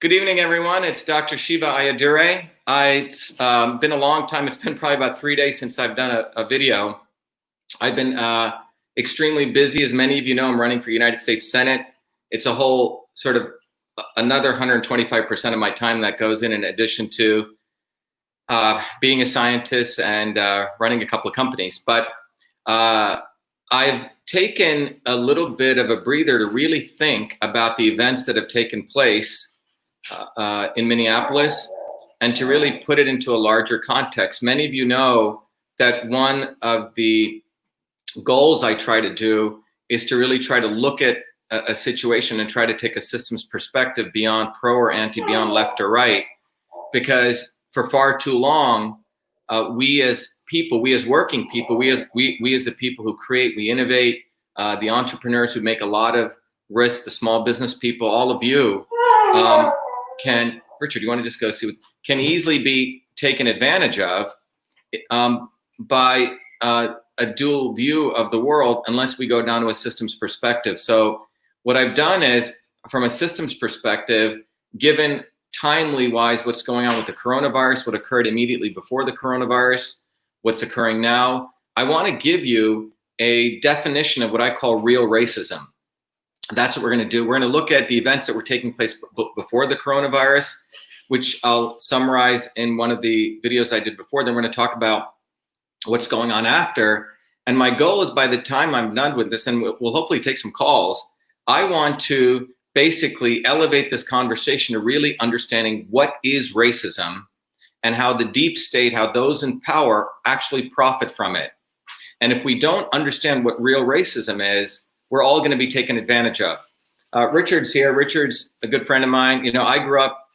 Good evening, everyone. It's Dr.SHIVA Ayyadurai. It's been a long time. It's been probably about 3 days since I've done a video. I've been extremely busy. As many of you know, I'm running for United States Senate. It's a whole sort of another 125% of my time that goes in addition to being a scientist and running a couple of companies. But I've taken a little bit of a breather to really think about the events that have taken place in Minneapolis and to really put it into a larger context. Many of you know that one of the goals I try to do is to really try to look at a situation and try to take a systems perspective beyond pro or anti, beyond left or right, because for far too long, we as people, we as working people, we as the people who create, we innovate, the entrepreneurs who make a lot of risk, the small business people, all of you can, Richard, you want to just go see what, can easily be taken advantage of by a dual view of the world unless we go down to a systems perspective. So what I've done is, from a systems perspective, given timely wise what's going on with the coronavirus, what occurred immediately before the coronavirus, what's occurring now, I want to give you a definition of what I call real racism. That's what we're going to do. We're going to look at the events that were taking place before the coronavirus, which I'll summarize in one of the videos I did before. Then we're going to talk about what's going on after. And my goal is, by the time I'm done with this, and we'll hopefully take some calls, I want to basically elevate this conversation to really understanding what is racism and how the deep state, how those in power actually profit from it. And if we don't understand what real racism is, we're all going to be taken advantage of. Richard's here. Richard's a good friend of mine. You know, I grew up,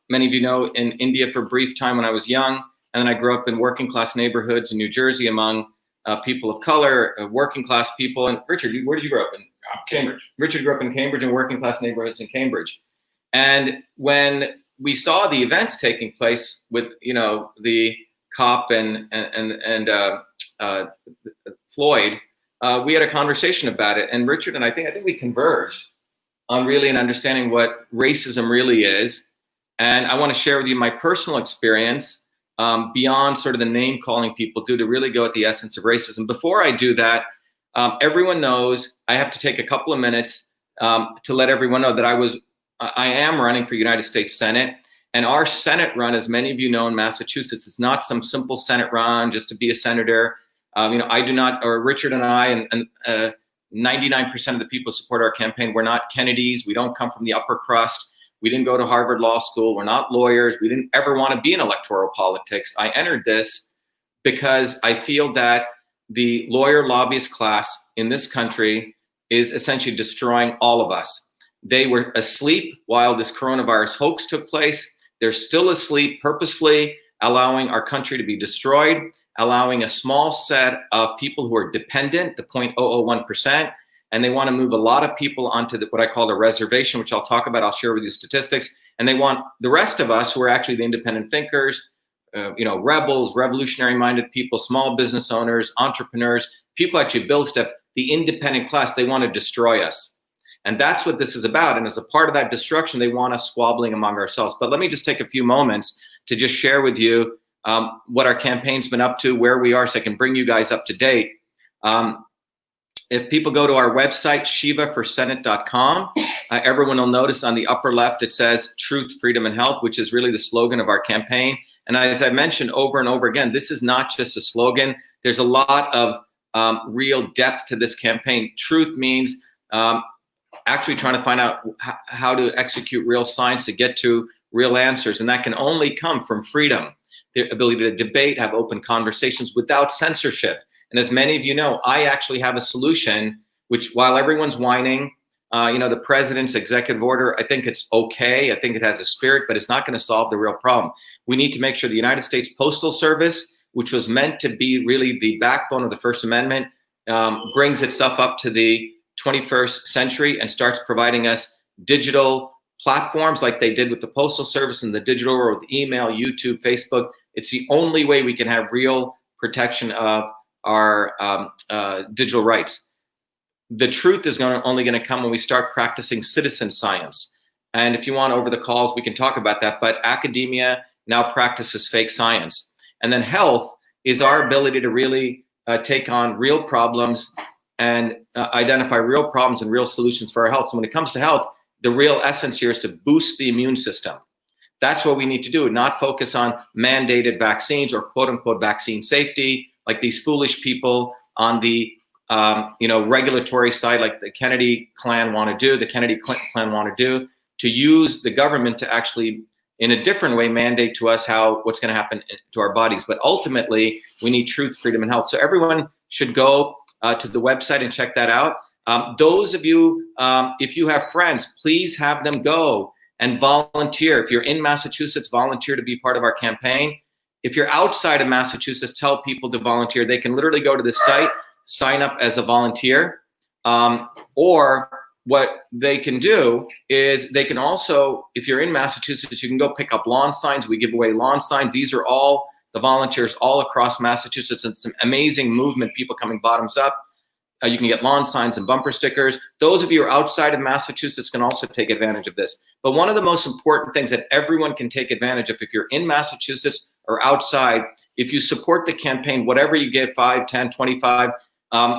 many of you know, in India for a brief time when I was young. And then I grew up in working class neighborhoods in New Jersey among people of color, working class people. And Richard, where did you grow up in? Cambridge. Richard grew up in Cambridge and working class neighborhoods in Cambridge. And when we saw the events taking place with, you know, the cop and Floyd, we had a conversation about it. And Richard and I think we converged on really an understanding what racism really is. And I want to share with you my personal experience beyond sort of the name calling people do, to really go at the essence of racism. Before I do that, everyone knows I have to take a couple of minutes to let everyone know that I am running for United States Senate. And our Senate run, as many of you know, in Massachusetts, is not some simple Senate run just to be a senator. You know, I do not, or Richard and I, and 99% of the people who support our campaign, we're not Kennedys. We don't come from the upper crust. We didn't go to Harvard Law School. We're not lawyers. We didn't ever want to be in electoral politics. I entered this because I feel that the lawyer lobbyist class in this country is essentially destroying all of us. They were asleep while this coronavirus hoax took place. They're still asleep, purposefully allowing our country to be destroyed, allowing a small set of people who are dependent, the 0.001%, and they want to move a lot of people onto what I call the reservation, which I'll talk about. I'll share with you statistics. And they want the rest of us, who are actually the independent thinkers, you know, rebels, revolutionary-minded people, small business owners, entrepreneurs, people actually build stuff, the independent class, they want to destroy us. And that's what this is about. And as a part of that destruction, they want us squabbling among ourselves. But let me just take a few moments to just share with you what our campaign's been up to, where we are, so I can bring you guys up to date. If people go to our website, shivaforsenate.com, everyone will notice on the upper left, it says truth, freedom, and health, which is really the slogan of our campaign. And as I mentioned over and over again, this is not just a slogan. There's a lot of real depth to this campaign. Truth means actually trying to find out how to execute real science to get to real answers. And that can only come from freedom, the ability to debate, have open conversations without censorship. And as many of you know, I actually have a solution, which, while everyone's whining, you know, the president's executive order, I think it's okay. I think it has a spirit, but it's not going to solve the real problem. We need to make sure the United States Postal Service, which was meant to be really the backbone of the First Amendment, brings itself up to the 21st century and starts providing us digital platforms like they did with the Postal Service and the digital world, with email, YouTube, Facebook. It's the only way we can have real protection of our digital rights. The truth is only going to come when we start practicing citizen science. And if you want over the calls, we can talk about that. But academia now practices fake science. And then health is our ability to really take on real problems and identify real problems and real solutions for our health. So when it comes to health, the real essence here is to boost the immune system. That's what we need to do, not focus on mandated vaccines or quote unquote vaccine safety, like these foolish people on the regulatory side, like the Kennedy clan want to do, the Kennedy Clinton clan want to do, to use the government to actually, in a different way, mandate to us what's going to happen to our bodies. But ultimately, we need truth, freedom, and health. So everyone should go to the website and check that out. Those of you, if you have friends, please have them go and volunteer. If you're in Massachusetts, volunteer to be part of our campaign. If you're outside of Massachusetts, tell people to volunteer. They can literally go to the site, sign up as a volunteer, or what they can do is they can also, if you're in Massachusetts, you can go pick up lawn signs. We give away lawn signs. These are all the volunteers all across Massachusetts. It's an amazing movement, people coming bottoms up. You can get lawn signs and bumper stickers. Those of you who are outside of Massachusetts can also take advantage of this. But one of the most important things that everyone can take advantage of, if you're in Massachusetts or outside, if you support the campaign, whatever you give, 5, 10, 25,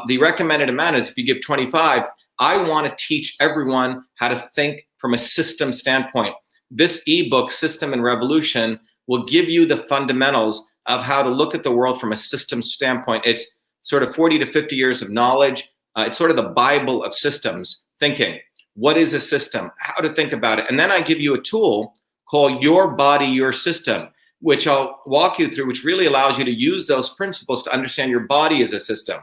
the recommended amount is if you give 25, I want to teach everyone how to think from a system standpoint. This ebook, System and Revolution, will give you the fundamentals of how to look at the world from a system standpoint. It's sort of 40 to 50 years of knowledge. It's sort of the Bible of systems thinking. What is a system? How to think about it. And then I give you a tool called Your Body, Your System, which I'll walk you through, which really allows you to use those principles to understand your body as a system,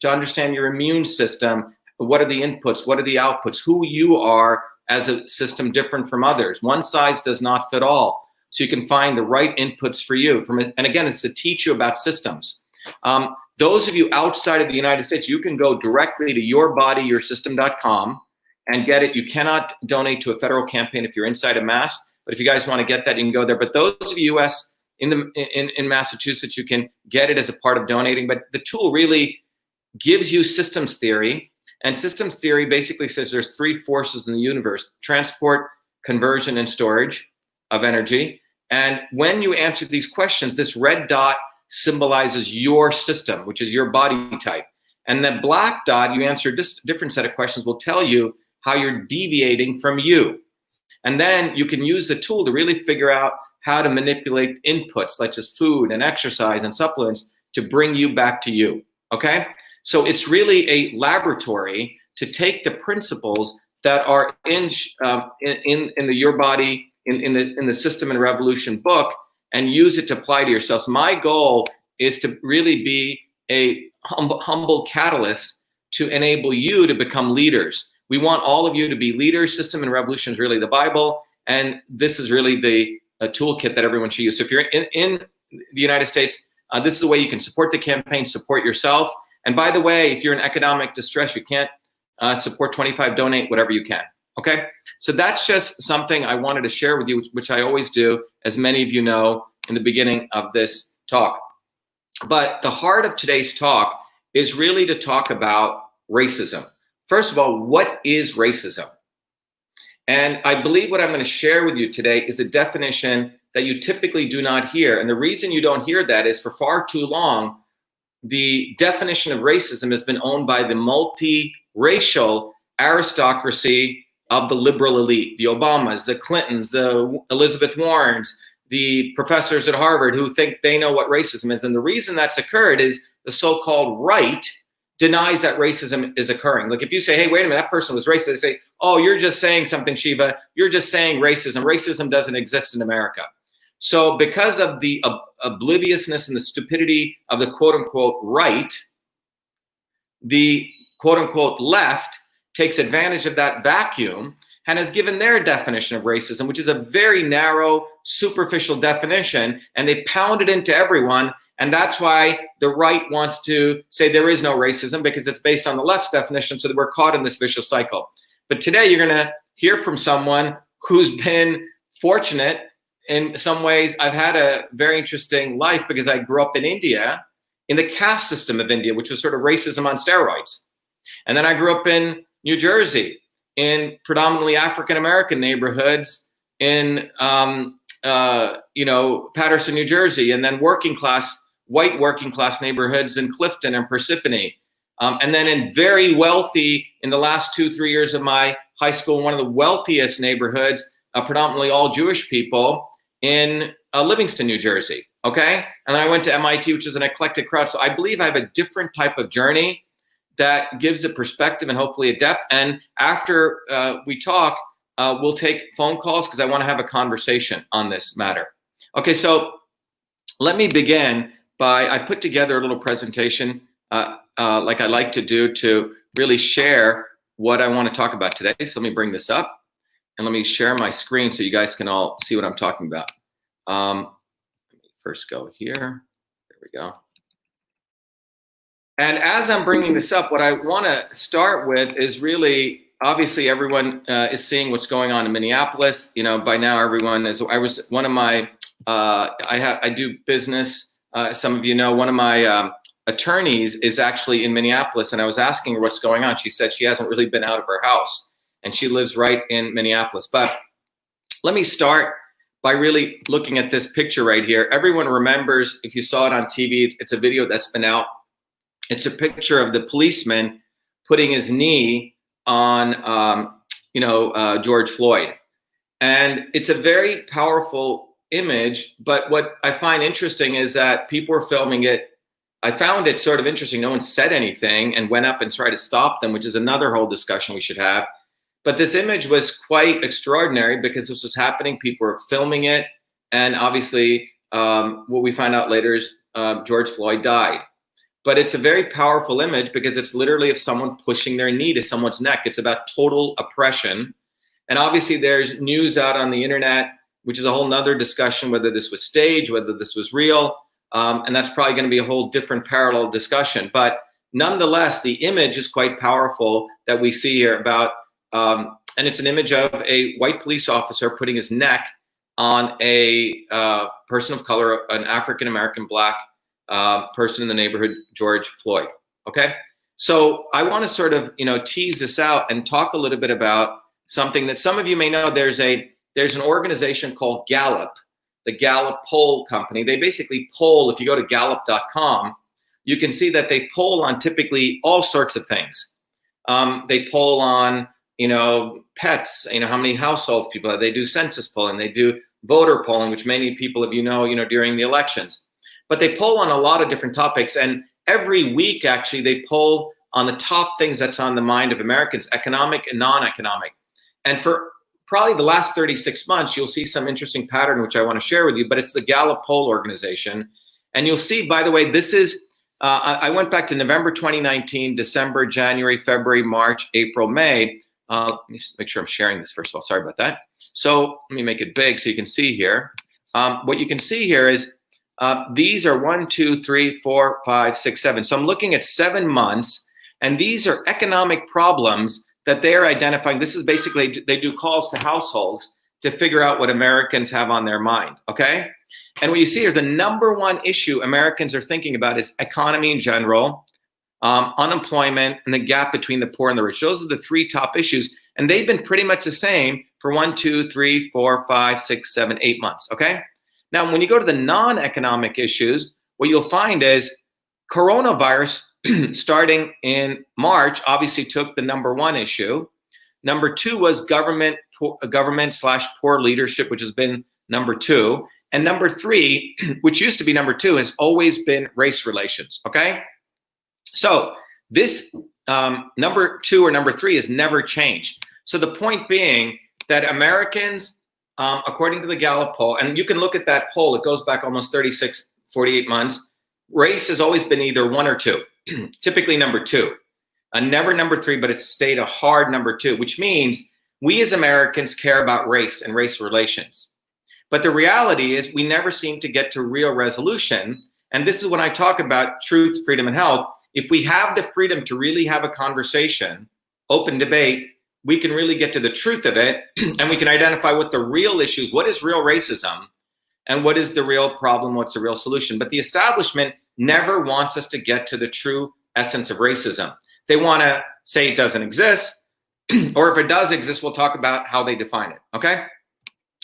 to understand your immune system. What are the inputs? What are the outputs? Who you are as a system different from others. One size does not fit all. So you can find the right inputs for you. And again, it's to teach you about systems. Those of you outside of the United States, you can go directly to yourbodyyoursystem.com and get it. You cannot donate to a federal campaign if you're inside of Mass, but if you guys want to get that, you can go there. But those of you US in Massachusetts, you can get it as a part of donating. But the tool really gives you systems theory. And systems theory basically says there's 3 forces in the universe: transport, conversion, and storage of energy. And when you answer these questions, this red dot symbolizes your system, which is your body type. And the black dot, you answer this different set of questions, will tell you how you're deviating from you. And then you can use the tool to really figure out how to manipulate inputs, such as food and exercise and supplements, to bring you back to you, okay? So it's really a laboratory to take the principles that are in the Your Body, in the System and Revolution book, and use it to apply to yourselves. My goal is to really be a humble catalyst to enable you to become leaders. We want all of you to be leaders. System and Revolution is really the Bible, and this is really the toolkit that everyone should use. So if you're in the United States, this is the way you can support the campaign, support yourself. And by the way, if you're in economic distress, you can't support 25, donate whatever you can, okay? So that's just something I wanted to share with you, which I always do, as many of you know, in the beginning of this talk. But the heart of today's talk is really to talk about racism. First of all, what is racism? And I believe what I'm going to share with you today is a definition that you typically do not hear. And the reason you don't hear that is for far too long, the definition of racism has been owned by the multiracial aristocracy of the liberal elite, the Obamas, the Clintons, the Elizabeth Warrens, the professors at Harvard who think they know what racism is. And the reason that's occurred is the so-called right denies that racism is occurring. Like if you say, hey, wait a minute, that person was racist, they say, oh, you're just saying something, Shiva. You're just saying racism. Racism doesn't exist in America. So because of the obliviousness and the stupidity of the quote unquote right, the quote unquote left takes advantage of that vacuum and has given their definition of racism, which is a very narrow, superficial definition, and they pound it into everyone. And that's why the right wants to say there is no racism, because it's based on the left's definition, so that we're caught in this vicious cycle. But today you're going to hear from someone who's been fortunate. In some ways, I've had a very interesting life because I grew up in India, in the caste system of India, which was sort of racism on steroids. And then I grew up in New Jersey, in predominantly African-American neighborhoods in, Paterson, New Jersey, and then white working class neighborhoods in Clifton and Parsippany. And then in very wealthy, in the last 2-3 years of my high school, one of the wealthiest neighborhoods, predominantly all Jewish people, in Livingston, New Jersey. Okay. And then I went to MIT, which is an eclectic crowd. So I believe I have a different type of journey that gives a perspective and hopefully a depth. And after we talk, we'll take phone calls because I want to have a conversation on this matter. Okay. So let me begin by, I put together a little presentation like I like to do to really share what I want to talk about today. So let me bring this up and let me share my screen so you guys can all see what I'm talking about. Let me first go here. There we go. And as I'm bringing this up, what I want to start with is really, obviously everyone is seeing what's going on in Minneapolis. You know, by now everyone is, I do business. Some of you know, one of my attorneys is actually in Minneapolis, and I was asking her what's going on. She said she hasn't really been out of her house, and she lives right in Minneapolis. But let me start by really looking at this picture right here. Everyone remembers, if you saw it on TV, it's a video that's been out. It's a picture of the policeman putting his knee on, George Floyd. And it's a very powerful image, but what I find interesting is that people were filming it. I found it sort of interesting. No one said anything and went up and tried to stop them, which is another whole discussion we should have. But this image was quite extraordinary because this was happening. People were filming it. And obviously, what we find out later is George Floyd died. But it's a very powerful image because it's literally of someone pushing their knee to someone's neck. It's about total oppression. And obviously, there's news out on the internet, which is a whole nother discussion, whether this was staged, whether this was real. And that's probably going to be a whole different parallel discussion. But nonetheless, the image is quite powerful that we see here about, and it's an image of a white police officer putting his neck on a person of color, an African-American Black person in the neighborhood, George Floyd. Okay. So I want to sort of, tease this out and talk a little bit about something that some of you may know. There's an organization called Gallup, the Gallup Poll company. They basically poll. If you go to gallup.com, you can see that they poll on typically all sorts of things. They poll on, pets, how many households people have. They do census polling. They do voter polling, which many people of you know, during the elections. But they poll on a lot of different topics. And every week, actually, they poll on the top things that's on the mind of Americans, economic and non-economic. And for probably the last 36 months, you'll see some interesting pattern, which I want to share with you, but it's the Gallup Poll organization. And you'll see, by the way, this is, I went back to November 2019, December, January, February, March, April, May. Let me just make sure I'm sharing this first of all. Sorry about that. So let me make it big so you can see here. What you can see here is these are 1, 2, 3, 4, 5, 6, 7. So I'm looking at 7 months, and these are economic problems that they're identifying. This is basically, they do calls to households to figure out what Americans have on their mind, okay? And what you see here, the number one issue Americans are thinking about is economy in general, unemployment, and the gap between the poor and the rich. Those are the 3 top issues, and they've been pretty much the same for 1, 2, 3, 4, 5, 6, 7, 8 months, okay? Now, when you go to the non-economic issues, what you'll find is coronavirus starting in March obviously took the number 1 issue. Number 2 was government/poor leadership, which has been number 2. And number 3, which used to be number 2, has always been race relations, okay? So this number 2 or number 3 has never changed. So the point being that Americans, according to the Gallup poll, and you can look at that poll, it goes back almost 36, 48 months, race has always been either 1 or 2, typically number 2. Never number 3, but it's stayed a hard number 2, which means we as Americans care about race and race relations. But the reality is we never seem to get to real resolution. And this is when I talk about truth, freedom, and health. If we have the freedom to really have a conversation, open debate, we can really get to the truth of it, and we can identify what the real issues, what is real racism, and what is the real problem, what's the real solution. But the establishment never wants us to get to the true essence of racism. They want to say it doesn't exist. or if it does exist, we'll talk about how they define it, okay?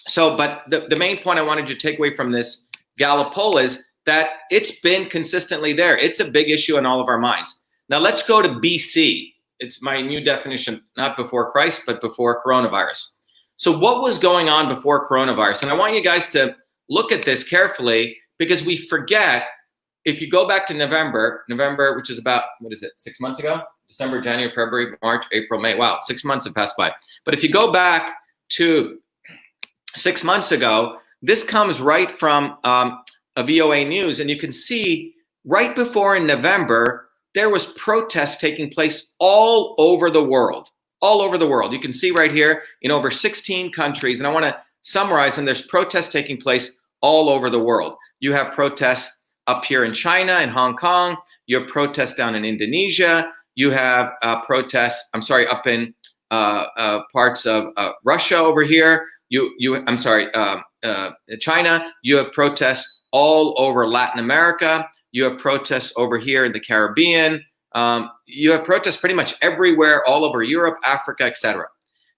So, but the main point I wanted you to take away from this Gallup poll is that it's been consistently there. It's a big issue in all of our minds. Now let's go to BC. It's my new definition, not before Christ, but before coronavirus. So what was going on before coronavirus? And I want you guys to look at this carefully, because we forget. If you go back to November, which is about, 6 months ago? December, January, February, March, April, May. Wow, 6 months have passed by. But if you go back to 6 months ago, this comes right from a VOA News, and you can see right before in November, there was protests taking place all over the world. All over the world. You can see right here in over 16 countries, and I want to summarize, and there's protests taking place all over the world. You have protests up here in China, in Hong Kong. You have protests down in Indonesia. You have protests, up in parts of Russia over here. China. You have protests all over Latin America. You have protests over here in the Caribbean. You have protests pretty much everywhere, all over Europe, Africa, etc.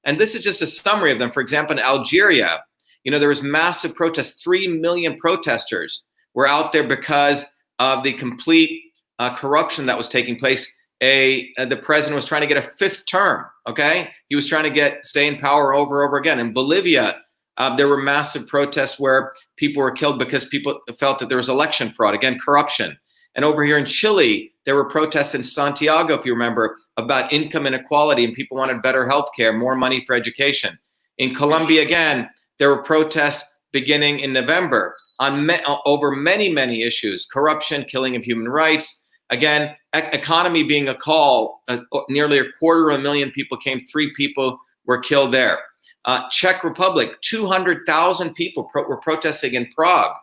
And this is just a summary of them. For example, in Algeria, there was massive protests. 3 million protesters were out there because of the complete corruption that was taking place. The president was trying to get a 5th term, okay? He was trying to stay in power over and over again. In Bolivia, there were massive protests where people were killed because people felt that there was election fraud, again, corruption. And over here in Chile, there were protests in Santiago, if you remember, about income inequality, and people wanted better health care, more money for education. In Colombia, again, there were protests beginning in November over many, many issues: corruption, killing of human rights. Again, economy being a call. Nearly 250,000 people came. 3 people were killed there. Czech Republic, 200,000 people were protesting in Prague,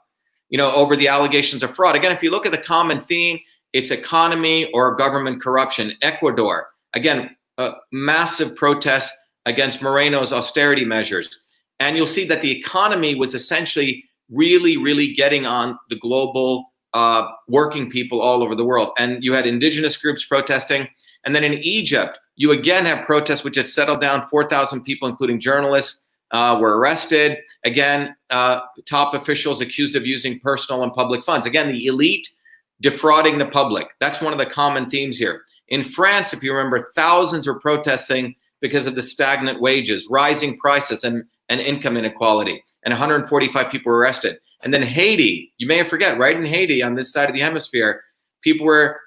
over the allegations of fraud. Again, if you look at the common theme, it's economy or government corruption. Ecuador, again, massive protests against Moreno's austerity measures. And you'll see that the economy was essentially really, really getting on the global working people all over the world. And you had indigenous groups protesting. And then in Egypt, you again have protests which had settled down. 4,000 people, including journalists, were arrested. Again, top officials accused of using personal and public funds. Again, the elite defrauding the public. That's one of the common themes here. In France, if you remember, thousands were protesting because of the stagnant wages, rising prices, and income inequality. And 145 people were arrested. And then Haiti, you may forget, right in Haiti, on this side of the hemisphere, people were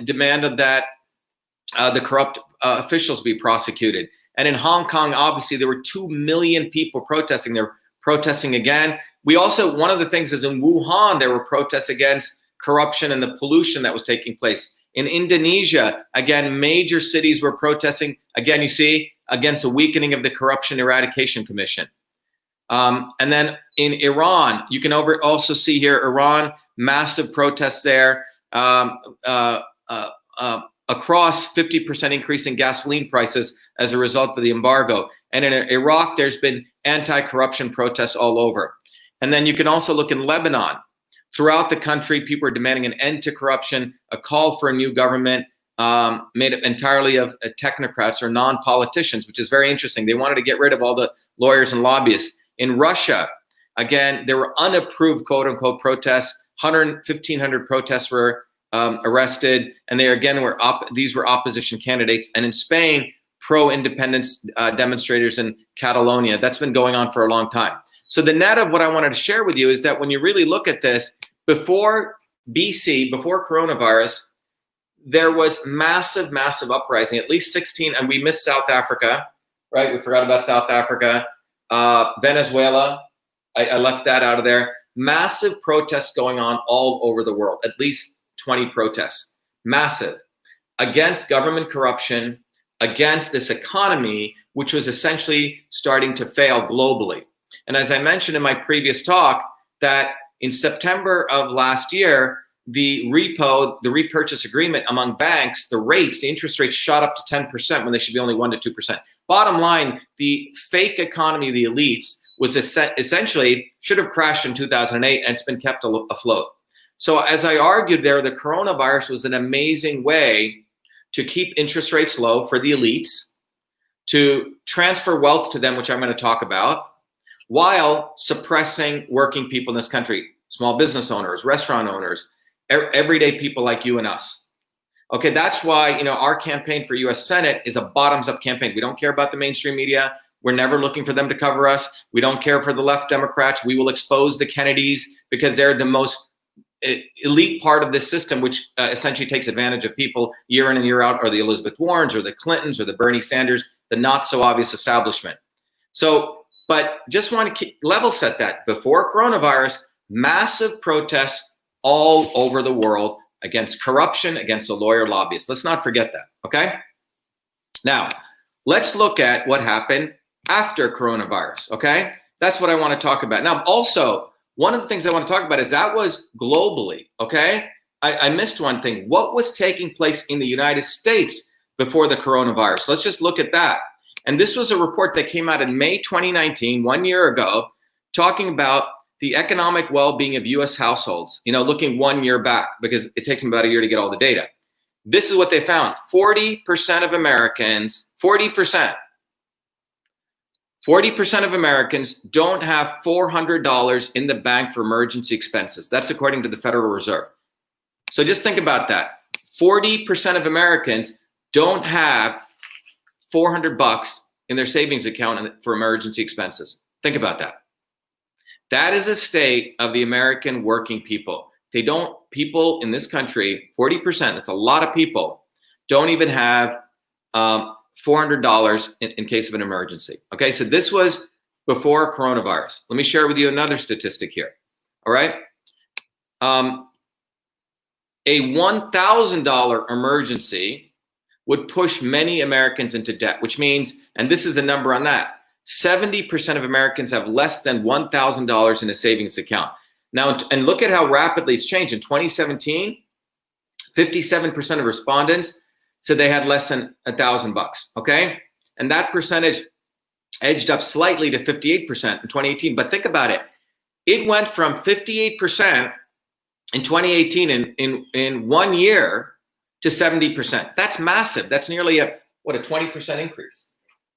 demanded that the corrupt officials be prosecuted. And in Hong Kong, obviously, there were 2 million people protesting. They're protesting again. We also, one of the things is in Wuhan, there were protests against corruption and the pollution that was taking place. In Indonesia, again, major cities were protesting. Again, you see, against the weakening of the Corruption Eradication Commission. And then in Iran, you can also see here, Iran, massive protests there, across 50% increase in gasoline prices as a result of the embargo. And in Iraq, there's been anti-corruption protests all over. And then you can also look in Lebanon. Throughout the country, people are demanding an end to corruption, a call for a new government made up entirely of technocrats or non-politicians, which is very interesting. They wanted to get rid of all the lawyers and lobbyists. In Russia, again, there were unapproved, quote-unquote, protests. 1,500 protests were arrested, and they again were these were opposition candidates. And in Spain, pro-independence demonstrators in Catalonia. That's been going on for a long time. So the net of what I wanted to share with you is that when you really look at this, before BC, before coronavirus, there was massive, massive uprising, at least 16, and we missed South Africa, right? We forgot about South Africa. Venezuela, I left that out of there. Massive protests going on all over the world, at least 20 protests, massive, against government corruption, against this economy, which was essentially starting to fail globally. And as I mentioned in my previous talk, that in September of last year, the repurchase agreement among banks, the interest rates shot up to 10% when they should be only 1% to 2%. Bottom line, the fake economy of the elites was essentially should have crashed in 2008, and it's been kept afloat. So as I argued there, the coronavirus was an amazing way to keep interest rates low for the elites, to transfer wealth to them, which I'm going to talk about, while suppressing working people in this country, small business owners, restaurant owners, everyday people like you and us. Okay, that's why, you know, our campaign for US Senate is a bottoms-up campaign. We don't care about the mainstream media. We're never looking for them to cover us. We don't care for the left Democrats. We will expose the Kennedys because they're the most elite part of this system, which essentially takes advantage of people year in and year out, or the Elizabeth Warrens or the Clintons or the Bernie Sanders, the not so obvious establishment. So, but just want to level set that before coronavirus, massive protests all over the world against corruption, against the lawyer lobbyists. Let's not forget that, okay? Now, let's look at what happened after coronavirus, okay? That's what I want to talk about. Now, also, one of the things I want to talk about is that was globally, okay? I missed one thing. What was taking place in the United States before the coronavirus? Let's just look at that. And this was a report that came out in May 2019, 1 year ago, talking about the economic well-being of US households, you know, looking 1 year back, because it takes them about a year to get all the data. This is what they found. 40% of Americans, 40% of Americans don't have $400 in the bank for emergency expenses. That's according to the Federal Reserve. So just think about that. 40% of Americans don't have $400 in their savings account for emergency expenses. Think about that. That is a state of the American working people. People in this country, 40%, that's a lot of people, don't even have $400 in case of an emergency. Okay, so this was before coronavirus. Let me share with you another statistic here. All right. A $1,000 emergency would push many Americans into debt, which means, and this is a number on that, 70% of Americans have less than $1,000 in a savings account. Now, and look at how rapidly it's changed. In 2017, 57% of respondents said they had less than $1,000, okay? And that percentage edged up slightly to 58% in 2018. But think about it. It went from 58% in 2018 in 1 year to 70%. That's massive. That's nearly a 20% increase,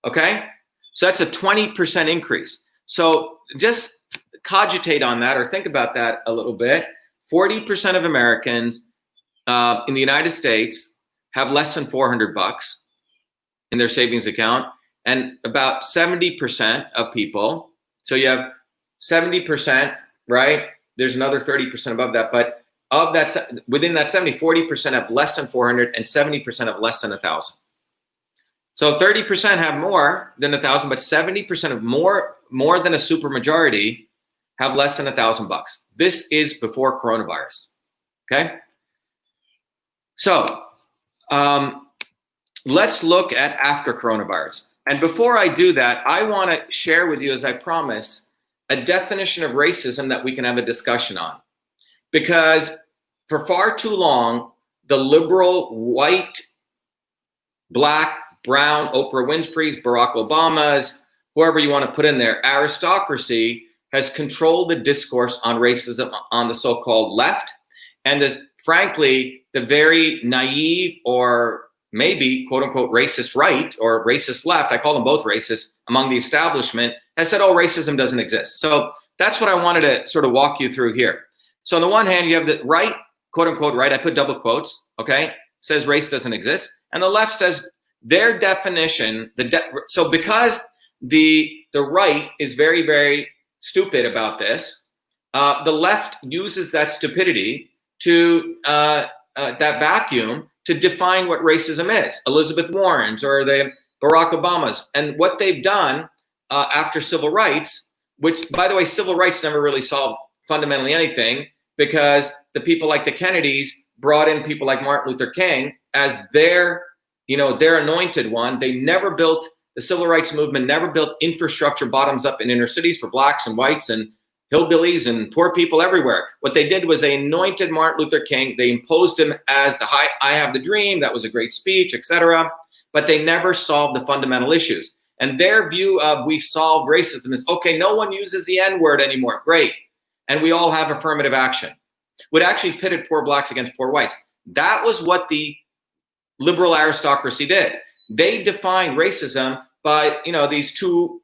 okay? So that's a 20% increase. So just cogitate on that or think about that a little bit. 40% of Americans in the United States have less than $400 in their savings account, and about 70% of people, so you have 70%, right? There's another 30% above that, but of that, within that 70, 40% have less than 400 and 70% have less than 1,000. So 30% have more than 1,000, but 70% of more than a supermajority have less than $1,000. This is before coronavirus, okay? So let's look at after coronavirus. And before I do that, I want to share with you, as I promised, a definition of racism that we can have a discussion on. Because for far too long, the liberal, white, black, brown, Oprah Winfrey's, Barack Obama's, whoever you want to put in there, aristocracy has controlled the discourse on racism on the so-called left. And frankly, the very naive or maybe quote unquote racist right or racist left, I call them both racist, among the establishment, has said, oh, racism doesn't exist. So that's what I wanted to sort of walk you through here. So on the one hand, you have the right, quote unquote right, I put double quotes, okay, says race doesn't exist. And the left says their definition, so because the right is very, very stupid about this, the left uses that stupidity to, that vacuum to define what racism is. Elizabeth Warren's or the Barack Obama's. And what they've done after civil rights, which by the way, civil rights never really solved fundamentally anything, because the people like the Kennedys brought in people like Martin Luther King as their anointed one. They never built, the civil rights movement never built infrastructure bottoms up in inner cities for blacks and whites and hillbillies and poor people everywhere. What they did was they anointed Martin Luther King. They imposed him as I have the dream. That was a great speech, etc. But they never solved the fundamental issues. And their view of we've solved racism is, okay, no one uses the N-word anymore. Great. And we all have affirmative action. Would actually pitted poor blacks against poor whites. That was what the liberal aristocracy did. They defined racism by, these two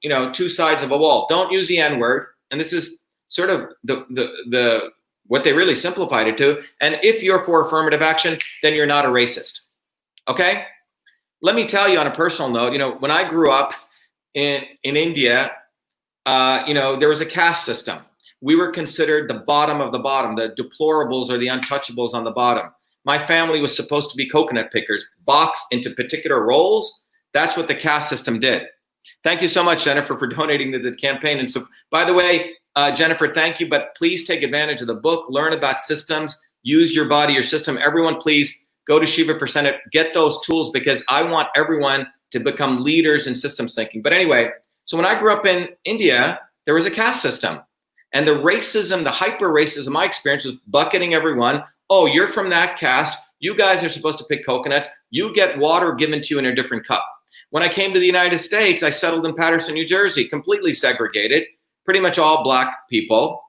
sides of a wall. Don't use the N-word. And this is sort of the what they really simplified it to. And if you're for affirmative action, then you're not a racist. Okay? Let me tell you on a personal note, when I grew up in India, there was a caste system. We were considered the bottom of the bottom, the deplorables or the untouchables on the bottom. My family was supposed to be coconut pickers, boxed into particular roles. That's what the caste system did. Thank you so much, Jennifer, for donating to the campaign. And so, by the way, Jennifer, thank you, but please take advantage of the book, learn about systems, use your body, your system. Everyone, please go to Shiva for Senate, get those tools, because I want everyone to become leaders in systems thinking. But anyway, so when I grew up in India, there was a caste system. And the racism, the hyper racism I experienced was bucketing everyone. Oh, you're from that caste. You guys are supposed to pick coconuts. You get water given to you in a different cup. When I came to the United States, I settled in Paterson, New Jersey, completely segregated, pretty much all black people.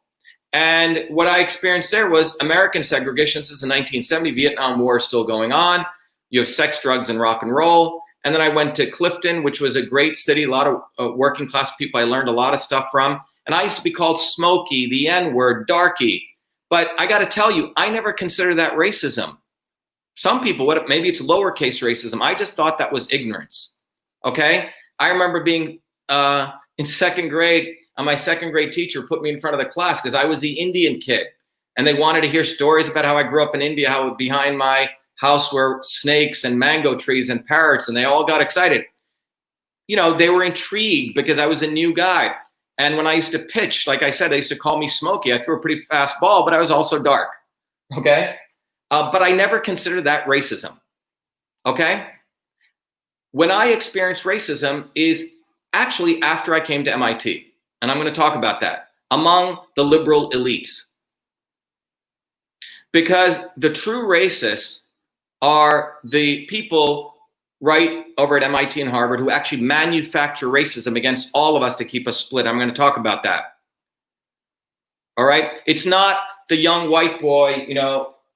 And what I experienced there was American segregation since the 1970s. Vietnam War is still going on. You have sex, drugs, and rock and roll. And then I went to Clifton, which was a great city, a lot of working class people I learned a lot of stuff from. And I used to be called Smokey, the N-word, darky. But I got to tell you, I never considered that racism. Some people, maybe it's lowercase racism. I just thought that was ignorance. Okay? I remember being in second grade, and my second grade teacher put me in front of the class because I was the Indian kid. And they wanted to hear stories about how I grew up in India, how behind my house were snakes and mango trees and parrots, and they all got excited. They were intrigued because I was a new guy. And when I used to pitch, like I said, they used to call me Smokey. I threw a pretty fast ball, but I was also dark, okay? But I never considered that racism, okay? When I experienced racism is actually after I came to MIT, and I'm going to talk about that, among the liberal elites. Because the true racists are the people right over at MIT and Harvard who actually manufacture racism against all of us to keep us split. I'm going to talk about that. All right? It's not the young white boy,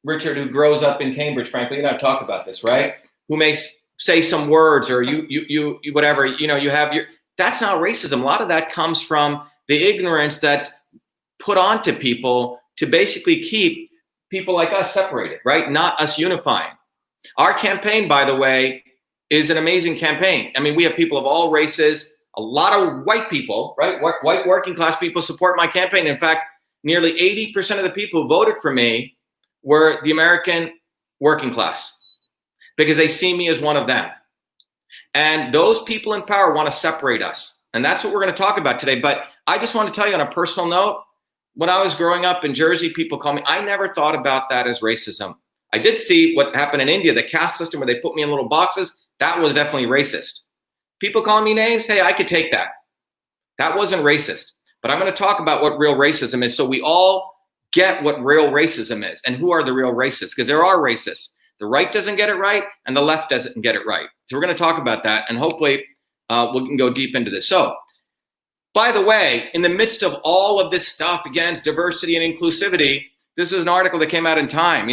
Richard, who grows up in Cambridge, frankly, I've talked about this, right? Who may say some words or you whatever, you have your, that's not racism. A lot of that comes from the ignorance that's put onto people to basically keep people like us separated, right? Not us unifying. Our campaign, by the way, is an amazing campaign. I mean, we have people of all races, a lot of white people, right? White working class people support my campaign. In fact, nearly 80% of the people who voted for me were the American working class because they see me as one of them. And those people in power want to separate us. And that's what we're going to talk about today. But I just want to tell you on a personal note, when I was growing up in Jersey, people call me, I never thought about that as racism. I did see what happened in India, the caste system where they put me in little boxes. That was definitely racist. People calling me names, hey, I could take that. That wasn't racist. But I'm going to talk about what real racism is so we all get what real racism is and who are the real racists, because there are racists. The right doesn't get it right and the left doesn't get it right. So we're going to talk about that and hopefully we can go deep into this. So, by the way, in the midst of all of this stuff against diversity and inclusivity, this was an article that came out in Time,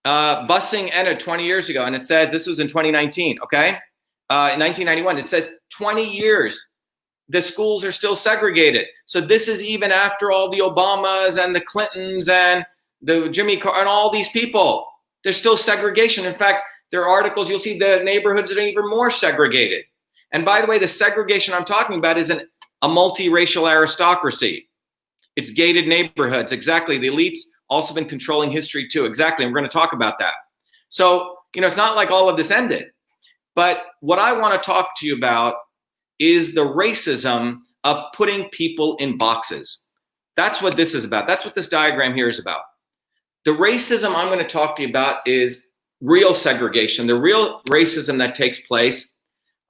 busing ended 20 years ago, and it says, this was in 2019, okay? In 1991, it says 20 years, the schools are still segregated. So this is even after all the Obamas and the Clintons and the Jimmy Carter and all these people. There's still segregation. In fact, there are articles, you'll see the neighborhoods that are even more segregated. And by the way, the segregation I'm talking about is a multiracial aristocracy. It's gated neighborhoods, exactly. The elites also been controlling history too, exactly. And we're going to talk about that. So, it's not like all of this ended. But what I want to talk to you about is the racism of putting people in boxes. That's what this is about. That's what this diagram here is about. The racism I'm going to talk to you about is real segregation, the real racism that takes place.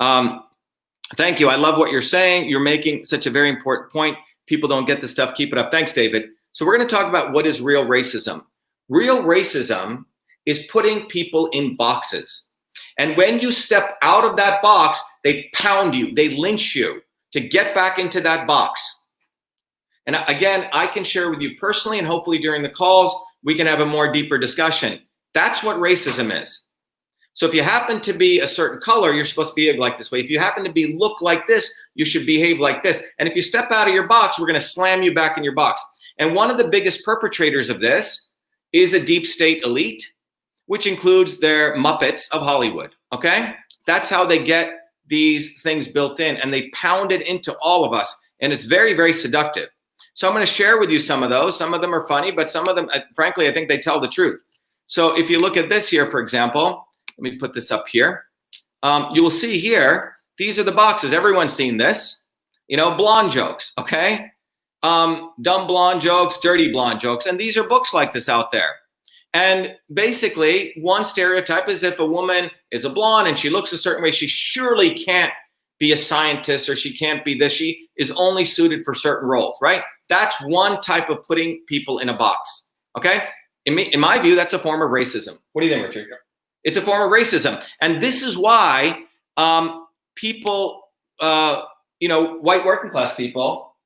Thank you. I love what you're saying. You're making such a very important point. People don't get this stuff. Keep it up. Thanks, David. So we're going to talk about what is real racism. Real racism is putting people in boxes. And when you step out of that box, they pound you, they lynch you to get back into that box. And again, I can share with you personally, and hopefully during the calls, we can have a more deeper discussion. That's what racism is. So if you happen to be a certain color, you're supposed to behave like this way. If you happen to look like this, you should behave like this. And if you step out of your box, we're going to slam you back in your box. And one of the biggest perpetrators of this is a deep state elite, which includes their Muppets of Hollywood, okay? That's how they get these things built in, and they pound it into all of us, and it's very, very seductive. So I'm going to share with you some of those. Some of them are funny, but some of them, frankly, I think they tell the truth. So if you look at this here, for example, let me put this up here. You will see here, these are the boxes. Everyone's seen this, you know, blonde jokes, okay? Dumb blonde jokes, dirty blonde jokes, and these are books like this out there. And basically, one stereotype is if a woman is a blonde and she looks a certain way, she surely can't be a scientist, or she can't be this. She is only suited for certain roles, right? That's one type of putting people in a box, okay? In my view, that's a form of racism. What do you think, Richard? It's a form of racism. And this is why people, you know, white working class people,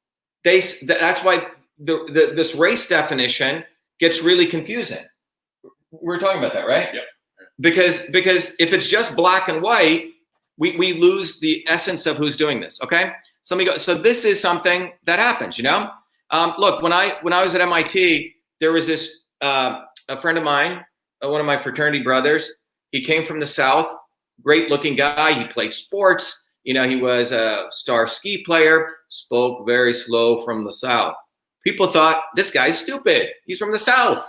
that's why this race definition gets really confusing. We're talking about that, right? Yep. Because if it's just black and white, we lose the essence of who's doing this. Okay, so let me go. So this is something that happens, you know. Look, when I was at MIT, there was this a friend of mine, one of my fraternity brothers. He came from the South, great looking guy. He played sports. You know, he was a star ski player. Spoke very slow from the South. People thought this guy's stupid. He's from the South.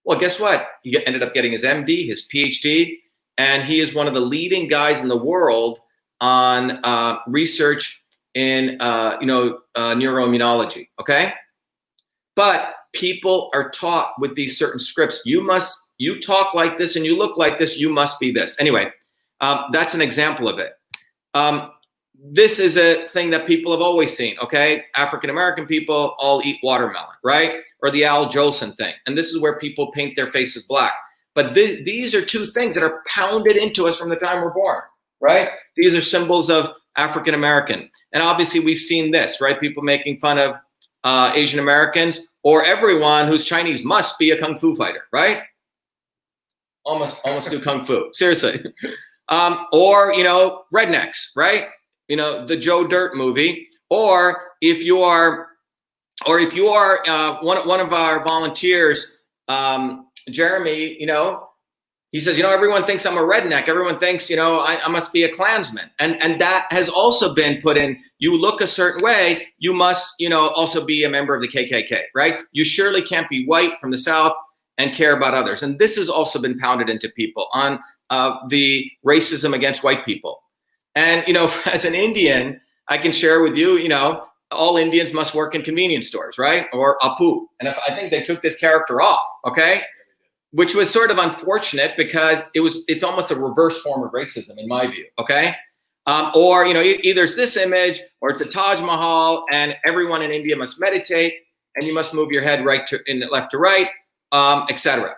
Well, guess what? He ended up getting his MD, his PhD, and he is one of the leading guys in the world on research in neuroimmunology. Okay, but people are taught with these certain scripts. You talk like this and you look like this. You must be this. Anyway, that's an example of it. This is a thing that people have always seen. Okay, African American people all eat watermelon, right? Or the Al Jolson thing. And this is where people paint their faces black. But these are two things that are pounded into us from the time we're born, right? These are symbols of African American. And obviously we've seen this, right? People making fun of Asian Americans, or everyone who's Chinese must be a Kung Fu fighter, right? Almost do Kung Fu, seriously. Or, you know, rednecks, right? You know, the Joe Dirt movie. Or if you are one of our volunteers, Jeremy, you know, he says, you know, everyone thinks I'm a redneck. Everyone thinks, you know, I must be a Klansman. And that has also been put in. You look a certain way, you must, you know, also be a member of the KKK, right? You surely can't be white from the South and care about others. And this has also been pounded into people on the racism against white people. And, you know, as an Indian, I can share with you, you know, all Indians must work in convenience stores, right? Or Apu. And I think they took this character off, okay? Which was sort of unfortunate because it's almost a reverse form of racism in my view, okay? Or, you know, either it's this image or it's a Taj Mahal and everyone in India must meditate and you must move your head left to right, etc.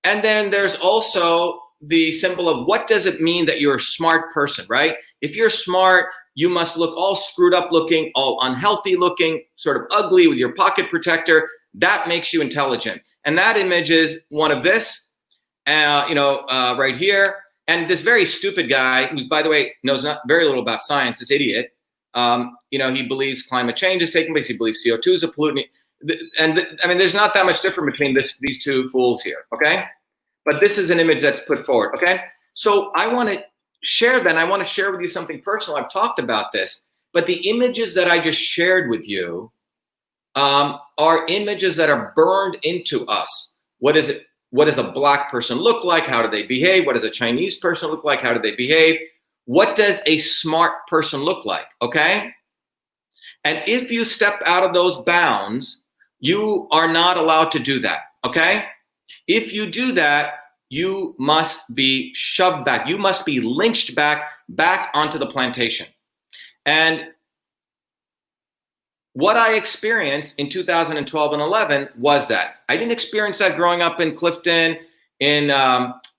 And then there's also the symbol of what does it mean that you're a smart person, right? If you're smart, you must look all screwed up looking, all unhealthy looking, sort of ugly with your pocket protector. That makes you intelligent. And that image is one of this, right here. And this very stupid guy, who's, by the way, knows very little about science, this idiot, you know, he believes climate change is taking place. He believes CO2 is a pollutant. And I mean, there's not that much difference between these two fools here, okay? But this is an image that's put forward, okay? So I want to share with you something personal. I've talked about this, but the images that I just shared with you are images that are burned into us. What is it? What does a black person look like? How do they behave? What does a Chinese person look like? How do they behave? What does a smart person look like? Okay? And if you step out of those bounds, you are not allowed to do that. Okay? If you do that, you must be shoved back. You must be lynched back onto the plantation. And what I experienced in 2012 and 11 was that. I didn't experience that growing up in Clifton, in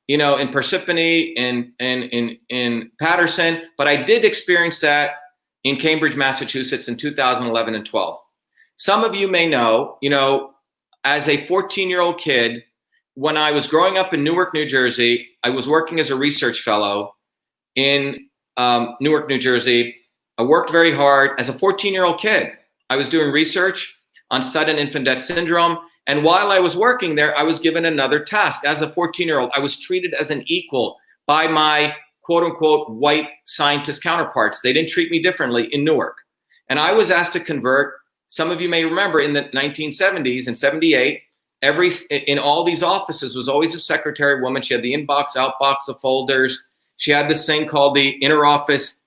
Parsippany, in Patterson, but I did experience that in Cambridge, Massachusetts in 2011 and 12. Some of you may know, as a 14-year-old kid, when I was growing up in Newark, New Jersey, I was working as a research fellow in Newark, New Jersey. I worked very hard as a 14-year-old kid. I was doing research on sudden infant death syndrome. And while I was working there, I was given another task. As a 14-year-old, I was treated as an equal by my quote unquote white scientist counterparts. They didn't treat me differently in Newark. And I was asked to convert. Some of you may remember in the 1970s and 78, in all these offices was always a secretary woman. She had the inbox, outbox of folders. She had this thing called the interoffice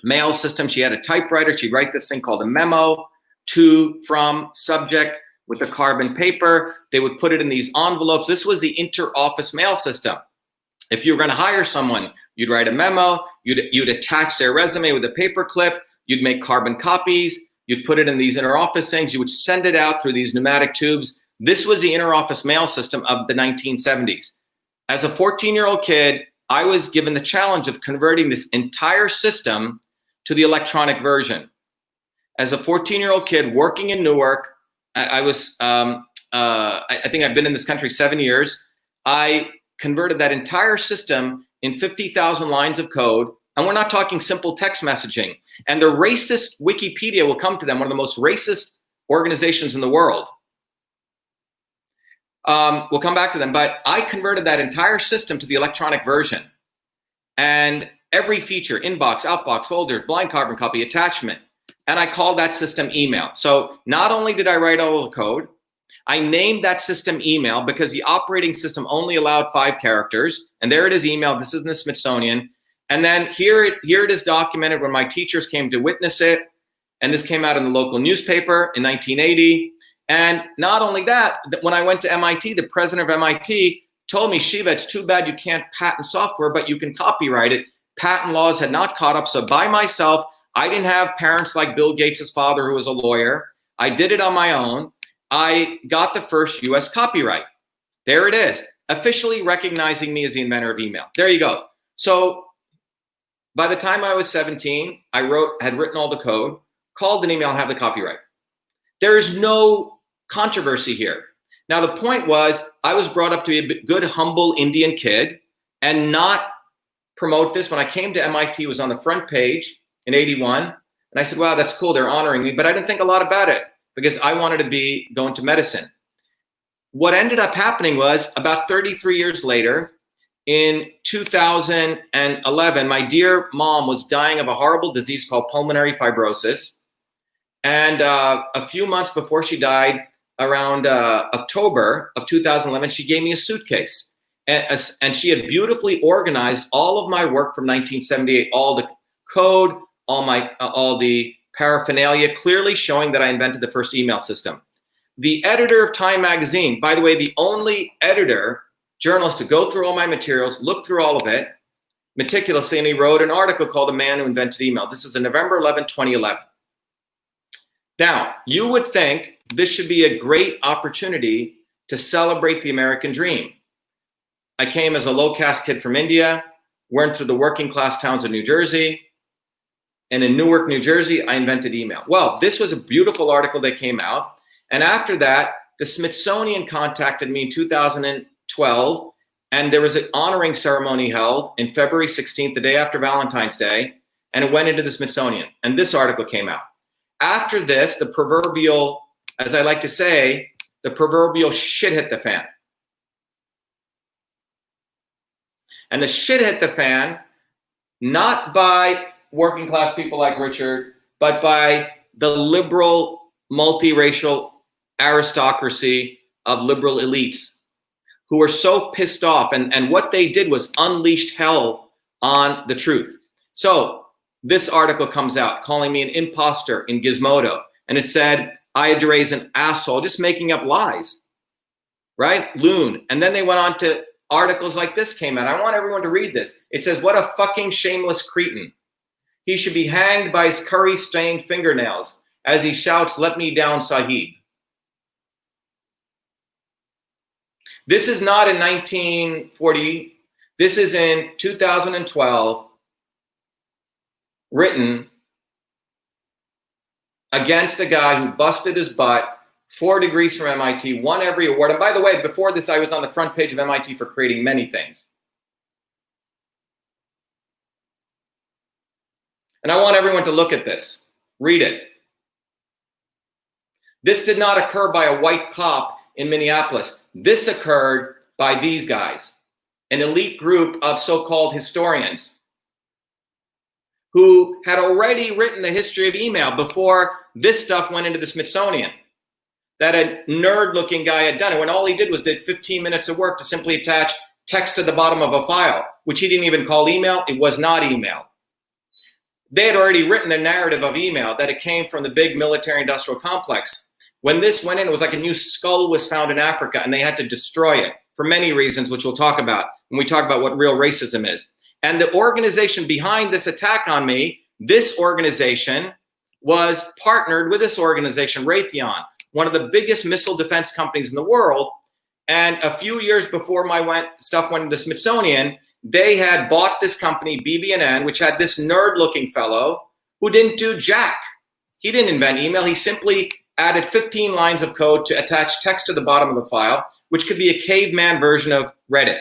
mail system. She had a typewriter. She'd write this thing called a memo, to, from, subject, with a carbon paper. They would put it in these envelopes. This was the interoffice mail system. If you were going to hire someone, you'd write a memo, you'd attach their resume with a paper clip, you'd make carbon copies, you'd put it in these interoffice things, you would send it out through these pneumatic tubes. This was the interoffice mail system of the 1970s. As a 14-year-old kid, I was given the challenge of converting this entire system to the electronic version. As a 14-year-old kid working in Newark, I think I've been in this country 7 years. I converted that entire system in 50,000 lines of code. And we're not talking simple text messaging. And the racist Wikipedia will come to them, one of the most racist organizations in the world. We'll come back to them. But I converted that entire system to the electronic version. And every feature, inbox, outbox, folders, blind carbon copy, attachment. And I called that system email. So not only did I write all the code, I named that system email because the operating system only allowed 5 characters. And there it is, email. This is in the Smithsonian. And then here it is documented when my teachers came to witness it. And this came out in the local newspaper in 1980. And not only that, when I went to MIT, the president of MIT told me, Shiva, it's too bad you can't patent software, but you can copyright it. Patent laws had not caught up. So by myself, I didn't have parents like Bill Gates' father, who was a lawyer. I did it on my own. I got the first US copyright. There it is, officially recognizing me as the inventor of email. There you go. So by the time I was 17, I had written all the code, called an email, and have the copyright. There is no controversy here. Now, the point was, I was brought up to be a good, humble Indian kid and not promote this. When I came to MIT, it was on the front page in 81. And I said, wow, that's cool. They're honoring me. But I didn't think a lot about it because I wanted to be going to medicine. What ended up happening was about 33 years later, in 2011, my dear mom was dying of a horrible disease called pulmonary fibrosis. And a few months before she died, around October of 2011, she gave me a suitcase. And she had beautifully organized all of my work from 1978, all the code, all the paraphernalia, clearly showing that I invented the first email system. The editor of Time magazine, by the way, the only journalist to go through all my materials, look through all of it meticulously, and he wrote an article called The Man Who Invented Email. This is on November 11, 2011. Now, you would think this should be a great opportunity to celebrate the American dream. I came as a low-caste kid from India, went through the working class towns of New Jersey, and in Newark, New Jersey, I invented email. Well, this was a beautiful article that came out. And after that, the Smithsonian contacted me in 2012, and there was an honoring ceremony held in February 16th, the day after Valentine's Day, and it went into the Smithsonian. And this article came out. After this, the proverbial, as I like to say, the proverbial shit hit the fan. And the shit hit the fan, not by working class people like Richard, but by the liberal, multiracial aristocracy of liberal elites who were so pissed off. And what they did was unleashed hell on the truth. So this article comes out calling me an imposter in Gizmodo. And it said, Ayyadurai is an asshole, just making up lies, right? Loon. And then they went on to articles like this came out. I want everyone to read this. It says, what a fucking shameless cretin. He should be hanged by his curry-stained fingernails as he shouts, let me down, Sahib. This is not in 1940. This is in 2012, written against a guy who busted his butt 4 degrees from MIT, won every award. And by the way, before this, I was on the front page of MIT for creating many things. And I want everyone to look at this. Read it. This did not occur by a white cop in Minneapolis. This occurred by these guys, an elite group of so-called historians who had already written the history of email before this stuff went into the Smithsonian. That a nerd-looking guy had done it when all he did was did 15 minutes of work to simply attach text to the bottom of a file, which he didn't even call email. It was not email. They had already written the narrative of email, that it came from the big military-industrial complex. When this went in, it was like a new skull was found in Africa, and they had to destroy it for many reasons, which we'll talk about when we talk about what real racism is. And the organization behind this attack on me, this organization was partnered with this organization, Raytheon, one of the biggest missile defense companies in the world. And a few years before my stuff went into the Smithsonian, they had bought this company, BB&N, which had this nerd-looking fellow who didn't do jack. He didn't invent email. He simply added 15 lines of code to attach text to the bottom of the file, which could be a caveman version of Reddit.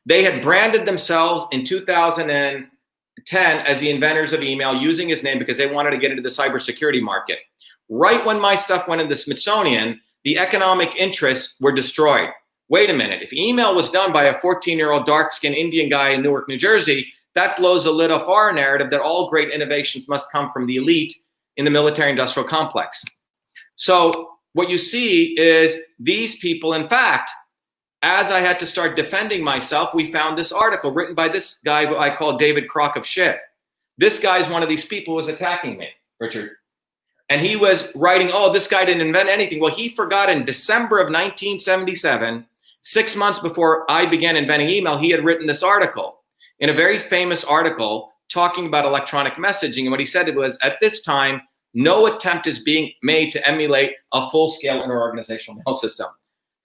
They had branded themselves in 2010 as the inventors of email, using his name because they wanted to get into the cybersecurity market. Right when my stuff went in the Smithsonian, the economic interests were destroyed. Wait a minute, if email was done by a 14-year-old dark-skinned Indian guy in Newark, New Jersey, that blows the lid off our narrative that all great innovations must come from the elite in the military-industrial complex. So what you see is these people, in fact, as I had to start defending myself, we found this article written by this guy who I call David Crock of shit. This guy is one of these people who was attacking me, Richard. And he was writing, oh, this guy didn't invent anything. Well, he forgot in December of 1977, 6 months before I began inventing email, he had written this article, in a very famous article talking about electronic messaging. And what he said was, at this time, no attempt is being made to emulate a full-scale interorganizational mail system.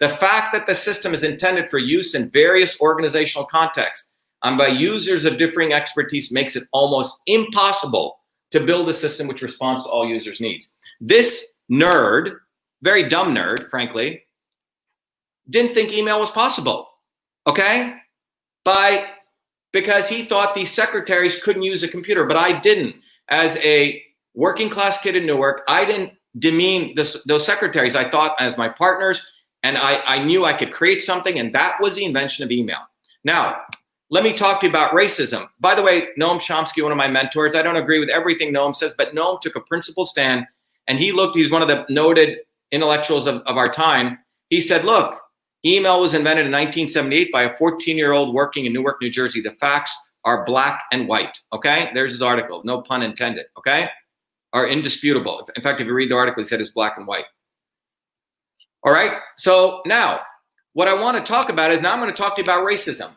The fact that the system is intended for use in various organizational contexts and by users of differing expertise makes it almost impossible to build a system which responds to all users' needs. This nerd, very dumb nerd, frankly, didn't think email was possible, okay? Because he thought these secretaries couldn't use a computer, but I didn't. As a working class kid in Newark, I didn't demean those secretaries. I thought as my partners, and I knew I could create something, and that was the invention of email. Now, let me talk to you about racism. By the way, Noam Chomsky, one of my mentors, I don't agree with everything Noam says, but Noam took a principled stand, and he's one of the noted intellectuals of our time. He said, look, email was invented in 1978 by a 14-year-old working in Newark, New Jersey. The facts are black and white, okay? There's his article, no pun intended, okay? Are indisputable. In fact, if you read the article, he said it's black and white. All right, so now, what I want to talk about is, now I'm going to talk to you about racism.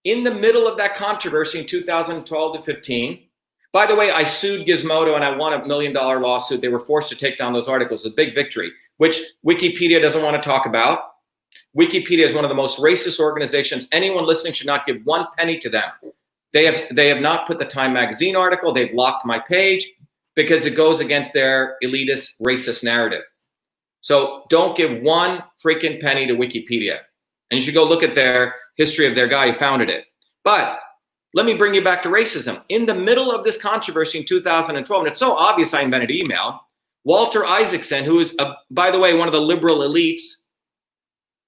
In the middle of that controversy in 2012 to 15, by the way, I sued Gizmodo and I won $1 million lawsuit. They were forced to take down those articles, a big victory, which Wikipedia doesn't want to talk about. Wikipedia is one of the most racist organizations. Anyone listening should not give 1 penny to them. They have not put the Time magazine article. They've blocked my page because it goes against their elitist racist narrative. So don't give 1 freaking penny to Wikipedia. And you should go look at their history of their guy who founded it. But let me bring you back to racism. In the middle of this controversy in 2012, and it's so obvious I invented email, Walter Isaacson, who is, by the way, one of the liberal elites,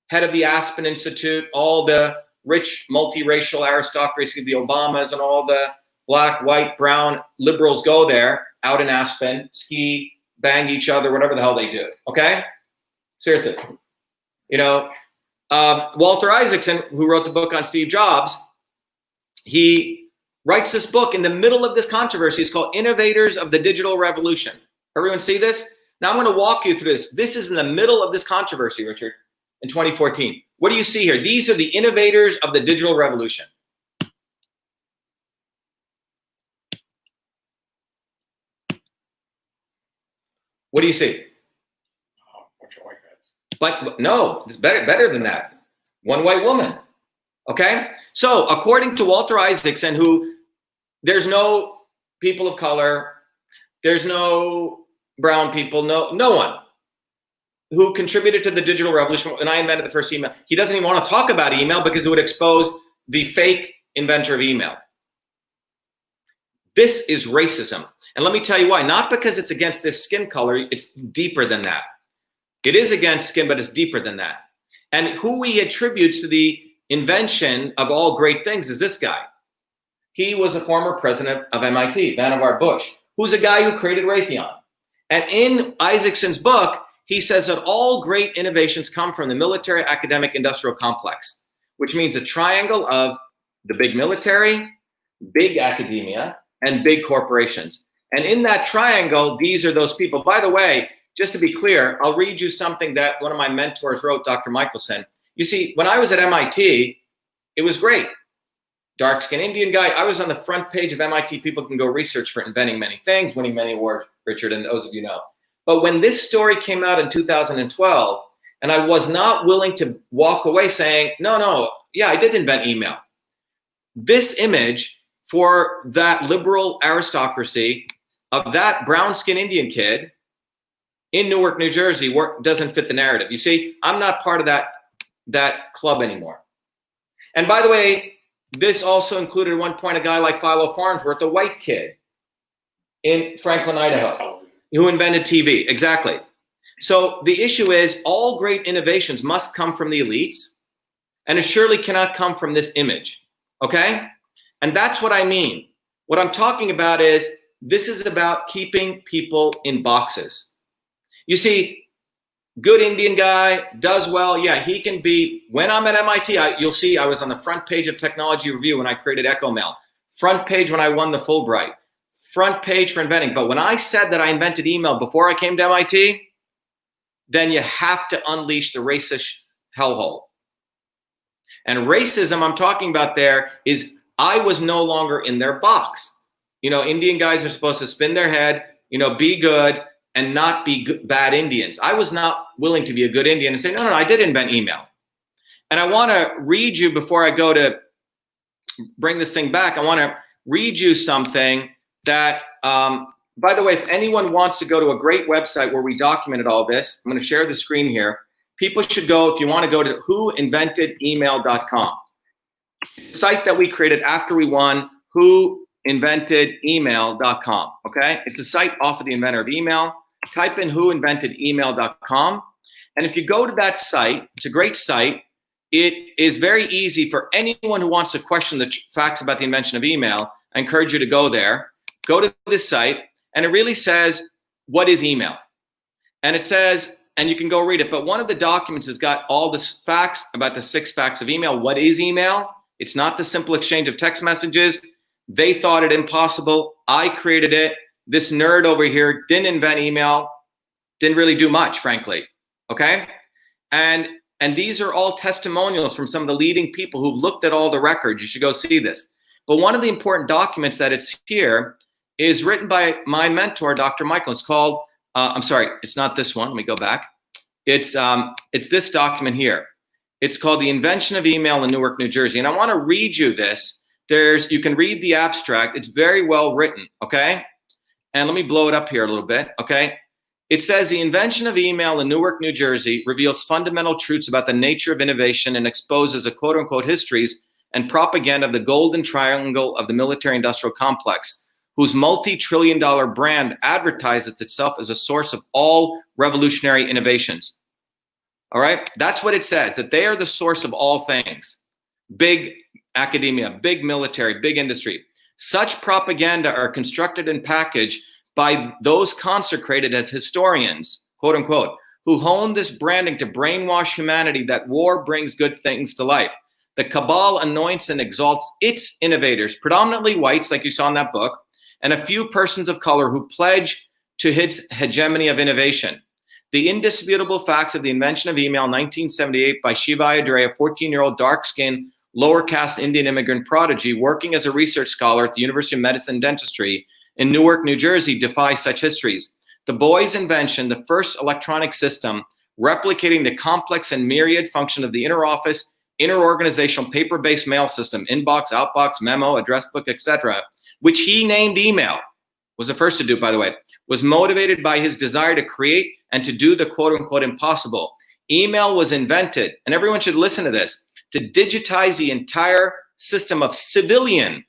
head of the Aspen Institute, all the rich multiracial aristocracy, the Obamas and all the black, white, brown liberals go there out in Aspen, ski, bang each other, whatever the hell they do, okay? Seriously. You know, Walter Isaacson, who wrote the book on Steve Jobs, he writes this book in the middle of this controversy. It's called Innovators of the Digital Revolution. Everyone see this? Now I'm going to walk you through this. This is in the middle of this controversy, Richard, in 2014. What do you see here? These are the innovators of the digital revolution. What do you see? But no, it's better than that. One white woman. Okay? So according to Walter Isaacson, who there's no people of color, there's no brown people, no one who contributed to the digital revolution when I invented the first email. He doesn't even want to talk about email because it would expose the fake inventor of email. This is racism. And let me tell you why. Not because it's against this skin color, it's deeper than that. It is against skin, but it's deeper than that. And who he attributes to the invention of all great things is this guy. He was a former president of MIT, Vannevar Bush, who's a guy who created Raytheon. And in Isaacson's book, he says that all great innovations come from the military, academic, industrial complex, which means a triangle of the big military, big academia, and big corporations. And in that triangle, these are those people. By the way, just to be clear, I'll read you something that one of my mentors wrote, Dr. Michelson. You see, when I was at MIT, it was great. Dark-skinned Indian guy. I was on the front page of MIT. People can go research for inventing many things, winning many awards, Richard, and those of you know. But when this story came out in 2012, and I was not willing to walk away saying, no, yeah, I did invent email. This image for that liberal aristocracy of that brown-skinned Indian kid in Newark, New Jersey, doesn't fit the narrative. You see, I'm not part of that club anymore. And by the way, this also included at one point a guy like Philo Farnsworth, a white kid in Franklin, Idaho, who invented TV. Exactly. So the issue is all great innovations must come from the elites, and it surely cannot come from this image. Okay? And that's what I mean. What I'm talking about is this is about keeping people in boxes. You see, good Indian guy, does well. Yeah, he can be, when I'm at MIT, you'll see I was on the front page of Technology Review when I created EchoMail, front page when I won the Fulbright, front page for inventing. But when I said that I invented email before I came to MIT, then you have to unleash the racist hellhole. And racism I'm talking about there is I was no longer in their box. You know, Indian guys are supposed to spin their head, you know, be good and not be bad Indians. I was not willing to be a good Indian and say, no, I did invent email. And I want to read you before I go to bring this thing back. I want to read you something that, by the way, if anyone wants to go to a great website where we documented all this, I'm going to share the screen here. People should go, if you want to go to whoinventedemail.com. The site that we created after we won, whoinventedemail.com, okay? It's a site off of the inventor of email. Type in whoinventedemail.com. And if you go to that site, it's a great site. It is very easy for anyone who wants to question the facts about the invention of email. I encourage you to go there. Go to this site, and it really says, what is email? And it says, and you can go read it, but one of the documents has got all the facts about the 6 facts of email. What is email? It's not the simple exchange of text messages. They thought it impossible. I created it. This nerd over here didn't invent email, didn't really do much, frankly, okay? And these are all testimonials from some of the leading people who've looked at all the records. You should go see this. But one of the important documents that it's here is written by my mentor, Dr. Michael. It's called, I'm sorry, it's not this one. Let me go back. It's this document here. It's called The Invention of Email in Newark, New Jersey. And I want to read you this. You can read the abstract. It's very well written, okay? And let me blow it up here a little bit, okay? It says, the invention of email in Newark, New Jersey reveals fundamental truths about the nature of innovation and exposes a quote-unquote histories and propaganda of the golden triangle of the military-industrial complex, whose multi-trillion-dollar brand advertises itself as a source of all revolutionary innovations. All right? That's what it says, that they are the source of all things. Big academia, big military, big industry. Such propaganda are constructed and packaged by those consecrated as historians, quote unquote, who hone this branding to brainwash humanity that war brings good things to life. The cabal anoints and exalts its innovators, predominantly whites, like you saw in that book, and a few persons of color who pledge to its hegemony of innovation. The indisputable facts of the invention of email in 1978 by Shiva Ayyadurai, a 14-year-old dark-skinned, lower caste Indian immigrant prodigy working as a research scholar at the University of Medicine and Dentistry in Newark, New Jersey, defy such histories. The boy's invention, the first electronic system replicating the complex and myriad function of the inner office, inter-organizational paper-based mail system, inbox, outbox, memo, address book, etc., which he named email. was the first to do it, by the way, was motivated by his desire to create and to do the quote unquote impossible. Email was invented, and everyone should listen to this, to digitize the entire system of civilian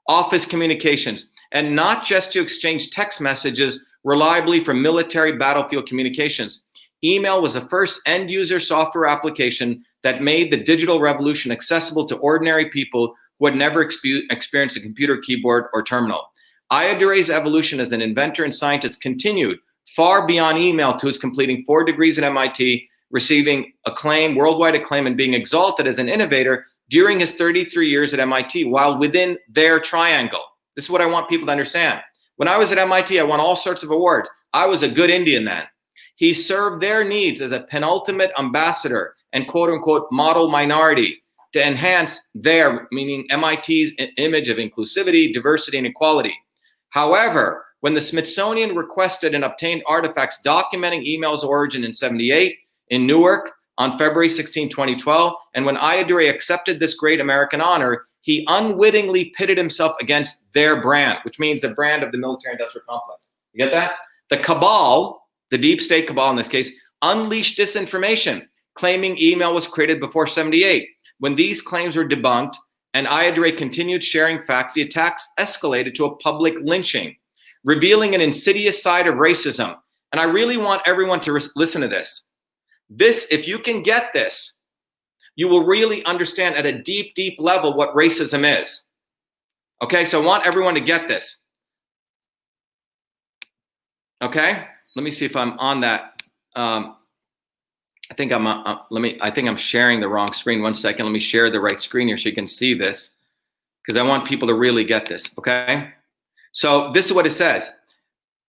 office communications, and not just to exchange text messages reliably for military battlefield communications. Email was the first end user software application that made the digital revolution accessible to ordinary people who had never experienced a computer, keyboard, or terminal. Ayyadurai's evolution as an inventor and scientist continued far beyond email to his completing 4 degrees at MIT, receiving acclaim, worldwide acclaim, and being exalted as an innovator during his 33 years at MIT while within their triangle. This is what I want people to understand. When I was at MIT, I won all sorts of awards. I was a good Indian then. He served their needs as a penultimate ambassador and quote unquote model minority to enhance their, meaning MIT's image of inclusivity, diversity, and equality. However, when the Smithsonian requested and obtained artifacts documenting email's origin in '78 in Newark on February 16, 2012, and when Ayyadurai accepted this great American honor, he unwittingly pitted himself against their brand, which means the brand of the military-industrial complex. You get that? The cabal, the deep state cabal in this case, unleashed disinformation, claiming email was created before '78. When these claims were debunked and Ayyadurai continued sharing facts, the attacks escalated to a public lynching, revealing an insidious side of racism. And I really want everyone to listen to this. This, if you can get this, you will really understand at a deep, deep level what racism is. Okay, so I want everyone to get this. Okay, let me see if I'm on that. I think I'm sharing the wrong screen. 1 second, let me share the right screen here so you can see this, because I want people to really get this, okay? So this is what it says.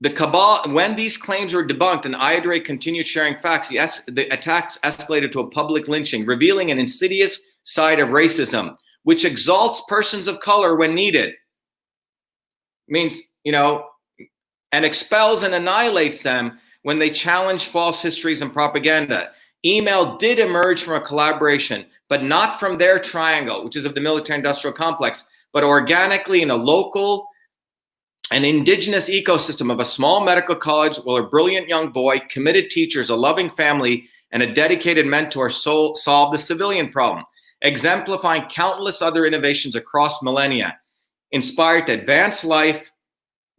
The cabal, when these claims were debunked and Ayyadurai continued sharing facts, the attacks escalated to a public lynching, revealing an insidious side of racism, which exalts persons of color when needed. Means, you know, and expels and annihilates them when they challenge false histories and propaganda. Email did emerge from a collaboration, but not from their triangle, which is of the military-industrial complex, but organically in a local an indigenous ecosystem of a small medical college where a brilliant young boy, committed teachers, a loving family, and a dedicated mentor solved the civilian problem, exemplifying countless other innovations across millennia, inspired to advance life,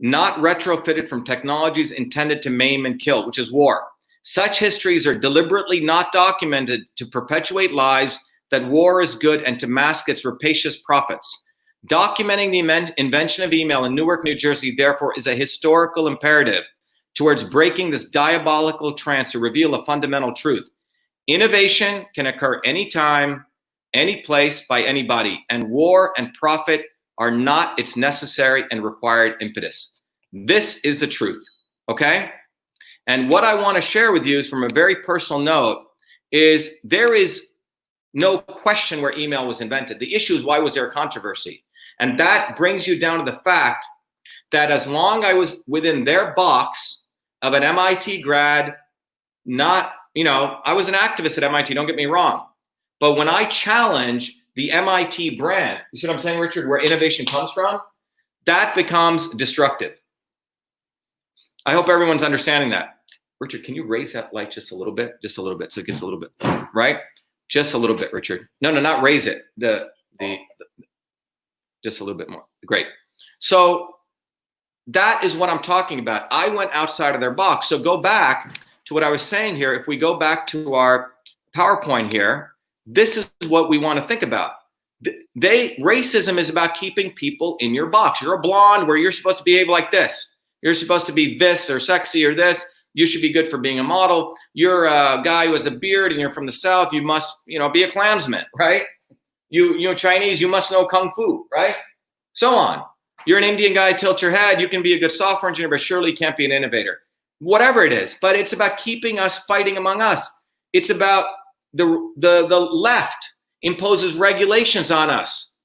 not retrofitted from technologies intended to maim and kill, which is war. Such histories are deliberately not documented to perpetuate lies that war is good and to mask its rapacious profits. Documenting the invention of email in Newark, New Jersey, therefore, is a historical imperative towards breaking this diabolical trance to reveal a fundamental truth. Innovation can occur anytime, any place, by anybody, and war and profit are not its necessary and required impetus. This is the truth, okay? And what I want to share with you is from a very personal note is there is no question where email was invented. The issue is, why was there a controversy? And that brings you down to the fact that as long as I was within their box of an MIT grad, not, you know, I was an activist at MIT, don't get me wrong. But when I challenge the MIT brand, you see what I'm saying, Richard, where innovation comes from, that becomes destructive. I hope everyone's understanding that. Richard, can you raise that light just a little bit? Just a little bit, so it gets a little bit, right? Just a little bit, Richard. No, not raise it. Just a little bit more. Great. So that is what I'm talking about. I went outside of their box. So go back to what I was saying here. If we go back to our PowerPoint here, this is what we want to think about. Racism is about keeping people in your box. You're a blonde where you're supposed to behave like this. You're supposed to be this or sexy or this. You should be good for being a model. You're a guy who has a beard and you're from the South. You must, you know, be a Klansman, right? You're Chinese, you must know Kung Fu, right? So on. You're an Indian guy, tilt your head. You can be a good software engineer, but surely you can't be an innovator. Whatever it is, but it's about keeping us fighting among us. It's about the left imposes regulations on us.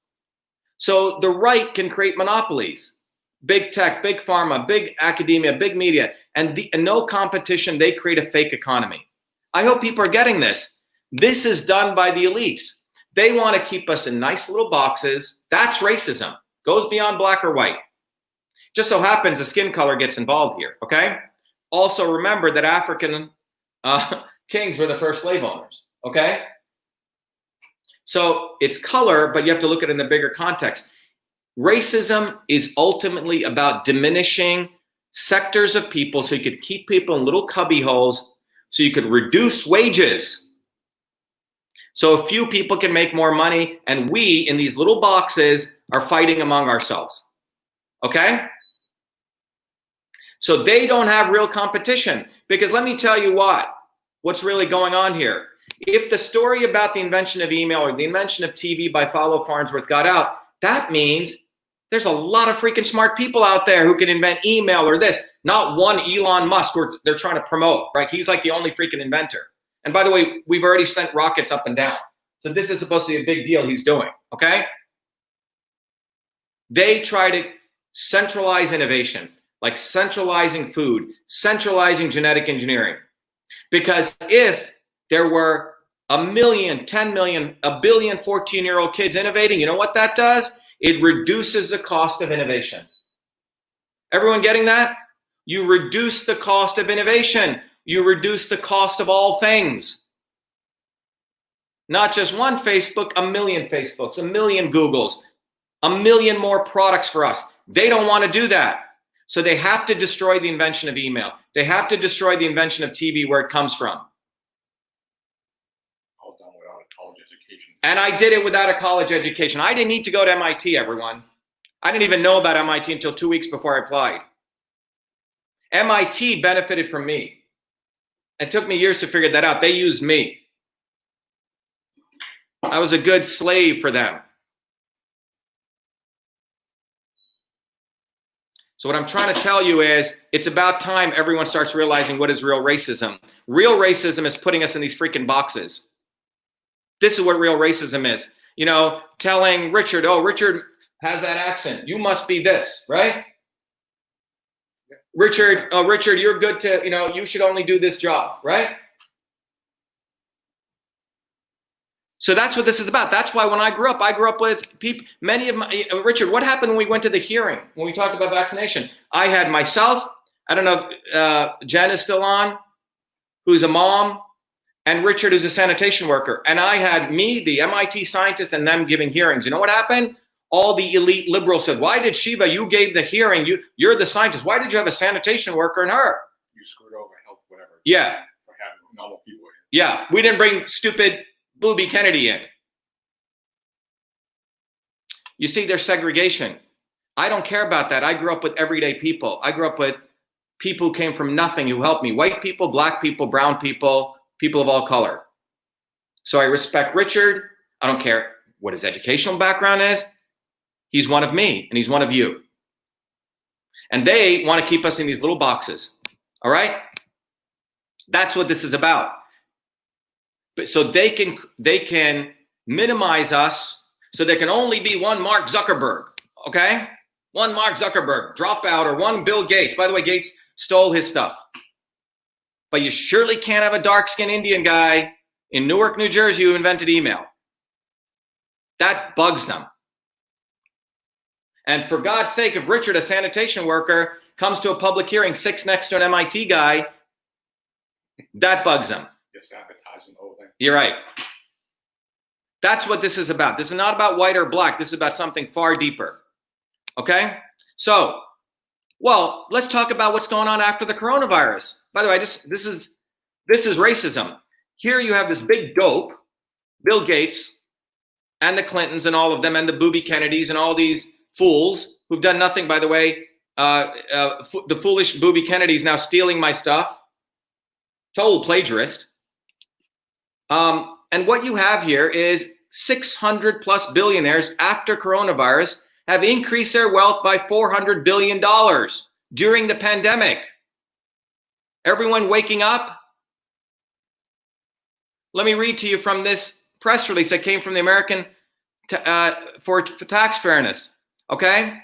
So the right can create monopolies. Big tech, big pharma, big academia, big media, and no competition, they create a fake economy. I hope people are getting this. This is done by the elites. They want to keep us in nice little boxes. That's racism. Goes beyond black or white. Just so happens the skin color gets involved here, okay? Also remember that African kings were the first slave owners, okay? So it's color, but you have to look at it in the bigger context. Racism is ultimately about diminishing sectors of people so you could keep people in little cubby holes, so you could reduce wages. So a few people can make more money, and we in these little boxes are fighting among ourselves, okay? So they don't have real competition, because let me tell you what's really going on here. If the story about the invention of email or the invention of TV by Follow Farnsworth got out, that means there's a lot of freaking smart people out there who can invent email or this. Not one Elon Musk who they're trying to promote, right? He's like the only freaking inventor. And by the way, we've already sent rockets up and down. So this is supposed to be a big deal he's doing, okay? They try to centralize innovation, like centralizing food, centralizing genetic engineering. Because if there were 1 million, 10 million, 1 billion 14-year-old kids innovating, you know what that does? It reduces the cost of innovation. Everyone getting that? You reduce the cost of innovation. You reduce the cost of all things. Not just one Facebook, 1 million Facebooks, 1 million Googles, 1 million more products for us. They don't want to do that. So they have to destroy the invention of email. They have to destroy the invention of TV where it comes from. All done without a college education. And I did it without a college education. I didn't need to go to MIT, everyone. I didn't even know about MIT until 2 weeks before I applied. MIT benefited from me. It took me years to figure that out. They used me. I was a good slave for them. So what I'm trying to tell you is it's about time everyone starts realizing what is real racism. Real racism is putting us in these freaking boxes. This is what real racism is. You know, telling Richard, oh, Richard has that accent. You must be this, right? Richard, oh, Richard, you're good to, you know, you should only do this job, right? So that's what this is about. That's why when I grew up with people, many of my, Richard, what happened when we went to the hearing, when we talked about vaccination? I had myself, I don't know if Jen is still on, who's a mom, and Richard, who's a sanitation worker. And I had me, the MIT scientists, and them giving hearings. You know what happened? All the elite liberals said, why did Shiva, you gave the hearing, you're the scientist. Why did you have a sanitation worker and her? You screwed over health, whatever. Yeah. For having normal people here. Yeah, we didn't bring stupid Booby Kennedy in. You see, there's segregation. I don't care about that. I grew up with everyday people. I grew up with people who came from nothing who helped me. White people, black people, brown people, people of all color. So I respect Richard. I don't care what his educational background is. He's one of me and he's one of you. And they want to keep us in these little boxes. All right? That's what this is about. So they can minimize us, so there can only be one Mark Zuckerberg, okay? One Mark Zuckerberg, dropout, or one Bill Gates. By the way, Gates stole his stuff. But you surely can't have a dark-skinned Indian guy in Newark, New Jersey who invented email. That bugs them. And for God's sake, if Richard, a sanitation worker, comes to a public hearing, sits next to an MIT guy, that bugs them. Sabotaging the whole thing. You're right. That's what this is about. This is not about white or black. This is about something far deeper. Okay? So, well, let's talk about what's going on after the coronavirus. By the way, this is racism. Here you have this big dope, Bill Gates, and the Clintons and all of them, and the Booby Kennedys and all these fools who've done nothing, by the way. The foolish Booby Kennedys now stealing my stuff. Total plagiarist. And what you have here is 600 plus billionaires after coronavirus have increased their wealth by $400 billion during the pandemic. Everyone waking up? Let me read to you from this press release that came from the American for Tax Fairness, okay?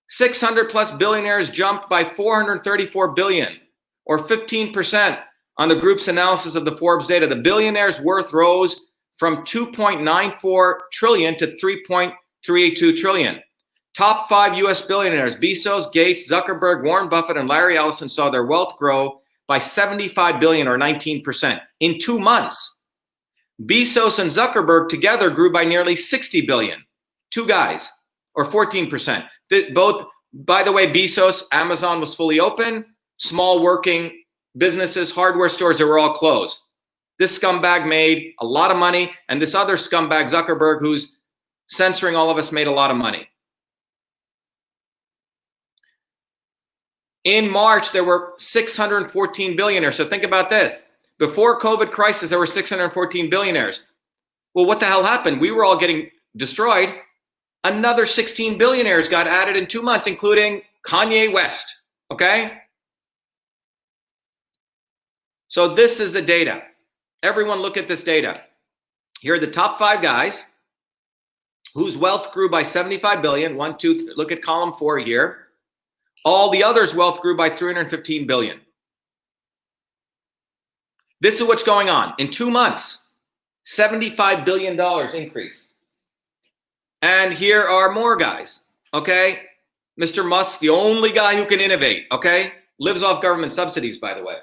600 plus billionaires jumped by 434 billion, or 15%. On the group's analysis of the Forbes data, the billionaires' worth rose from 2.94 trillion to 3.382 trillion. Top 5 US billionaires, Bezos, Gates, Zuckerberg, Warren Buffett, and Larry Ellison saw their wealth grow by 75 billion or 19% in 2 months. Bezos and Zuckerberg together grew by nearly 60 billion. Two guys, or 14%. Both, by the way, Bezos, Amazon was fully open. Small working businesses, hardware stores, they were all closed. This scumbag made a lot of money, and this other scumbag, Zuckerberg, who's censoring all of us, made a lot of money. In March, there were 614 billionaires. So think about this. Before COVID crisis, there were 614 billionaires. Well, what the hell happened? We were all getting destroyed. Another 16 billionaires got added in 2 months, including Kanye West, okay? So this is the data. Everyone look at this data. Here are the top 5 guys whose wealth grew by 75 billion. 1, 2, 3, look at column 4 here. All the others' wealth grew by 315 billion. This is what's going on. In 2 months, $75 billion increase. And here are more guys, okay? Mr. Musk, the only guy who can innovate, okay? Lives off government subsidies, by the way,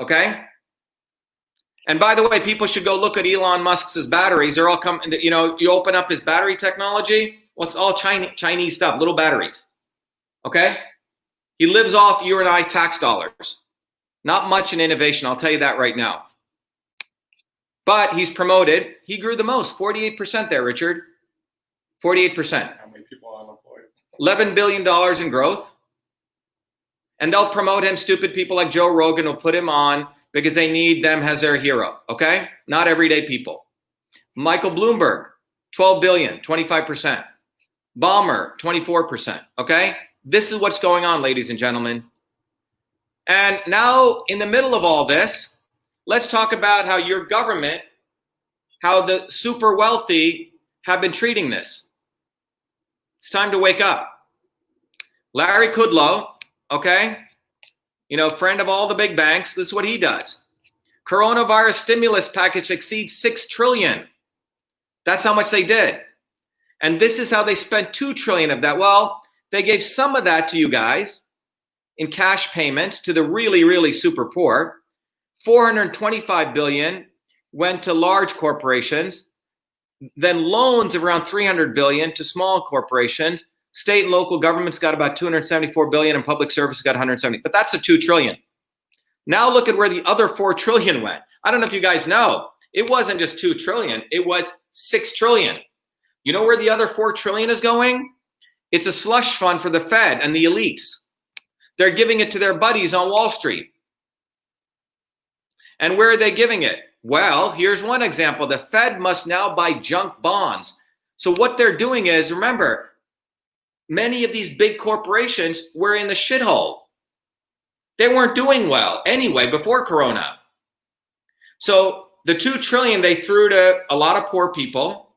okay? And by the way, people should go look at Elon Musk's batteries. They're all coming, you know, you open up his battery technology, well, it's all Chinese stuff, little batteries, okay? He lives off you and I tax dollars. Not much in innovation, I'll tell you that right now. But he's promoted. He grew the most, 48% there, Richard. 48%. How many people are unemployed? $11 billion in growth. And they'll promote him. Stupid people like Joe Rogan will put him on because they need them as their hero, okay? Not everyday people. Michael Bloomberg, 12 billion, 25%. Balmer, 24%, okay? This is what's going on, ladies and gentlemen. And now, in the middle of all this, let's talk about how your government, how the super wealthy have been treating this. It's time to wake up. Larry Kudlow, okay, you know, friend of all the big banks, this is what he does. Coronavirus stimulus package exceeds $6 trillion. That's how much they did. And this is how they spent $2 trillion of that. Well, they gave some of that to you guys in cash payments to the really, really super poor. 425 billion went to large corporations. Then loans of around 300 billion to small corporations. State and local governments got about 274 billion, and public services got 170. But that's the 2 trillion. Now look at where the other 4 trillion went. I don't know if you guys know. It wasn't just 2 trillion. It was 6 trillion. You know where the other 4 trillion is going? It's a slush fund for the Fed and the elites. They're giving it to their buddies on Wall Street. And where are they giving it? Well, here's one example. The Fed must now buy junk bonds. So what they're doing is, remember, many of these big corporations were in the shithole. They weren't doing well anyway before Corona. So the 2 trillion they threw to a lot of poor people,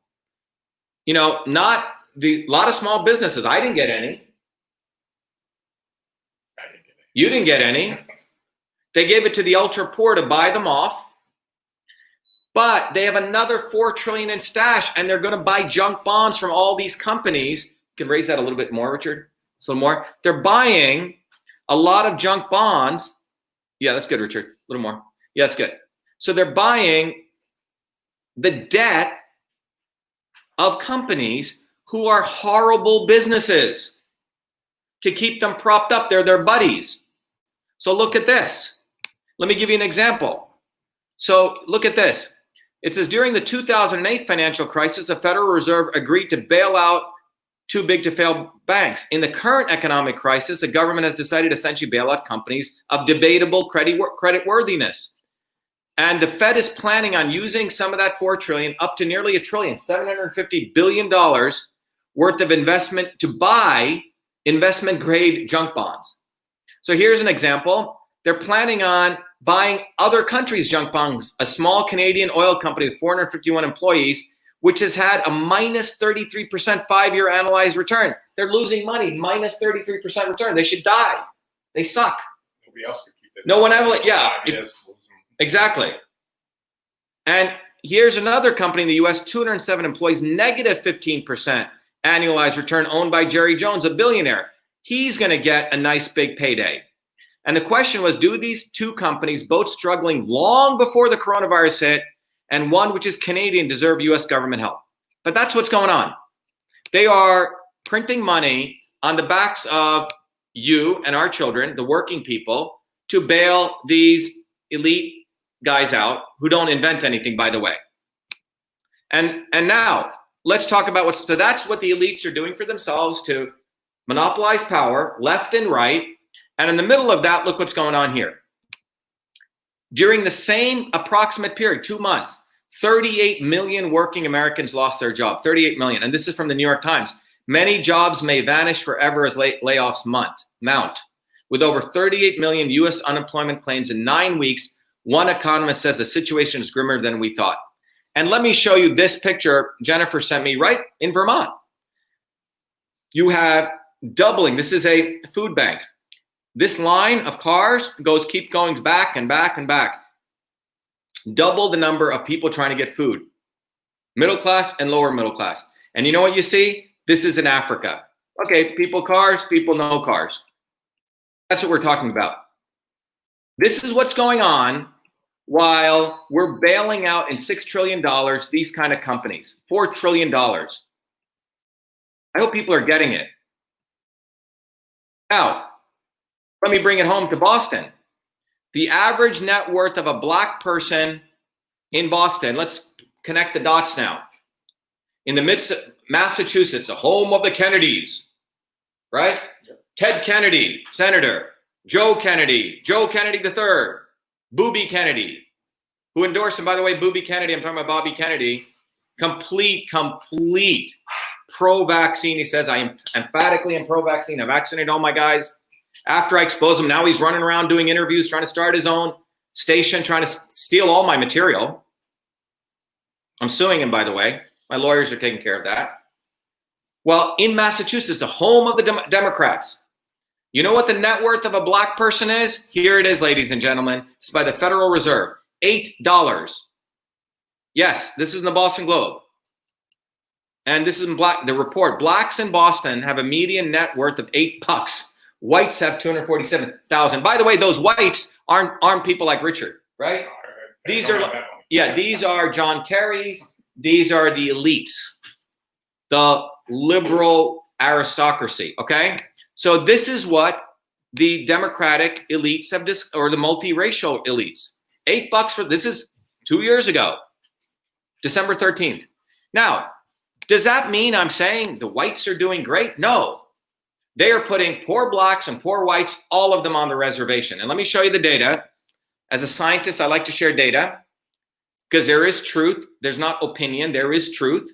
you know, not a lot of small businesses. I didn't get any. You didn't get any. They gave it to the ultra poor to buy them off. But they have another 4 trillion in stash, and they're going to buy junk bonds from all these companies. You can raise that a little bit more, Richard. Just a little more. They're buying a lot of junk bonds. Yeah, that's good, Richard. A little more. Yeah, that's good. So they're buying the debt of companies who are horrible businesses to keep them propped up. They're their buddies. So look at this. Let me give you an example. So look at this. It says during the 2008 financial crisis, the Federal Reserve agreed to bail out too big to fail banks. In the current economic crisis, the government has decided to essentially bail out companies of debatable creditworthiness. And the Fed is planning on using some of that 4 trillion up to nearly $1 trillion, $750 billion worth of investment to buy investment grade junk bonds. So here's an example. They're planning on buying other countries' junk bonds. A small Canadian oil company with 451 employees, which has had a minus 33% 5-year analyzed return. They're losing money, minus 33% return. They should die. They suck. Nobody else could keep it. No one ever, yeah. Exactly. And here's another company in the US, 207 employees, negative 15% annualized return owned by Jerry Jones, a billionaire. He's going to get a nice big payday. And the question was, do these two companies, both struggling long before the coronavirus hit, and one which is Canadian, deserve US government help? But that's what's going on. They are printing money on the backs of you and our children, the working people, to bail these elite guys out who don't invent anything, by the way. And now let's talk about so that's what the elites are doing for themselves to monopolize power left and right. And in the middle of that, look what's going on here. During the same approximate period, 2 months, 38 million working Americans lost their job, 38 million. And this is from the New York Times. Many jobs may vanish forever as layoffs mount. With over 38 million US unemployment claims in 9 weeks, one economist says the situation is grimmer than we thought. And let me show you this picture Jennifer sent me right in Vermont. You have doubling. This is a food bank. This line of cars keep going back and back and back. Double the number of people trying to get food. Middle class and lower middle class. And you know what you see? This is in Africa. Okay, people cars, people no cars. That's what we're talking about. This is what's going on while we're bailing out in $6 trillion these kind of companies, $4 trillion. I hope people are getting it. Now, let me bring it home to Boston. The average net worth of a black person in Boston, let's connect the dots now. In the midst of Massachusetts, the home of the Kennedys, right? Yep. Ted Kennedy, Senator. Joe Kennedy III, Booby Kennedy, who endorsed him, by the way, Booby Kennedy, I'm talking about Bobby Kennedy, complete pro-vaccine. He says, I am emphatically pro-vaccine. I vaccinated all my guys. After I expose him, now he's running around doing interviews, trying to start his own station, trying to steal all my material. I'm suing him, by the way. My lawyers are taking care of that. Well, in Massachusetts, the home of the Democrats, you know what the net worth of a black person is? Here it is, ladies and gentlemen. It's by the Federal Reserve. $8. Yes, this is in the Boston Globe. And this is in the report. Blacks in Boston have a median net worth of $8. Whites have 247,000. By the way, those whites aren't people like Richard, right? These are John Kerry's. These are the elites, the liberal aristocracy, okay? So this is what the Democratic elites have, or the multiracial elites. $8 for, this is 2 years ago, December 13th. Now, does that mean I'm saying the whites are doing great? No. They are putting poor blacks and poor whites, all of them on the reservation. And let me show you the data. As a scientist, I like to share data because there is truth. There's not opinion, there is truth.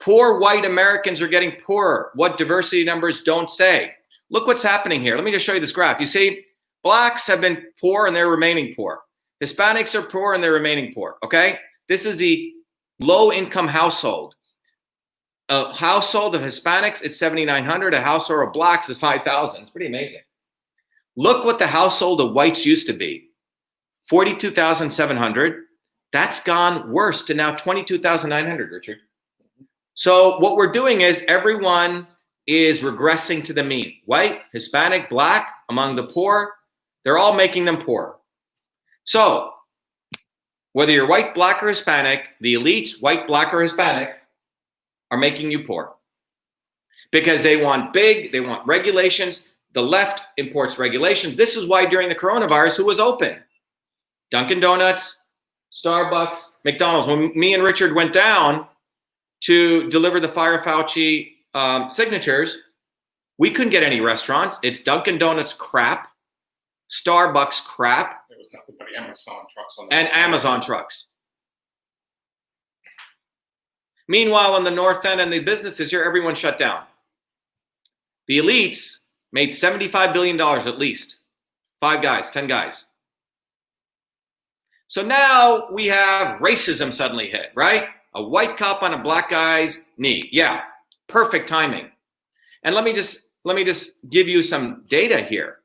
Poor white Americans are getting poorer. What diversity numbers don't say. Look what's happening here. Let me just show you this graph. You see, blacks have been poor and they're remaining poor. Hispanics are poor and they're remaining poor, okay? This is the low-income household. A household of Hispanics, it's $7,900. A household of blacks is $5,000. It's pretty amazing. Look what the household of whites used to be. $42,700. That's gone worse to now $22,900, Richard. So what we're doing is everyone is regressing to the mean. White, Hispanic, black, among the poor, they're all making them poor. So whether you're white, black, or Hispanic, the elites, white, black, or Hispanic, are making you poor. Because they want they want regulations. The left imports regulations. This is why during the coronavirus, who was open? Dunkin' Donuts, Starbucks, McDonald's. When me and Richard went down to deliver the Fire Fauci signatures, we couldn't get any restaurants. It's Dunkin' Donuts crap, Starbucks crap, There was nothing but Amazon trucks on and Amazon trucks. Meanwhile, in the North End and the businesses here, everyone shut down. The elites made $75 billion at least. 5 guys, 10 guys. So now we have racism suddenly hit, right? A white cop on a black guy's knee. Yeah, perfect timing. And let me just give you some data here.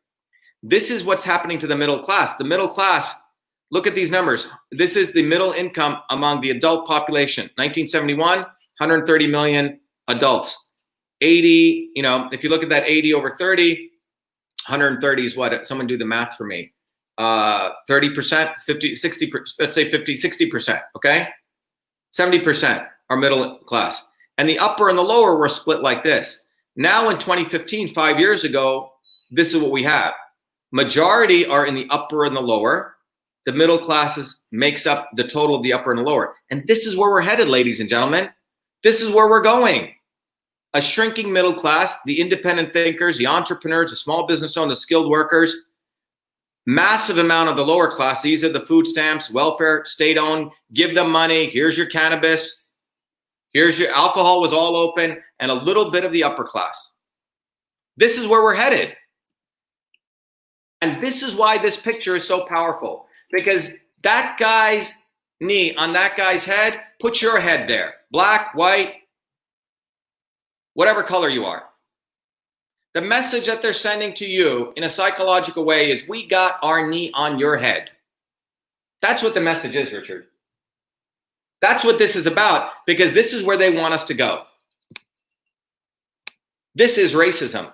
This is what's happening to the middle class. The middle class, look at these numbers. This is the middle income among the adult population. 1971, 130 million adults. 80, you know, if you look at that 80 over 30, 130 is what? Someone do the math for me. 30%, 50, 60, let's say 50, 60%, okay? 70% are middle class. And the upper and the lower were split like this. Now in 2015, 5 years ago, this is what we have. Majority are in the upper and the lower. The middle classes makes up the total of the upper and the lower. And this is where we're headed, ladies and gentlemen. This is where we're going. A shrinking middle class, the independent thinkers, the entrepreneurs, the small business owners, the skilled workers, massive amount of the lower class. These are the food stamps, welfare, state-owned. Give them money. Here's your cannabis. Here's your alcohol was all open, and a little bit of the upper class. This is where we're headed. And this is why this picture is so powerful, because that guy's knee on that guy's head, put your head there. Black, white, whatever color you are. The message that they're sending to you in a psychological way is, we got our knee on your head. That's what the message is, Richard. That's what this is about, because this is where they want us to go. This is racism.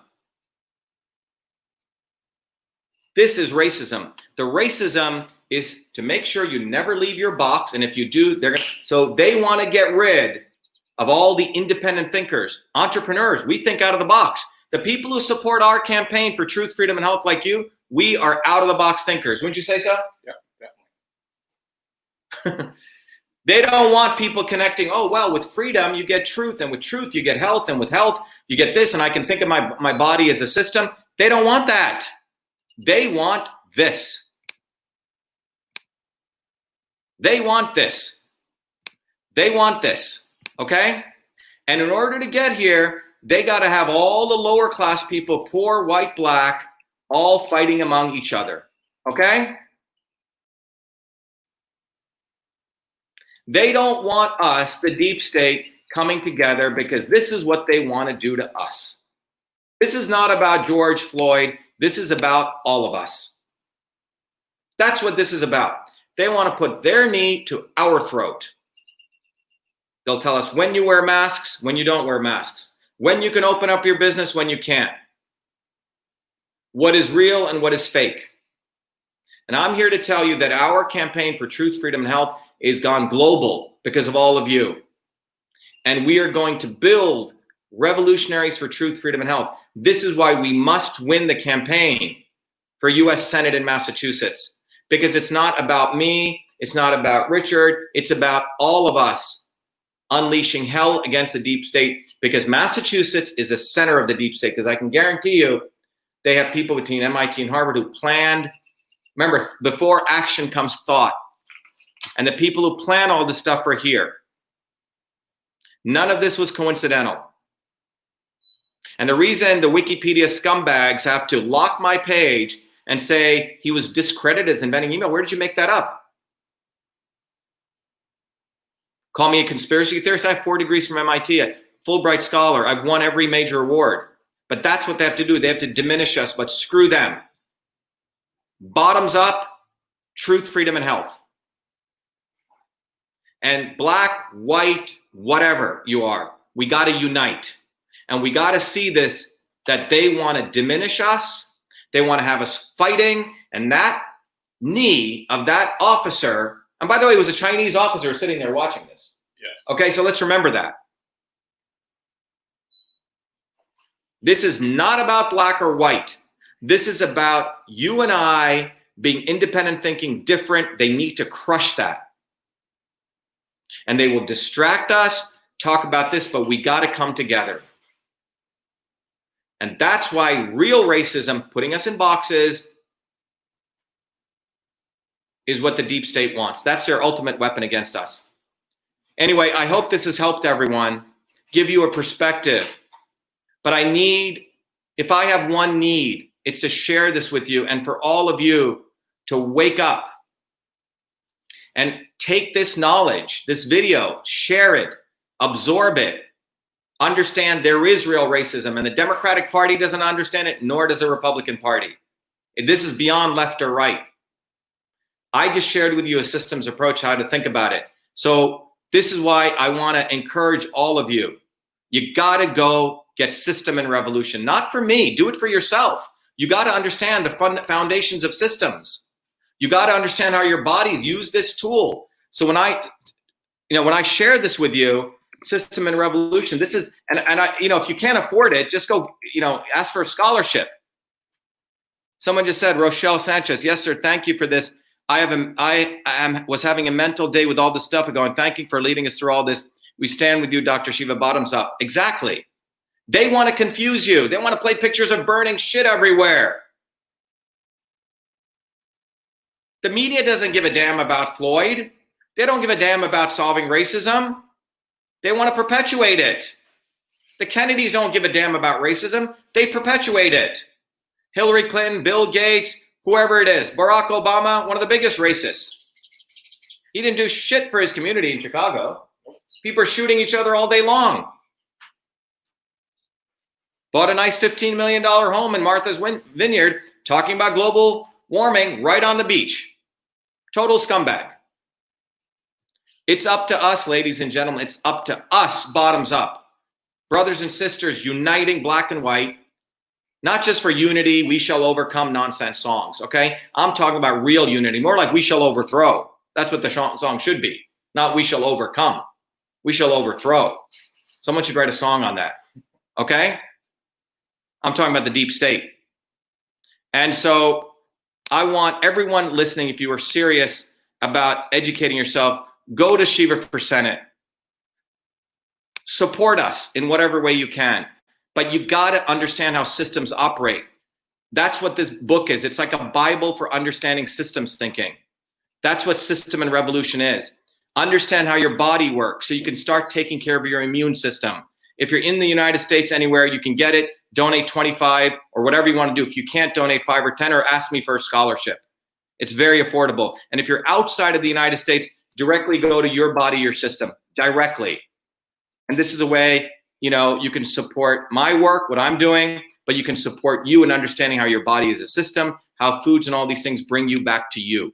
This is racism. The racism is to make sure you never leave your box, and if you do, so they want to get rid of all the independent thinkers, entrepreneurs. We think out of the box. The people who support our campaign for truth, freedom, and health like you, we are out of the box thinkers. Wouldn't you say so? Yeah, definitely. They don't want people connecting, oh, well, with freedom, you get truth, and with truth, you get health, and with health, you get this, and I can think of my body as a system. They don't want that. They want this. They want this. They want this, okay? And in order to get here, they got to have all the lower class people, poor, white, black, all fighting among each other, okay? They don't want us, the deep state, coming together, because this is what they want to do to us. This is not about George Floyd. This is about all of us. That's what this is about. They want to put their knee to our throat. They'll tell us when you wear masks, when you don't wear masks, when you can open up your business, when you can't, what is real and what is fake. And I'm here to tell you that our campaign for truth, freedom, and health is gone global because of all of you. And we are going to build revolutionaries for truth, freedom, and health. This is why we must win the campaign for US Senate in Massachusetts, because it's not about me, it's not about Richard, it's about all of us unleashing hell against the deep state, because Massachusetts is the center of the deep state, because I can guarantee you they have people between MIT and Harvard who planned. Remember, before action comes thought. And the people who plan all this stuff are here. None of this was coincidental. And the reason the Wikipedia scumbags have to lock my page and say he was discredited as inventing email, where did you make that up? Call me a conspiracy theorist. I have 4 degrees from MIT, a Fulbright scholar. I've won every major award. But that's what they have to do. They have to diminish us, but screw them. Bottoms up, truth, freedom, and health. And black, white, whatever you are, we got to unite. And we got to see this, that they want to diminish us. They want to have us fighting. And that knee of that officer, and by the way, it was a Chinese officer sitting there watching this. Yes. Okay, so let's remember that. This is not about black or white. This is about you and I being independent thinking, different. They need to crush that. And they will distract us, talk about this, but we got to come together. And that's why real racism, putting us in boxes, is what the deep state wants. That's their ultimate weapon against us. Anyway, I hope this has helped everyone, give you a perspective. But I need, if I have one need, it's to share this with you and for all of you to wake up and take this knowledge, this video, share it, absorb it, understand there is real racism, and the Democratic Party doesn't understand it, nor does the Republican Party. This is beyond left or right. I just shared with you a systems approach, how to think about it. So this is why I want to encourage all of you. You got to go get System and Revolution. Not for me. Do it for yourself. You got to understand the foundations of systems. You got to understand how your body use this tool. So when I share this with you, System and Revolution, this is, and I, if you can't afford it, just go, ask for a scholarship. Someone just said, Rochelle Sanchez, yes, sir, thank you for this. I was having a mental day with all this stuff and going, thank you for leading us through all this. We stand with you, Dr. Shiva, bottoms up. Exactly. They want to confuse you. They want to play pictures of burning shit everywhere. The media doesn't give a damn about Floyd. They don't give a damn about solving racism. They want to perpetuate it. The Kennedys don't give a damn about racism. They perpetuate it. Hillary Clinton, Bill Gates, whoever it is, Barack Obama, one of the biggest racists. He didn't do shit for his community in Chicago. People are shooting each other all day long. Bought a nice $15 million home in Martha's Vineyard, talking about global warming right on the beach. Total scumbag. It's up to us, ladies and gentlemen. It's up to us, bottoms up. Brothers and sisters uniting black and white, not just for unity, we shall overcome nonsense songs, okay? I'm talking about real unity, more like we shall overthrow. That's what the song should be, not we shall overcome. We shall overthrow. Someone should write a song on that, okay? I'm talking about the deep state. And so I want everyone listening, if you are serious about educating yourself, go to Shiva for Senate. Support us in whatever way you can. But you got to understand how systems operate. That's what this book is. It's like a Bible for understanding systems thinking. That's what System and Revolution is. Understand how your body works so you can start taking care of your immune system. If you're in the United States anywhere, you can get it. Donate 25 or whatever you want to do. If you can't donate 5 or 10, or ask me for a scholarship. It's very affordable. And if you're outside of the United States, directly go to Your Body, Your System, directly. And this is a way, you can support my work, what I'm doing, but you can support you in understanding how your body is a system, how foods and all these things bring you back to you.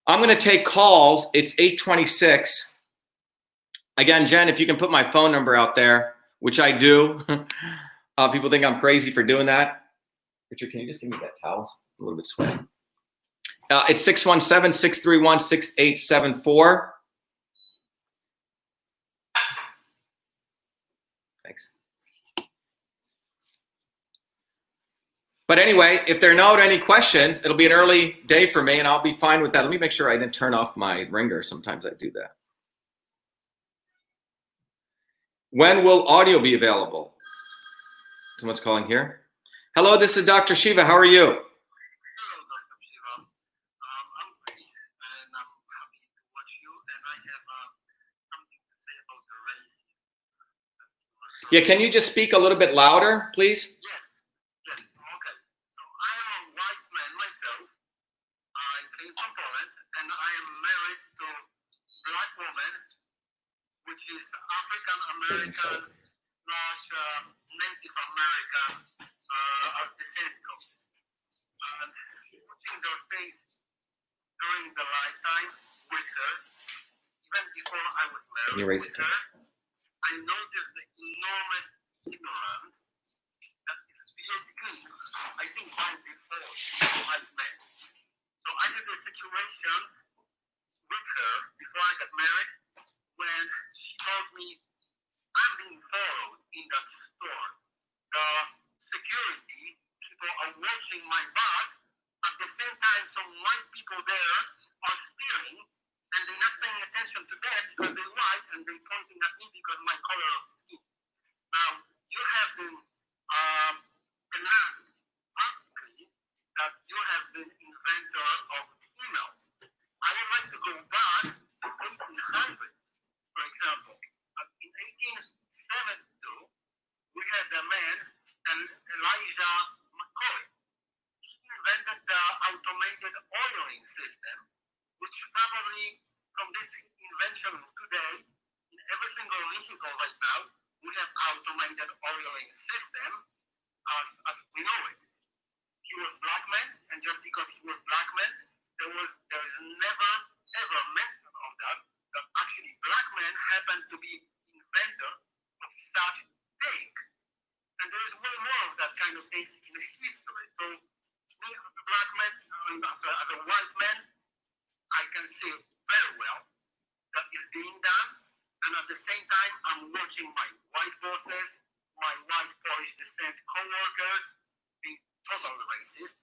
I'm going to take calls. It's 8:26. Again, Jen, if you can put my phone number out there, which I do. People think I'm crazy for doing that. Richard, can you just give me that towel? I'm a little bit sweaty. It's 617-631-6874. Thanks. But anyway, if there are not any questions, it'll be an early day for me, and I'll be fine with that. Let me make sure I didn't turn off my ringer. Sometimes I do that. When will audio be available? Someone's calling here. Hello, this is Dr. Shiva. How are you? Hello, Dr. Shiva. I'm great, and I'm happy to watch you. And I have something to say about the race. Yeah, can you just speak a little bit louder, please? Yes. Okay. So I am a white man myself. I came from Poland, and I am married to a black woman, which is African American / Native American as descendants. And watching those things during the lifetime with her, even before I was married with her, I noticed the enormous ignorance that is built in, I think, by default, white men. So I had the situations with her before I got married, when she told me, I'm being followed in that store. The security people are watching my back. At the same time, some white people there are steering, and they're not paying attention to that because they're white, and they're pointing at me because of my color of skin. Now, you have been announced publicly that you have been inventor of email. I would like to go back to 1800s. For example, in 1872, we had a man, Elijah McCoy. He invented the automated oiling system, which probably from this invention today, in every single vehicle right now, we have automated oiling system as we know it. He was black man, and just because he was black man, there is never ever mention of that actually black men happen to be inventor case in history. So me as a black man, as a white man, I can see very well that is being done, and at the same time, I'm watching my white bosses, my white Polish descent co-workers being totally racist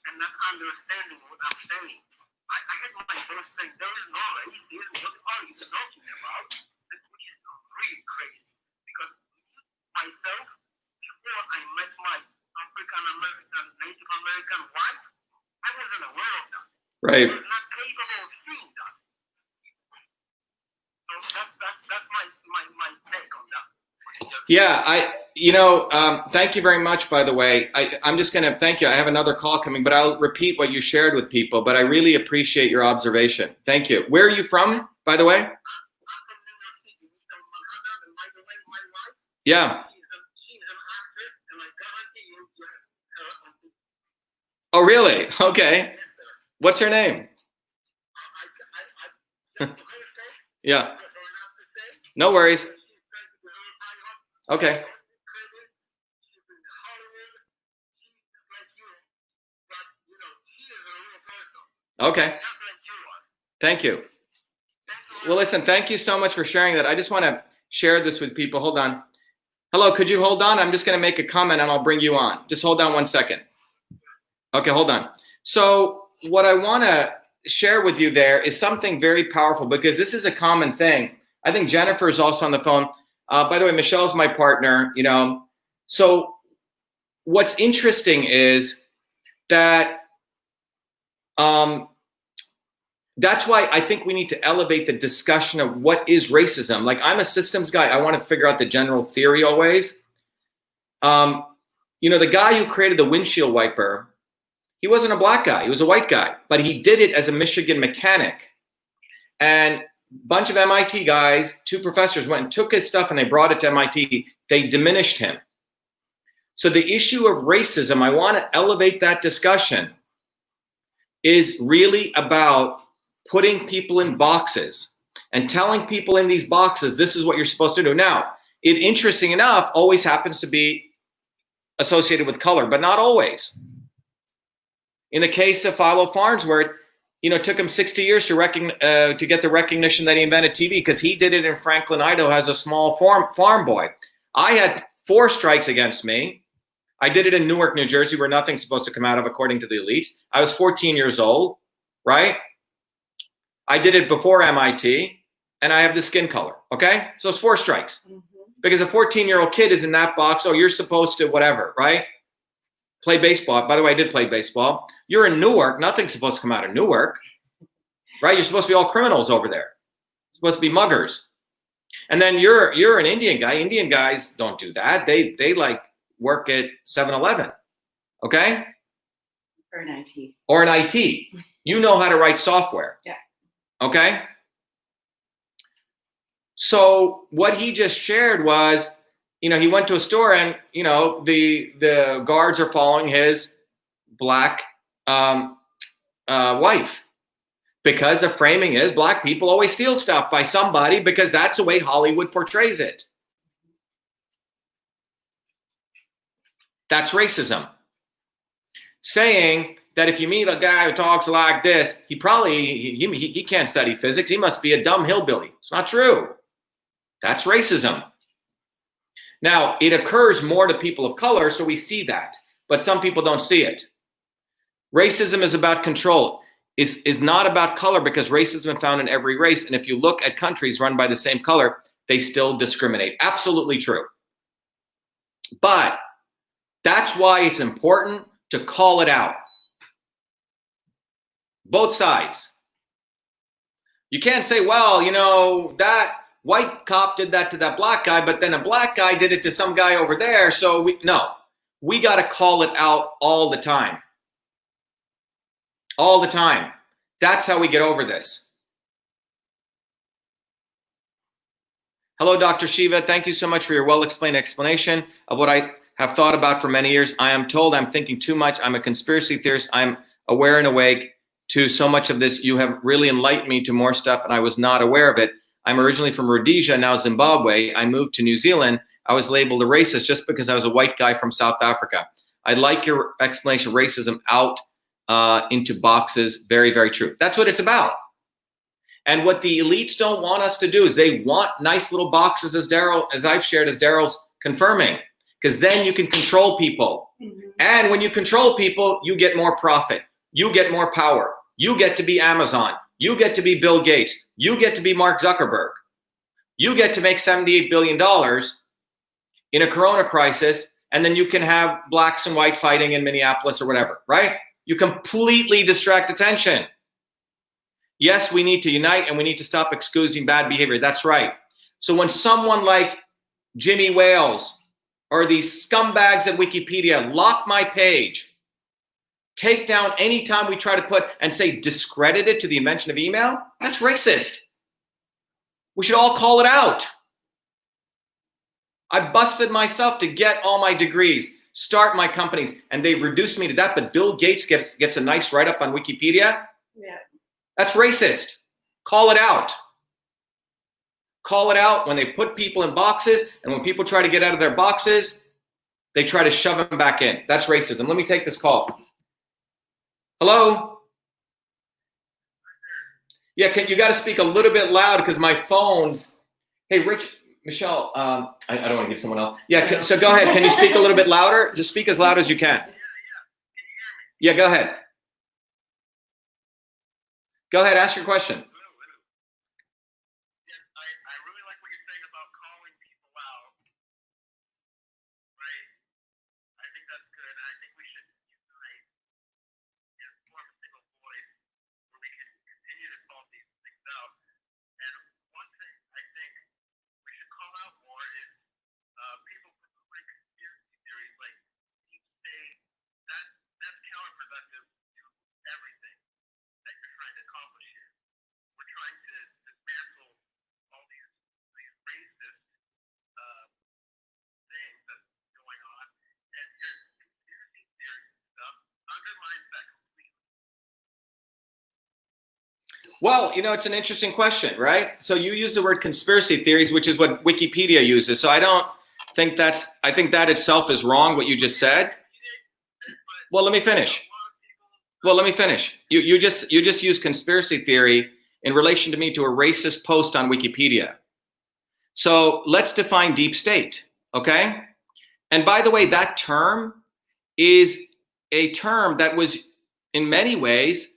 and not understanding what I'm saying. I had my boss saying, there is no racism, what are you talking about? Which is really crazy, because myself, before I met my African-American, Native American wife, I wasn't aware of that. Right. I was not capable of seeing that. So that's my take on that. Yeah, thank you very much, by the way. I'm just going to thank you. I have another call coming, but I'll repeat what you shared with people, but I really appreciate your observation. Thank you. Where are you from, by the way? I'm from New York City, Manhattan, and by the way, my wife, Yeah. she's an actress, and I guarantee you have her on TV. Oh, really? Okay. Yes, sir. What's her name? I just for her sake, Yeah. I don't have to say. No worries. She's trying to verify her. Okay. Credits. She's in Hollywood. She's just like you, but you know, she is a real person, Okay. just like you are. Thank you. Thank you. Well, listen, thank you so much for sharing that. I just want to share this with people. Hold on. Hello, could you hold on? I'm just going to make a comment and I'll bring you on. Just hold on 1 second. Okay, hold on. So what I want to share with you there is something very powerful, because this is a common thing. I think Jennifer is also on the phone. By the way, Michelle's my partner, So what's interesting is that that's why I think we need to elevate the discussion of what is racism. Like, I'm a systems guy. I want to figure out the general theory always. The guy who created the windshield wiper, he wasn't a black guy. He was a white guy, but he did it as a Michigan mechanic. And a bunch of MIT guys, 2 professors, went and took his stuff and they brought it to MIT. They diminished him. So the issue of racism, I want to elevate that discussion, is really about putting people in boxes and telling people in these boxes, this is what you're supposed to do. Now, it, interesting enough, always happens to be associated with color, but not always. In the case of Philo Farnsworth, it took him 60 years to get the recognition that he invented TV, because he did it in Franklin, Idaho, as a small farm boy. I had 4 strikes against me. I did it in Newark, New Jersey, where nothing's supposed to come out of, according to the elites. I was 14 years old, right? I did it before MIT, and I have the skin color, okay? So it's 4 strikes. Because a 14-year-old kid is in that box, oh, you're supposed to whatever, right? Play baseball. By the way, I did play baseball. You're in Newark. Nothing's supposed to come out of Newark, right? You're supposed to be all criminals over there. You're supposed to be muggers. And then you're an Indian guy. Indian guys don't do that. They like work at 7-Eleven, okay? Or an IT. Or an IT. You know how to write software. Yeah. Okay? So what he just shared was, he went to a store and, the guards are following his black wife, because the framing is black people always steal stuff by somebody, because that's the way Hollywood portrays it. That's racism. Saying that if you meet a guy who talks like this, he can't study physics. He must be a dumb hillbilly. It's not true. That's racism. Now, it occurs more to people of color, so we see that, but some people don't see it. Racism is about control. Is not about color, because racism is found in every race. And if you look at countries run by the same color, they still discriminate. Absolutely true. But that's why it's important to call it out. Both sides. You can't say, well, that white cop did that to that black guy, but then a black guy did it to some guy over there. So we got to call it out all the time. All the time. That's how we get over this. Hello, Dr. Shiva. Thank you so much for your well-explained explanation of what I have thought about for many years. I am told I'm thinking too much. I'm a conspiracy theorist. I'm aware and awake to so much of this. You have really enlightened me to more stuff, and I was not aware of it. I'm originally from Rhodesia, now Zimbabwe. I moved to New Zealand. I was labeled a racist just because I was a white guy from South Africa. I like your explanation of racism out into boxes. Very, very true. That's what it's about. And what the elites don't want us to do is they want nice little boxes, as I've shared, as Daryl's confirming, because then you can control people. And when you control people, you get more profit. You get more power. You get to be Amazon. You get to be Bill Gates. You get to be Mark Zuckerberg. You get to make $78 billion in a corona crisis, and then you can have blacks and white fighting in Minneapolis or whatever, right? You completely distract attention. Yes, we need to unite and we need to stop excusing bad behavior. That's right. So when someone like Jimmy Wales or these scumbags at Wikipedia lock my page, take down any time we try to put and say discredit it to the invention of email, that's racist. We should all call it out. I busted myself to get all my degrees, start my companies, and they reduced me to that. But Bill Gates gets a nice write-up on Wikipedia. Yeah. That's racist. Call it out. Call it out when they put people in boxes, and when people try to get out of their boxes, they try to shove them back in. That's racism. Let me take this call. Hello? Yeah, you got to speak a little bit loud because my phone's... Hey, Michelle, I don't want to give someone else. Yeah, so go ahead. Can you speak a little bit louder? Just speak as loud as you can. Can you hear me? Yeah, go ahead. Go ahead, ask your question. Yes, I really like what you're saying about calling people out. Right? I think that's good. And I think we should unite and form a single voice where we can continue to call these things out. And one thing I think we should call out more is people promoting conspiracy theories like deep state. That's counterproductive to everything that you're trying to accomplish here. We're trying to dismantle all these racist things that's going on, and your conspiracy theory stuff undermines that completely. Well, it's an interesting question, right? So you use the word conspiracy theories, which is what Wikipedia uses. So I think that itself is wrong, what you just said. Well, let me finish. You just use conspiracy theory in relation to me to a racist post on Wikipedia. So let's define deep state, okay? And by the way, that term is a term that was in many ways,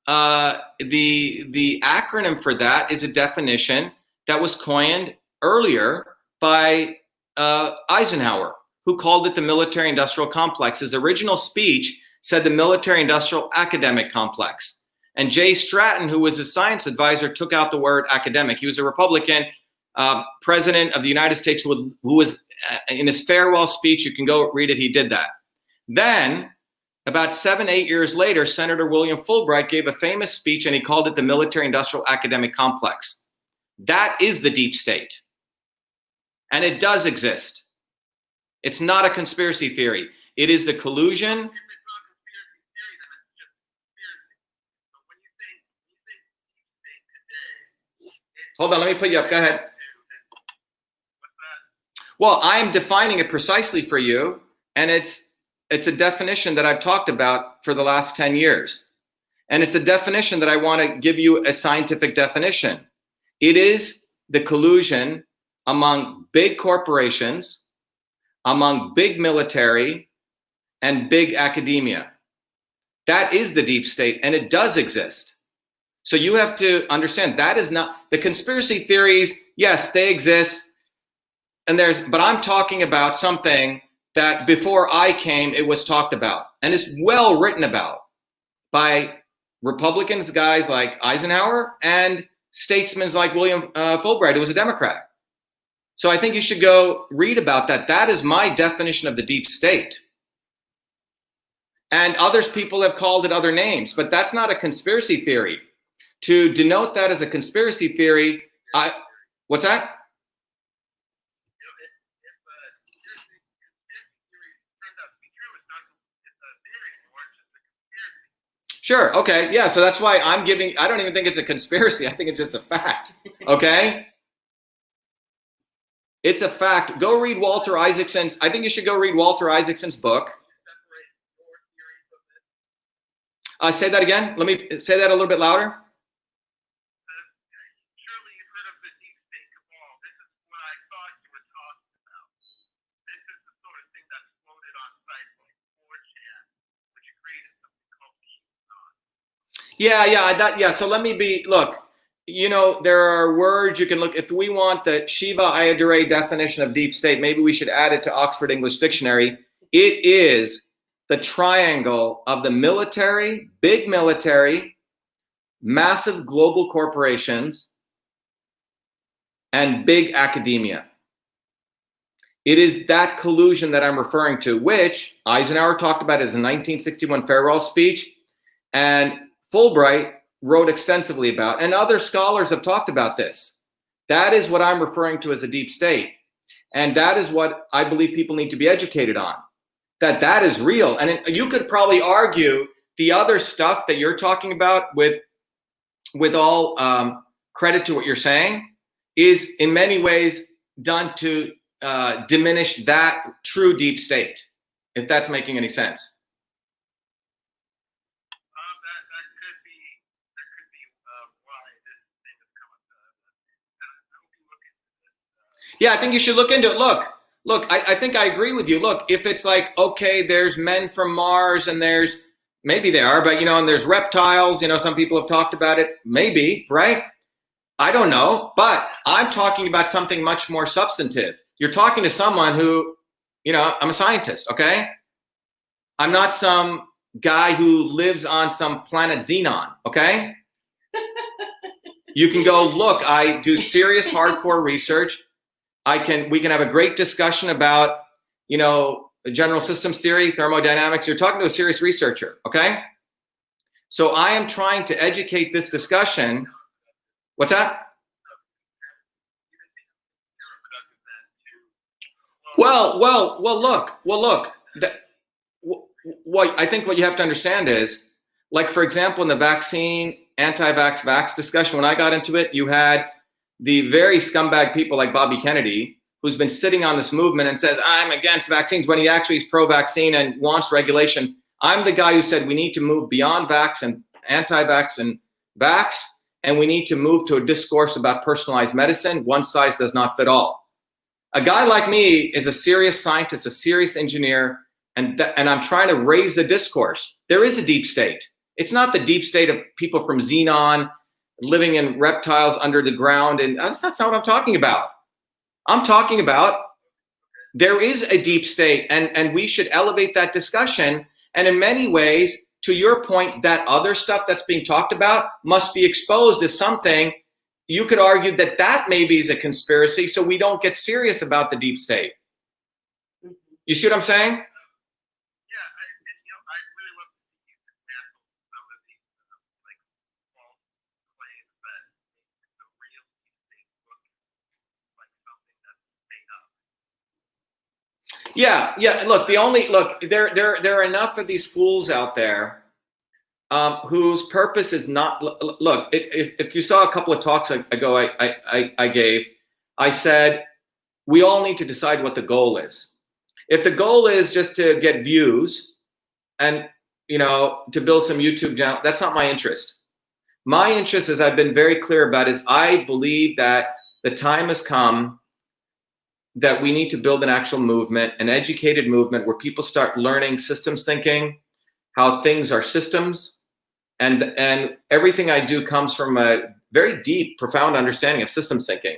the acronym for that is a definition that was coined earlier by Eisenhower, who called it the military-industrial complex. His original speech said the military-industrial academic complex. And Jay Stratton, who was his science advisor, took out the word academic. He was a Republican president of the United States who was, in his farewell speech, you can go read it, he did that. Then, about 7-8 years later, Senator William Fulbright gave a famous speech and he called it the military-industrial academic complex. That is the deep state. And it does exist. It's not a conspiracy theory. It is the collusion. If it's not conspiracy theory, then it's just conspiracy. So when you say deep state today, Hold on, let me put you up. Go ahead. what's that? Well, I'm defining it precisely for you, and it's a definition that I've talked about for the last 10 years. And it's a definition that I want to give you a scientific definition. It is the collusion among big corporations, among big military, and big academia. That is the deep state, and it does exist. So you have to understand that is not the conspiracy theories. Yes, they exist, but I'm talking about something that before I came, it was talked about, and it's well written about by Republicans, guys like Eisenhower, and statesmen like William Fulbright, who was a Democrat. So I think you should go read about that. That is my definition of the deep state. And people have called it other names, but that's not a conspiracy theory. To denote that as a conspiracy theory, what's that? If conspiracy theory turns out to be true, it's a theory anymore, it's just a conspiracy. Sure, okay, yeah, so that's why I don't even think it's a conspiracy, I think it's just a fact, okay? It's a fact. Go read Walter Isaacson's, I think you should go read Walter Isaacson's book. Say that again. Let me say that a little bit louder. Surely you've heard of the deep state cabal. This is what I thought you were talking about. This is the sort of thing that's floated on sites like 4chan, which created something called QAnon. Yeah. So let me look, there are words you can look, if we want the Shiva Ayyadurai definition of deep state, maybe we should add it to Oxford English Dictionary. It is the triangle of the military, big military, massive global corporations, and big academia. It is that collusion that I'm referring to, which Eisenhower talked about as a 1961 farewell speech, and Fulbright wrote extensively about, and other scholars have talked about this. That is what I'm referring to as a deep state. And that is what I believe people need to be educated on, that is real. And you could probably argue the other stuff that you're talking about with all credit to what you're saying is in many ways done to diminish that true deep state, if that's making any sense. Yeah, I think you should look into it. Look, I think I agree with you. Look, if it's like, okay, there's men from Mars and maybe they are, but and there's reptiles, some people have talked about it, maybe, right? I don't know, but I'm talking about something much more substantive. You're talking to someone who, I'm a scientist, okay? I'm not some guy who lives on some planet Xenon, okay? You can go, look, I do serious hardcore research. We can have a great discussion about, general systems theory, thermodynamics. You're talking to a serious researcher, okay? So I am trying to educate this discussion. What's that? Well, look. I think what you have to understand is, like, for example, in the vaccine, anti-vax discussion, when I got into it, you had the very scumbag people like Bobby Kennedy, who's been sitting on this movement and says, I'm against vaccines, when he actually is pro-vaccine and wants regulation. I'm the guy who said we need to move beyond vax and anti-vax and vax, and we need to move to a discourse about personalized medicine. One size does not fit all. A guy like me is a serious scientist, a serious engineer, and I'm trying to raise the discourse. There is a deep state. It's not the deep state of people from Xenon living in reptiles under the ground, and that's not what I'm talking about. I'm talking about there is a deep state, and we should elevate that discussion. And in many ways, to your point, that other stuff that's being talked about must be exposed as something. You could argue that maybe is a conspiracy, so we don't get serious about the deep state. You see what I'm saying? Yeah. Look, there are enough of these fools out there whose purpose is not. Look, if you saw a couple of talks ago I gave, I said we all need to decide what the goal is. If the goal is just to get views and to build some YouTube channel, that's not my interest. My interest, as I've been very clear about, is I believe that the time has come that we need to build an actual movement, an educated movement where people start learning systems thinking, how things are systems, and everything I do comes from a very deep, profound understanding of systems thinking.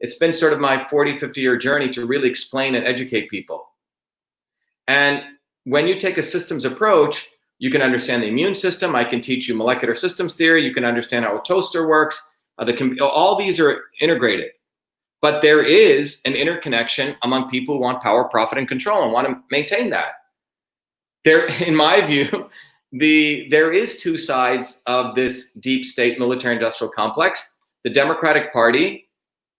It's been sort of my 40, 50-year journey to really explain and educate people. And when you take a systems approach, you can understand the immune system. I can teach you molecular systems theory. You can understand how a toaster works. All these are integrated. But there is an interconnection among people who want power, profit, and control and want to maintain that. There, in my view, there is two sides of this deep state military-industrial complex. The Democratic Party,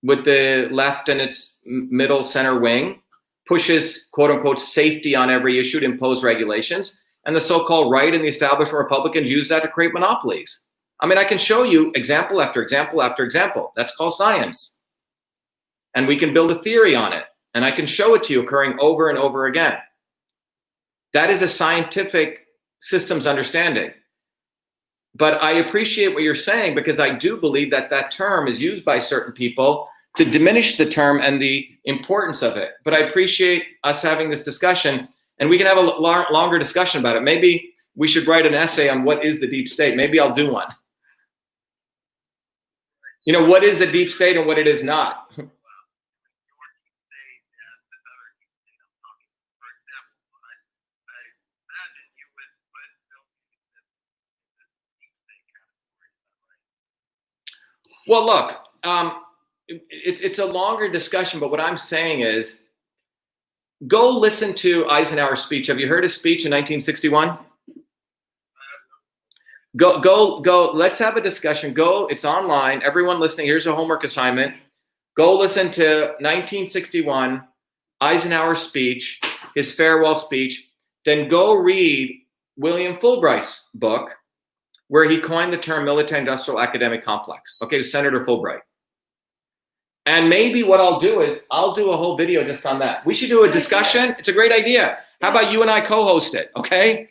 with the left and its middle center wing, pushes, quote unquote, safety on every issue to impose regulations. And the so-called right and the establishment Republicans use that to create monopolies. I mean, I can show you example after example after example. That's called science. And we can build a theory on it. And I can show it to you occurring over and over again. That is a scientific systems understanding. But I appreciate what you're saying, because I do believe that that term is used by certain people to diminish the term and the importance of it. But I appreciate us having this discussion, and we can have a longer discussion about it. Maybe we should write an essay on what is the deep state. Maybe I'll do one. You know, what is the deep state and what it is not. Well, look, it's a longer discussion, but what I'm saying is, go listen to Eisenhower's speech. Have you heard his speech in 1961? Go. Let's have a discussion. Go. It's online. Everyone listening, here's a homework assignment. Go listen to 1961 Eisenhower's speech, his farewell speech. Then go read William Fulbright's book, where he coined the term military-industrial academic complex. Okay, Senator Fulbright. And maybe what I'll do is I'll do a whole video just on that. We should do a discussion. It's a great idea. How about you and I co-host it, okay?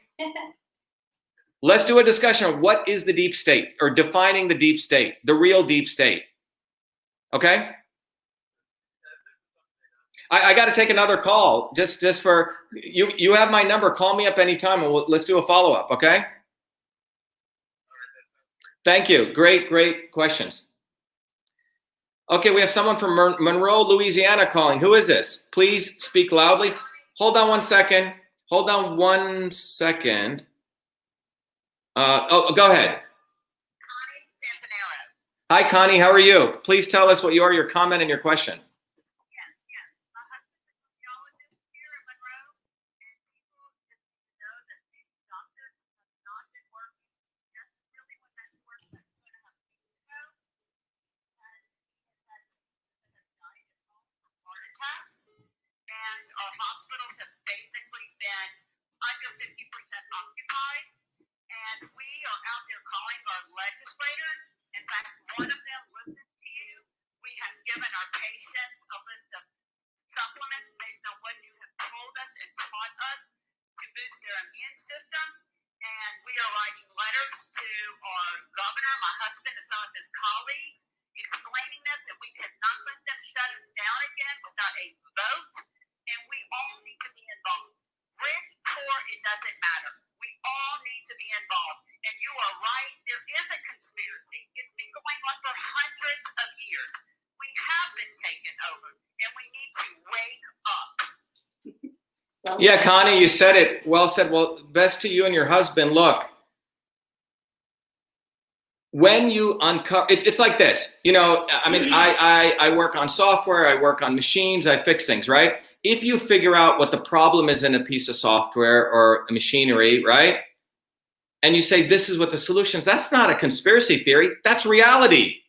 Let's do a discussion on what is the deep state, or defining the deep state, the real deep state. Okay? I got to take another call just for you. You have my number. Call me up anytime, and let's do a follow-up, okay? Thank you. Great questions. Okay, we have someone from Monroe, Louisiana calling. Who is this? Please speak loudly. Hold on 1 second. Hold on 1 second. Go ahead. Hi, Connie. How are you? Please tell us what you are, your comment and your question. One of them listens to you. We have given our patients a list of supplements based on what you have told us and taught us to boost their immune systems. And we are writing letters to our governor, my husband, and some of his colleagues, explaining this, that we cannot let them shut us down again without a vote. And we all need to be involved. Rich, poor, it doesn't matter. We all need to be involved. And you are right, there is a conspiracy. It's been going on for hundreds of years. We have been taken over, and we need to wake up. Yeah, Connie, you said it. Well said. Well, best to you and your husband. Look, when you uncover, it's like this. You know, I mean, I work on software, I work on machines, I fix things, right? If you figure out what the problem is in a piece of software or a machinery, right? And you say, this is what the solution is, that's not a conspiracy theory, that's reality.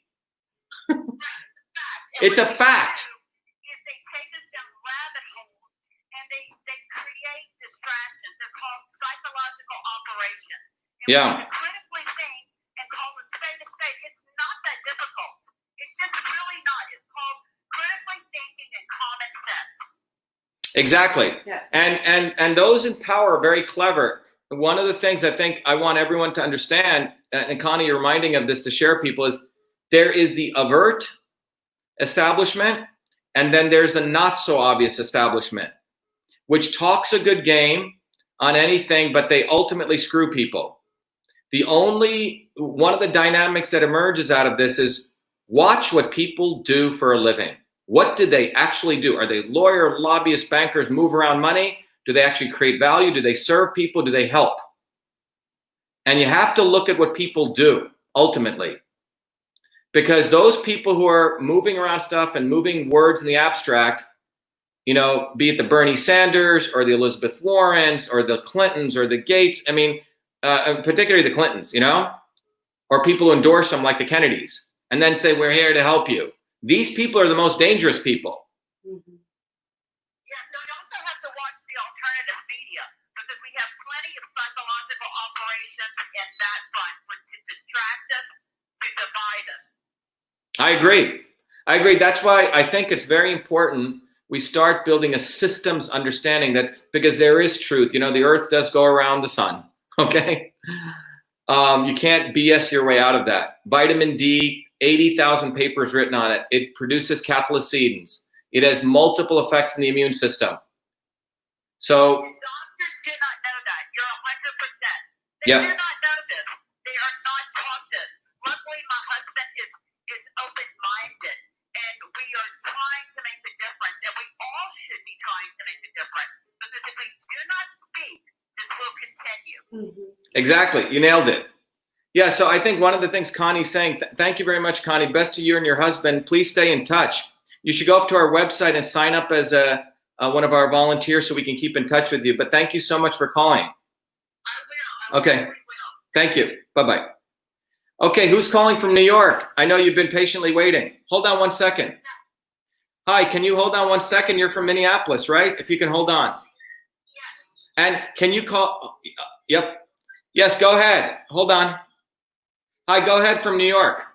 It's a fact. Is they take us down rabbit holes and they create distractions. They're called psychological operations. And Yeah. we critically think and call it spade a spade. It's not that difficult. It's just really not. It's called critically thinking and common sense. Exactly. Yeah. And those in power are very clever. One of the things I think I want everyone to understand, and Connie, you're reminding of this to share people, is there is the overt establishment, and then there's a not so obvious establishment, which talks a good game on anything, but they ultimately screw people. One of the dynamics that emerges out of this is watch what people do for a living. What do they actually do? Are they lawyer, lobbyists, bankers, move around money? Do they actually create value? Do they serve people? Do they help? And you have to look at what people do ultimately. Because those people who are moving around stuff and moving words in the abstract, you know, be it the Bernie Sanders or the Elizabeth Warrens or the Clintons or the Gates, I mean, particularly the Clintons, you know, or people who endorse them like the Kennedys, and then say, we're here to help you. These people are the most dangerous people. Mm-hmm. Yeah, so we also have to watch the alternative media, because we have plenty of psychological operations in that front to distract us, to divide us. I agree. That's why I think it's very important we start building a systems understanding, because there is truth. You know, the earth does go around the sun, okay? You can't BS your way out of that. Vitamin D, 80,000 papers written on it. It produces cathelicidins. It has multiple effects in the immune system. So Doctors do not know that. You're 100%. They Yep. do not know this. They are not taught this. Luckily, my husband is open-minded, and we are trying to make the difference, and we all should be trying to make the difference. Because if we do not speak, this will continue. exactly, you nailed it. Yeah, so I think one of the things Connie's saying, thank you very much, Connie. Best to you and your husband. Please stay in touch. You should go up to our website and sign up as one of our volunteers so we can keep in touch with you. But thank you so much for calling. I will. Okay. I will. Thank you. Bye-bye. Okay, who's calling from New York? I know you've been patiently waiting. Hold on one second. Hi, can you hold on one second? You're from Minneapolis, right? If you can hold on. Yes. And can you call? Yep. Yes, go ahead. Hold on. Hi, go ahead from New York.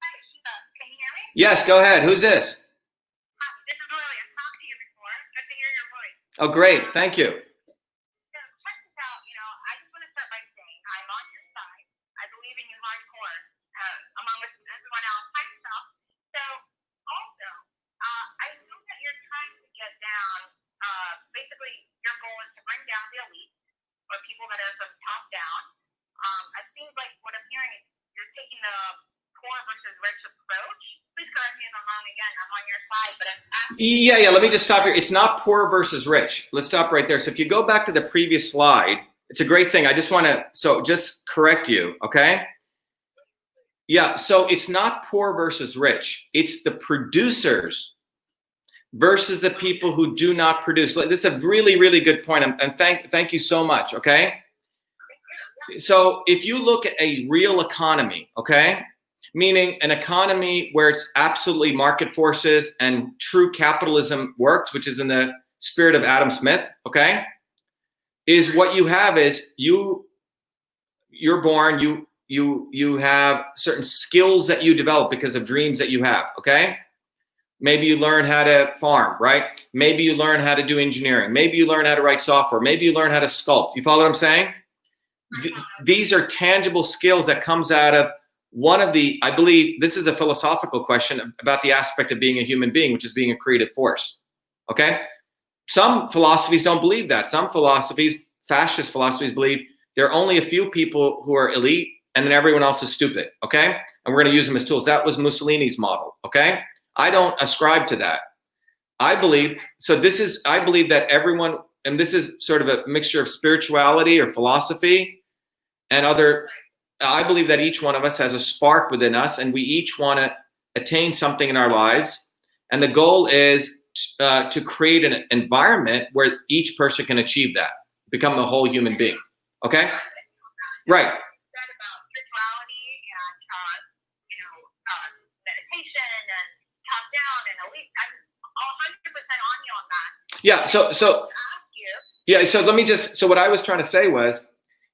Hi, Shiva. Can you hear me? Yes, go ahead. Who's this? This is Lily. I've talked to you before. Good to hear your voice. Oh, great. Thank you. So check this out. I just want to start by saying I'm on your side. I believe in you hardcore, along with everyone else. Hi, yourself. So also, I know that you're trying to get down. Basically, your goal is to bring down the elite or people that are from top down. It seems like what I'm hearing is you're taking the poor versus rich approach. Please correct me if I'm wrong again. I'm on your side, but I'm asking. Yeah, let me just stop here. It's not poor versus rich. Let's stop right there. So if you go back to the previous slide, it's a great thing. I just want to, just correct you, okay? Yeah, so it's not poor versus rich. It's the producers versus the people who do not produce. This is a really, really good point. And thank you so much, okay? So if you look at a real economy, okay, meaning an economy where it's absolutely market forces and true capitalism works, which is in the spirit of Adam Smith, okay, is what you have is you're born, you have certain skills that you develop because of dreams that you have, okay? Maybe you learn how to farm, right? Maybe you learn how to do engineering. Maybe you learn how to write software. Maybe you learn how to sculpt. You follow what I'm saying? These are tangible skills that comes out of one of the, I believe this is a philosophical question about the aspect of being a human being, which is being a creative force, okay? Some philosophies don't believe that. Some philosophies, fascist philosophies, believe there are only a few people who are elite and then everyone else is stupid, okay? And we're gonna use them as tools. That was Mussolini's model, okay? I don't ascribe to that. I believe that everyone, and this is sort of a mixture of spirituality or philosophy and other, I believe that each one of us has a spark within us and we each want to attain something in our lives. And the goal is to create an environment where each person can achieve that, become a whole human being. Okay? Right. About spirituality and meditation and top down and elite. I'm 100% on you on that. Yeah. So let me just. So what I was trying to say was,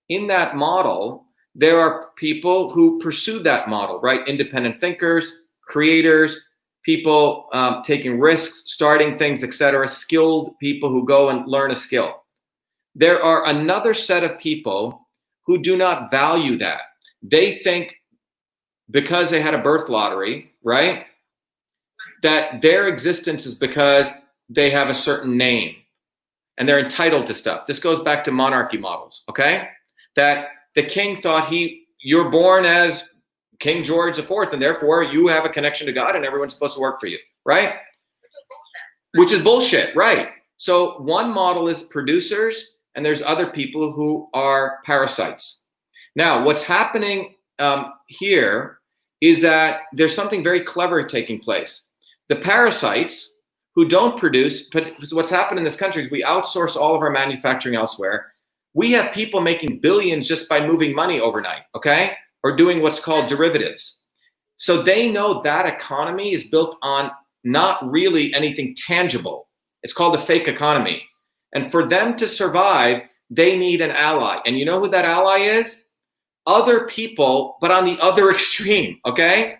in that model, there are people who pursue that model, right? Independent thinkers, creators, people taking risks, starting things, etc. Skilled people who go and learn a skill. There are another set of people who do not value that. They think because they had a birth lottery, right, that their existence is because they have a certain name and they're entitled to stuff. This goes back to monarchy models, okay? That the king thought you're born as King George IV and therefore you have a connection to God and everyone's supposed to work for you, right? Which is bullshit, right? So one model is producers and there's other people who are parasites. Now, what's happening here is that there's something very clever taking place. The parasites who don't produce, but what's happened in this country is we outsource all of our manufacturing elsewhere. We have people making billions just by moving money overnight, okay? Or doing what's called derivatives. So they know that economy is built on not really anything tangible. It's called a fake economy. And for them to survive, they need an ally. And you know who that ally is? Other people, but on the other extreme, okay?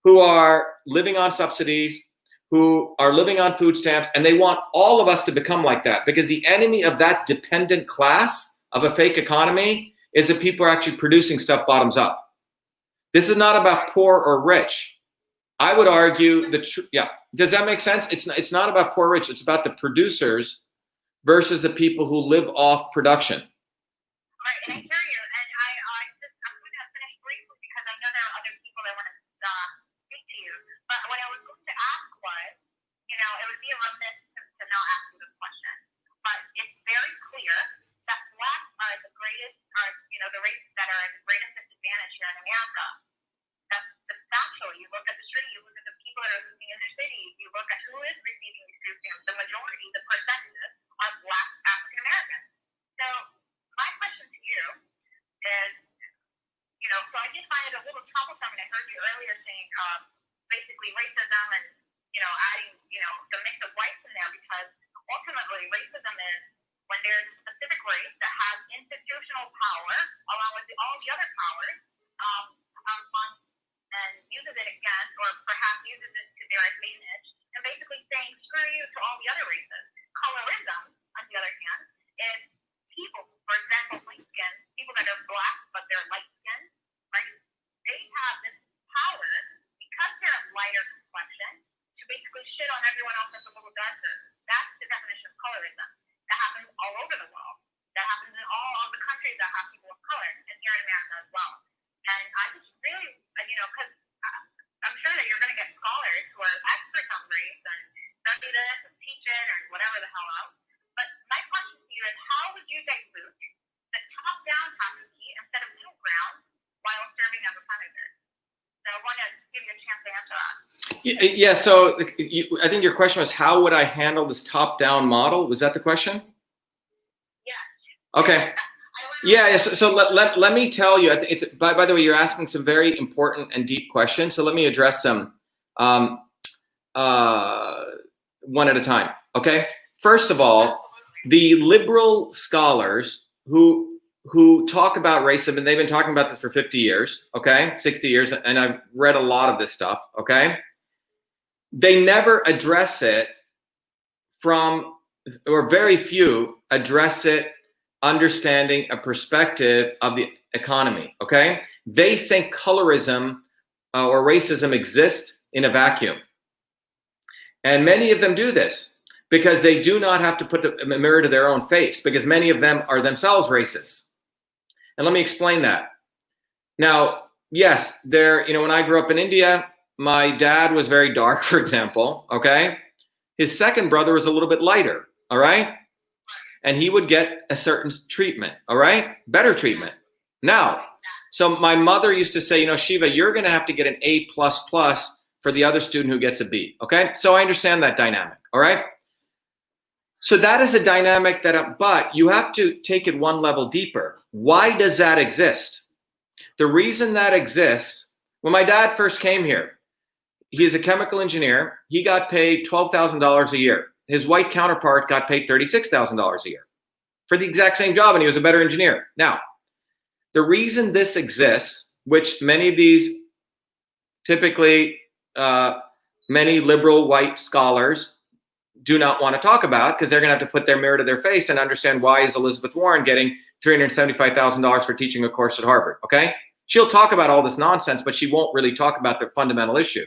Who are living on subsidies, who are living on food stamps, and they want all of us to become like that because the enemy of that dependent class of a fake economy is that people are actually producing stuff bottoms up. This is not about poor or rich. I would argue yeah. Does that make sense? It's not about poor or rich. It's about the producers versus the people who live off production. Right, and I hear you, and I'm going to finish briefly because I know there are other people that want to speak to you. But what I was going to ask was, it would be a remiss to not ask you this question. But it's very clear that blacks are the races that are at the greatest disadvantage here in America. That's factual. You look at the street, you look at the people that are living in their cities, you look at who is receiving these food stamps. The majority, the percentages, are black African Americans. So my question to you is, so I did find it a little troublesome, and I heard you earlier saying basically racism and, adding, the mix of whites in there, because ultimately racism is when there's a specific race that has institutional power along with all the other powers and uses it against, or perhaps uses it to their advantage, and basically saying screw you to all the other races. Colorism, on the other hand, is people, for example, light skin, people that are black but they're light skinned, right? They have this power because they're of lighter complexion to basically shit on everyone else that's a little darker. That's the definition of colorism. That happens all over the world. That happens in all of the countries that have people of color, and here in America as well. And I just really, because I'm sure that you're going to get scholars who are experts on race and study this and teach it or whatever the hell else. But my question to you is, how would you dilute the top-down hierarchy instead of middle ground while serving as a senator? So I want to give you a chance to answer that. Yeah, so I think your question was, how would I handle this top-down model? Was that the question? Yes. Okay. Yeah. So let me tell you. I think it's by the way, you're asking some very important and deep questions. So let me address them one at a time. Okay. First of all, the liberal scholars who talk about racism, and they've been talking about this for 50 years. Okay, 60 years, and I've read a lot of this stuff. Okay, they never address it or very few address it understanding a perspective of the economy. Okay, they think colorism or racism exists in a vacuum, and many of them do this because they do not have to put a mirror to their own face, because many of them are themselves racist. And let me explain that. Now, yes, when I grew up in India, my dad was very dark, for example. Okay, his second brother was a little bit lighter. All right. And he would get a certain treatment, all right? Better treatment. Now, so my mother used to say, Shiva, you're going to have to get an A++ for the other student who gets a B, okay? So I understand that dynamic, all right? So that is a dynamic but you have to take it one level deeper. Why does that exist? The reason that exists, when my dad first came here, he's a chemical engineer. He got paid $12,000 a year. His white counterpart got paid $36,000 a year for the exact same job, and he was a better engineer. Now, the reason this exists, which many of these, typically many liberal white scholars do not want to talk about, because they're going to have to put their mirror to their face and understand why is Elizabeth Warren getting $375,000 for teaching a course at Harvard, okay? She'll talk about all this nonsense, but she won't really talk about the fundamental issue.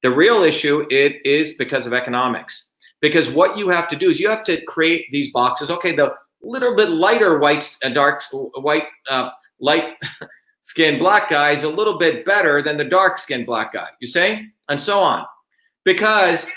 The real issue, it is because of economics. Because what you have to do is you have to create these boxes. Okay, the little bit lighter light skinned black guy is a little bit better than the dark skinned black guy, you see? And so on. Because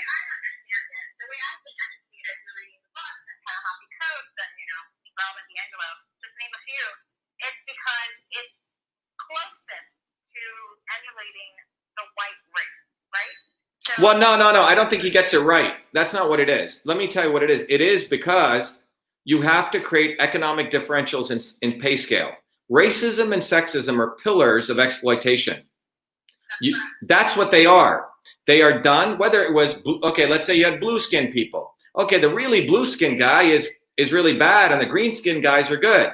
well, no. I don't think he gets it right. That's not what it is. Let me tell you what it is. It is because you have to create economic differentials in pay scale. Racism and sexism are pillars of exploitation. That's what they are. They are done, whether it was, okay, let's say you had blue-skinned people. Okay, the really blue-skinned guy is really bad, and the green-skinned guys are good.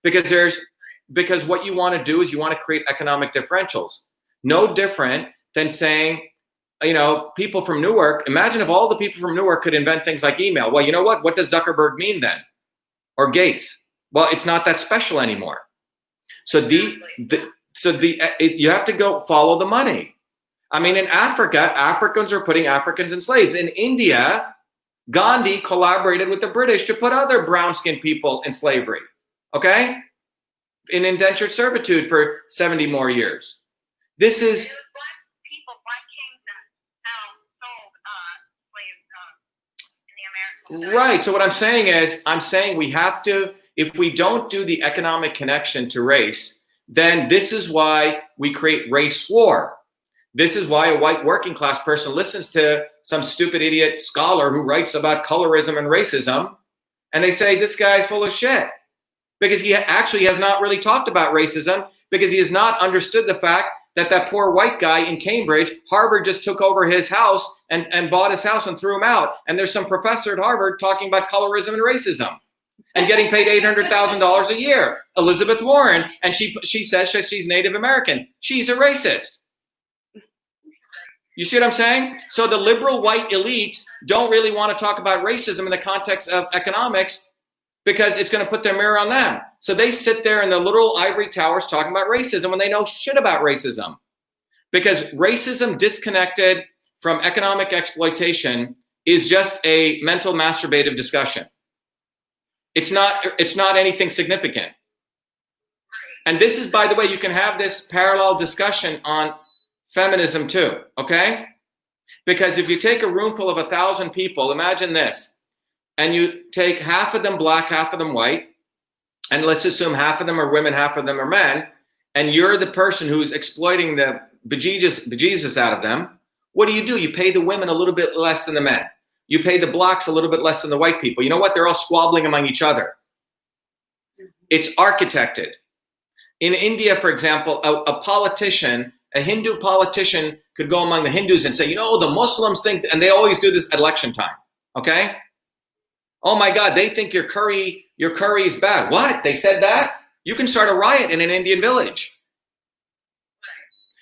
Because what you want to do is you want to create economic differentials. No different than saying, people from Newark, imagine if all the people from Newark could invent things like email. Well, you know what? What does Zuckerberg mean then? Or Gates? Well, it's not that special anymore. So you have to go follow the money. I mean, in Africa, Africans are putting Africans in slaves. In India, Gandhi collaborated with the British to put other brown-skinned people in slavery, okay? In indentured servitude for 70 more years. This is... It was black people, black kings that sold slaves in the Americas. Right. So what I'm saying is, I'm saying we have to, if we don't do the economic connection to race, then this is why we create race war. This is why a white working class person listens to some stupid idiot scholar who writes about colorism and racism, and they say this guy's full of shit because he actually has not really talked about racism, because he has not understood the fact that that poor white guy in Cambridge, Harvard just took over his house and bought his house and threw him out. And there's some professor at Harvard talking about colorism and racism and getting paid $800,000 a year. Elizabeth Warren, and she says she's Native American. She's a racist. You see what I'm saying? So the liberal white elites don't really want to talk about racism in the context of economics because it's going to put their mirror on them. So they sit there in the little ivory towers talking about racism when they know shit about racism. Because racism disconnected from economic exploitation is just a mental masturbative discussion. It's not anything significant. And this is, by the way, you can have this parallel discussion on feminism too, okay? Because if you take a room full of 1,000 people, imagine this, and you take half of them black, half of them white, and let's assume half of them are women, half of them are men, and you're the person who's exploiting the bejesus out of them, what do? You pay the women a little bit less than the men. You pay the blacks a little bit less than the white people. You know what? They're all squabbling among each other. It's architected. In India, for example, a politician, a Hindu politician could go among the Hindus and say, you know, the Muslims think, and they always do this at election time, okay? Oh my God, they think your curry is bad. What? They said that? You can start a riot in an Indian village.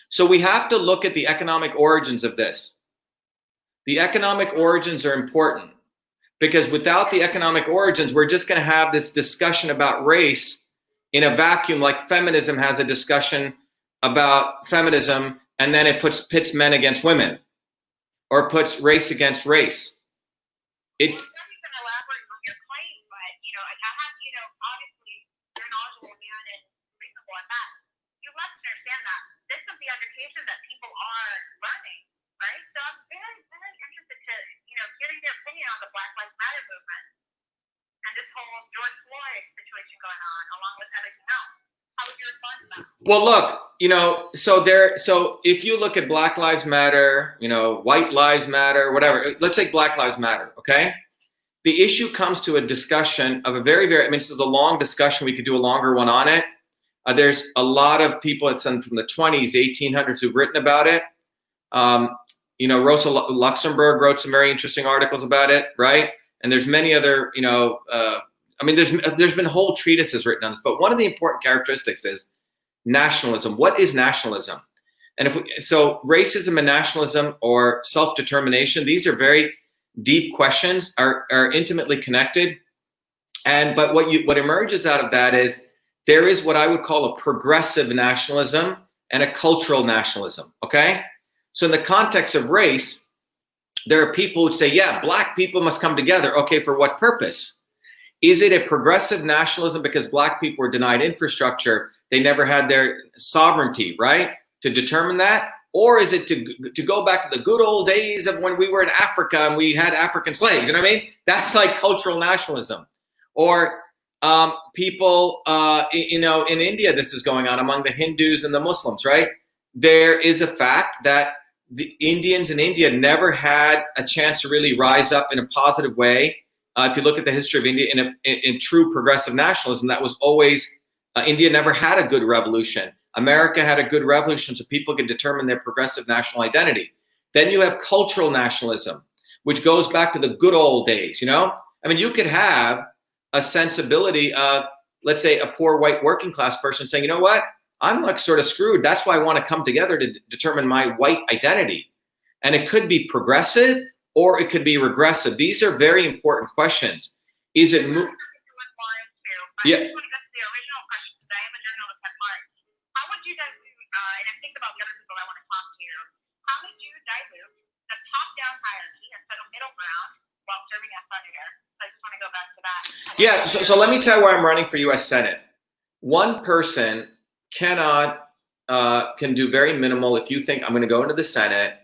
So we have to look at the economic origins of this. The economic origins are important because without the economic origins, we're just going to have this discussion about race in a vacuum, like feminism has a discussion about feminism, and then it pits men against women or puts race against race. Well, let me elaborate on your claim, but I have, obviously you're an knowledgeable man and reasonable at that. You must understand that this is the education that people are learning, right? So I'm very, very interested to, hear your opinion on the Black Lives Matter movement and this whole George Floyd situation going on, along with everything else. How would you respond to that? Well, look, so if you look at Black Lives Matter, White Lives Matter, whatever, let's take Black Lives Matter, okay? The issue comes to a discussion of a very, very, this is a long discussion. We could do a longer one on it. There's a lot of people, it's from the 20s, 1800s who've written about it. Rosa Luxemburg wrote some very interesting articles about it, right? And there's many other, there's been whole treatises written on this, but one of the important characteristics is nationalism. What is nationalism? And so racism and nationalism or self-determination, these are very deep questions, are intimately connected. But what emerges out of that is there is what I would call a progressive nationalism and a cultural nationalism, okay? So in the context of race, there are people who say, yeah, black people must come together. Okay, for what purpose? Is it a progressive nationalism because black people were denied infrastructure? They never had their sovereignty, right? To determine that? Or is it to go back to the good old days of when we were in Africa and we had African slaves? You know what I mean? That's like cultural nationalism. Or people, in India, this is going on among the Hindus and the Muslims, right? There is a fact that the Indians in India never had a chance to really rise up in a positive way. If you look at the history of India in true progressive nationalism, that was always, India never had a good revolution. America had a good revolution so people could determine their progressive national identity. Then you have cultural nationalism, which goes back to the good old days, you could have a sensibility of, let's say, a poor white working class person saying, you know what? I'm like sort of screwed. That's why I want to come together to determine my white identity. And it could be progressive or it could be regressive. These are very important questions. Is it... I But Yeah. I just want to go to the original question because I am a journalist at heart. How would you dilute, and I think about the other people I want to talk to, how would you dilute the top-down hierarchy and set a middle ground while serving as senator? So I just want to go back to that. Yeah, so let me tell you why I'm running for U.S. Senate. One person can do very minimal if you think I'm going to go into the Senate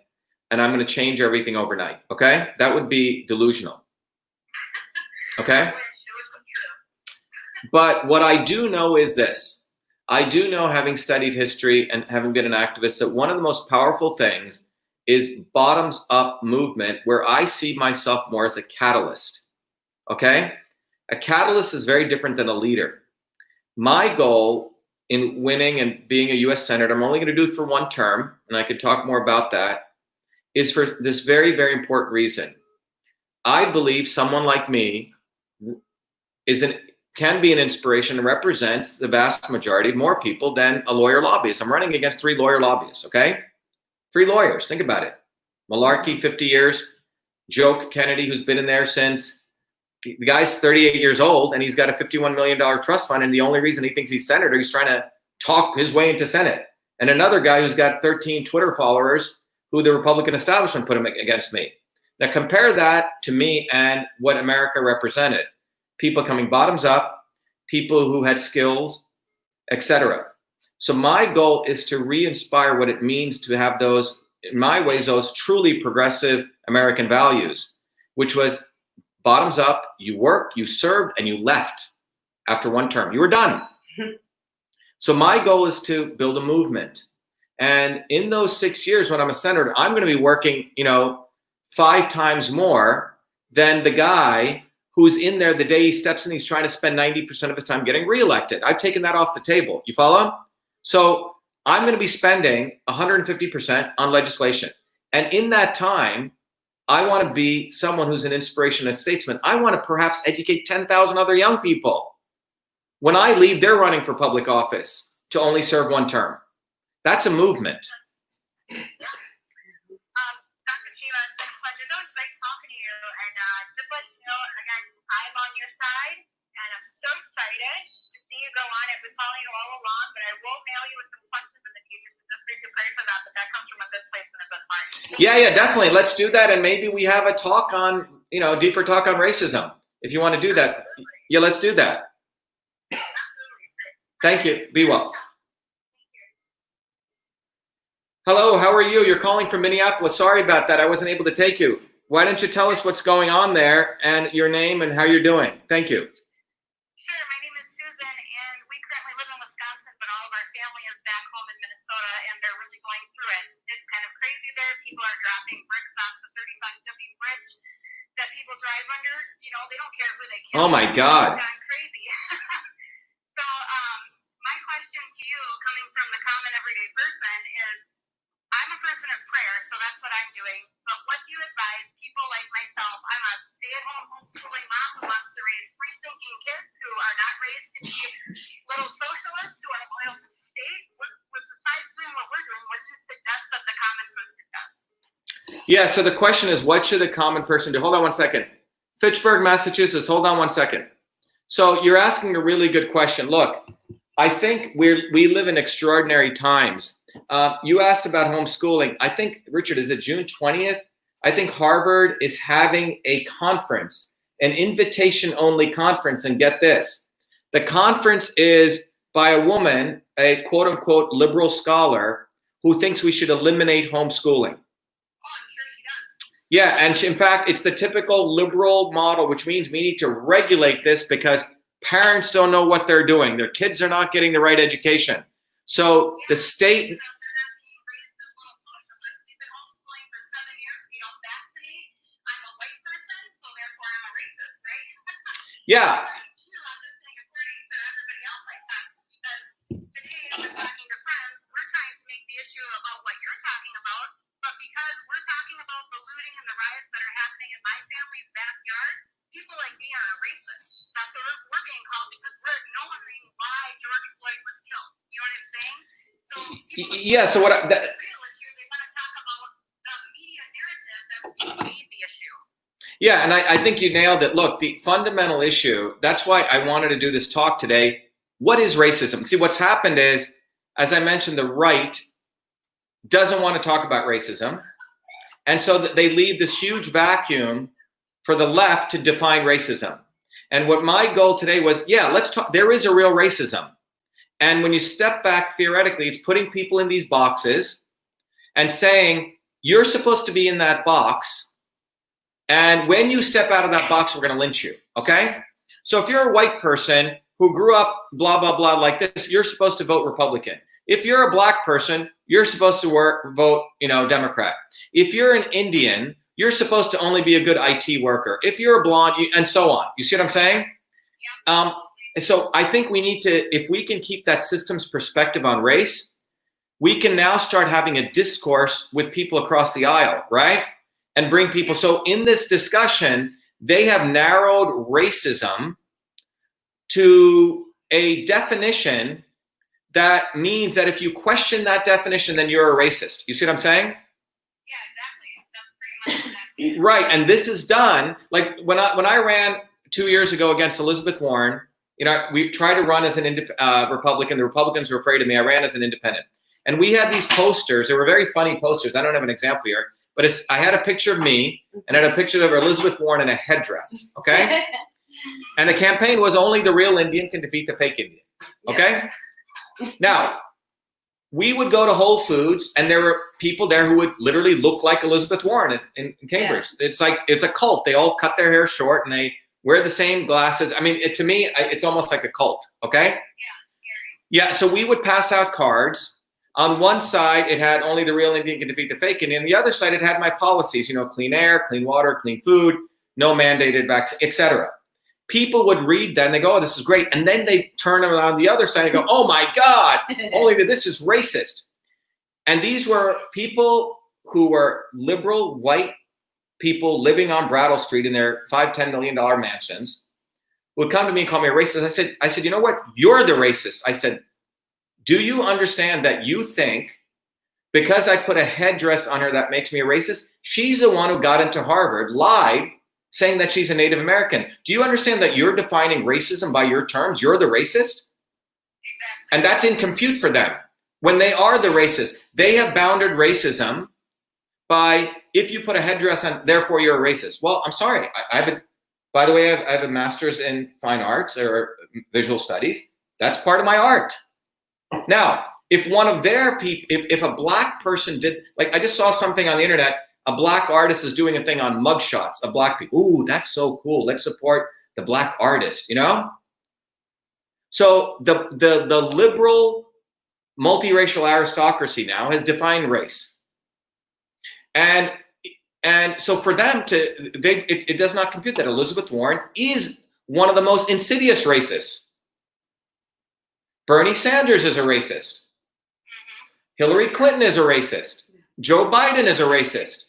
and I'm going to change everything overnight, okay? That would be delusional, okay? But what I do know is this. I do know, having studied history and having been an activist, that one of the most powerful things is bottoms-up movement, where I see myself more as a catalyst, okay? A catalyst is very different than a leader. My goal in winning and being a U.S. Senator, I'm only going to do it for one term, and I could talk more about that, is for this very, very important reason. I believe someone like me can be an inspiration and represents the vast majority of more people than a lawyer lobbyist. I'm running against 3 lawyer lobbyists, okay? 3 lawyers, think about it. Malarkey, 50 years. Joe Kennedy, who's been in there since, the guy's 38 years old, and he's got a $51 million trust fund, and the only reason he thinks he's senator, he's trying to talk his way into Senate. And another guy who's got 13 Twitter followers, who the Republican establishment put him against me. Now compare that to me and what America represented. People coming bottoms up, people who had skills, etc. So my goal is to re-inspire what it means to have those, in my ways, those truly progressive American values, which was bottoms up, you worked, you served, and you left after one term. You were done. So my goal is to build a movement. And in those 6 years when I'm a senator, I'm going to be working, 5 times more than the guy who's in there the day he steps in, he's trying to spend 90% of his time getting reelected. I've taken that off the table. You follow? So I'm going to be spending 150% on legislation. And in that time, I want to be someone who's an inspiration and a statesman. I want to perhaps educate 10,000 other young people. When I leave, they're running for public office to only serve one term. That's a movement. Dr. Shiva, it's been a pleasure. It was great talking to you. And just let you know, again, I'm on your side, and I'm so excited to see you go on. I've been following you all along, but I will mail you with some questions in the future, so just need to pray for that, but that comes from a good place and a good heart. Yeah, definitely. Let's do that, and maybe we have a talk on, deeper talk on racism. If you want to do that, yeah, let's do that. Thank you. Be well. Hello, how are you? You're calling from Minneapolis. Sorry about that. I wasn't able to take you. Why don't you tell us what's going on there and your name and how you're doing? Thank you. Sure. My name is Susan, and we currently live in Wisconsin, but all of our family is back home in Minnesota, and they're really going through it. It's kind of crazy there. People are dropping bricks off the 35W bridge that people drive under. They don't care who they kill. Oh, my God. It's gone crazy. So my question to you, coming from the common everyday person, is I'm a person of prayer, so that's what I'm doing. But what do you advise people like myself? I'm a stay-at-home homeschooling mom who wants to raise free-thinking kids who are not raised to be little socialists who are loyal to the state. Besides doing what we're doing, what do you suggest that the common person does? Yeah, so the question is, what should a common person do? Hold on one second. Fitchburg, Massachusetts, hold on one second. So you're asking a really good question. Look, I think we live in extraordinary times. You asked about homeschooling. I think, Richard, is it June 20th? I think Harvard is having a conference, an invitation-only conference, and get this. The conference is by a woman, a quote-unquote liberal scholar, who thinks we should eliminate homeschooling. Yeah, and in fact, it's the typical liberal model, which means we need to regulate this because parents don't know what they're doing. Their kids are not getting the right education. So the state... Yeah. Yeah, so what Yeah, and I think you nailed it. Look, the fundamental issue, that's why I wanted to do this talk today. What is racism? See, what's happened is, as I mentioned, the right doesn't want to talk about racism. And so they leave this huge vacuum for the left to define racism. And what my goal today was, yeah, let's talk. There is a real racism. And when you step back theoretically, it's putting people in these boxes and saying, you're supposed to be in that box. And when you step out of that box, we're going to lynch you. Okay? So if you're a white person who grew up blah, blah, blah like this, you're supposed to vote Republican. If you're a black person, you're supposed to vote, Democrat. If you're an Indian, you're supposed to only be a good IT worker. If you're a blonde, and so on. You see what I'm saying? And so I think we need to, if we can keep that system's perspective on race, we can now start having a discourse with people across the aisle, right? And bring people. So in this discussion, they have narrowed racism to a definition that means that if you question that definition, then you're a racist. You see what I'm saying? Yeah, exactly. That's pretty much exactly. Right, and this is done, like when I ran 2 years ago against Elizabeth Warren, we tried to run as an Republican. The Republicans were afraid of me. I ran as an independent. And we had these posters. They were very funny posters. I don't have an example here, but I had a picture of me and I had a picture of Elizabeth Warren in a headdress, okay? And the campaign was only the real Indian can defeat the fake Indian, okay? Now, we would go to Whole Foods and there were people there who would literally look like Elizabeth Warren in Cambridge. Yeah. It's a cult. They all cut their hair short and they wear the same glasses. I mean, to me, it's almost like a cult, okay? Yeah, scary. Yeah, so we would pass out cards. On one side, it had only the real Indian can defeat the fake Indian. On the other side, it had my policies, clean air, clean water, clean food, no mandated vaccine, etc. People would read that and they go, oh, this is great. And then they turn around the other side and go, oh my God, only that this is racist. And these were people who were liberal, white people living on Brattle Street in their $5-10 million mansions would come to me and call me a racist. I said, you know what? You're the racist. I said, do you understand that you think because I put a headdress on her that makes me a racist? She's the one who got into Harvard, lied, saying that she's a Native American. Do you understand that you're defining racism by your terms? You're the racist? Exactly. And that didn't compute for them. When they are the racist, they have bounded racism by, if you put a headdress on, therefore you're a racist. Well, I'm sorry. By the way, I have a master's in fine arts or visual studies. That's part of my art. Now, if one of their people, if a black person did, like I just saw something on the internet, a black artist is doing a thing on mugshots of black people. Ooh, that's so cool. Let's support the black artist, So the liberal multiracial aristocracy now has defined race. And so for them it does not compute that Elizabeth Warren is one of the most insidious racists. Bernie Sanders is a racist. Hillary Clinton is a racist. Joe Biden is a racist.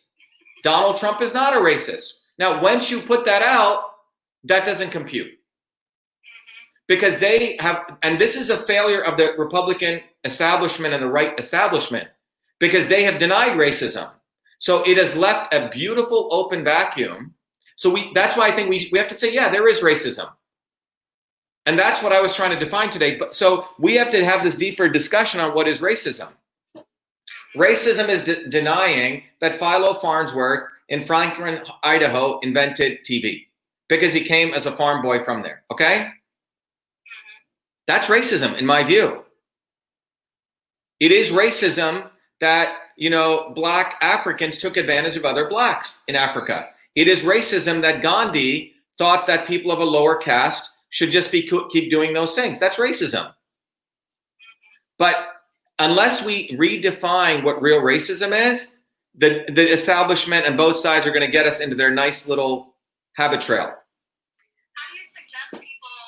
Donald Trump is not a racist. Now, once you put that out, that doesn't compute. Because they have, and this is a failure of the Republican establishment and the right establishment, because they have denied racism. So it has left a beautiful open vacuum. So that's why I think we have to say, yeah, there is racism. And that's what I was trying to define today. But so we have to have this deeper discussion on what is racism. Racism is denying that Philo Farnsworth in Franklin, Idaho invented TV because he came as a farm boy from there, okay? That's racism in my view. It is racism that, black Africans took advantage of other blacks in Africa. It is racism that Gandhi thought that people of a lower caste should just keep doing those things. That's racism. But unless we redefine what real racism is, the establishment and both sides are going to get us into their nice little habit trail. How do you suggest people,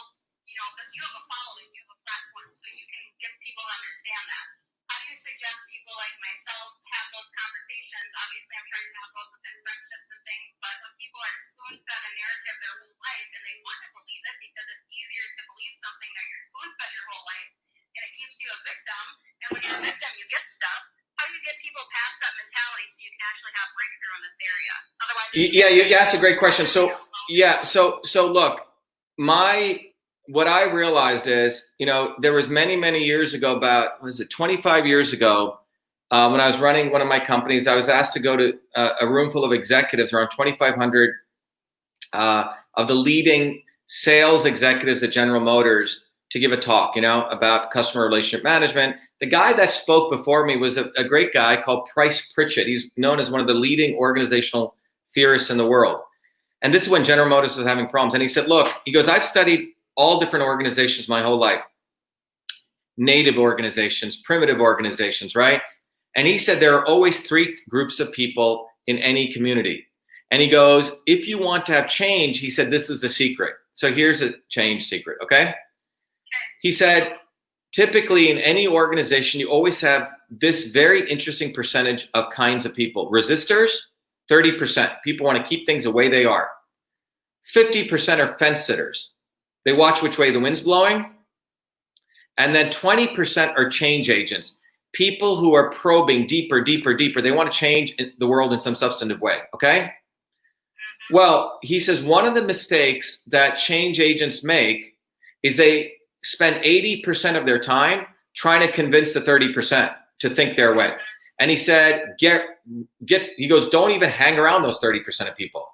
because you have a following, you have a platform, so you can get people to understand that. How do you suggest people like myself have those conversations? Obviously, I'm trying to have those within friendships and things, but when people are spoon-fed a narrative their whole life and they want to believe it because it's easier to believe something that you're spoon-fed your whole life and it keeps you a victim, and when you're a victim, you get stuff. How do you get people past that mentality so you can actually have breakthrough in this area? Otherwise, Yeah, you asked a great question. So yeah, so look, what I realized is, there was many years ago, about, was it 25 years ago, when I was running one of my companies, I was asked to go to a room full of executives, around 2,500 of the leading sales executives at General Motors, to give a talk, about customer relationship management. The guy that spoke before me was a great guy called Price Pritchett. He's known as one of the leading organizational theorists in the world. And this is when General Motors was having problems. And he said, look, he goes, I've studied all different organizations my whole life. Native organizations, primitive organizations, right? And he said there are always three groups of people in any community. And he goes, if you want to have change, he said, this is the secret. So here's a change secret, okay? He said, typically in any organization, you always have this very interesting percentage of kinds of people. Resistors, 30%. People want to keep things the way they are. 50% are fence sitters. They watch which way the wind's blowing. And then 20% are change agents. People who are probing deeper. They want to change the world in some substantive way, okay? Well, he says one of the mistakes that change agents make is they spend 80% of their time trying to convince the 30% to think their way. And he said, he goes, don't even hang around those 30% of people.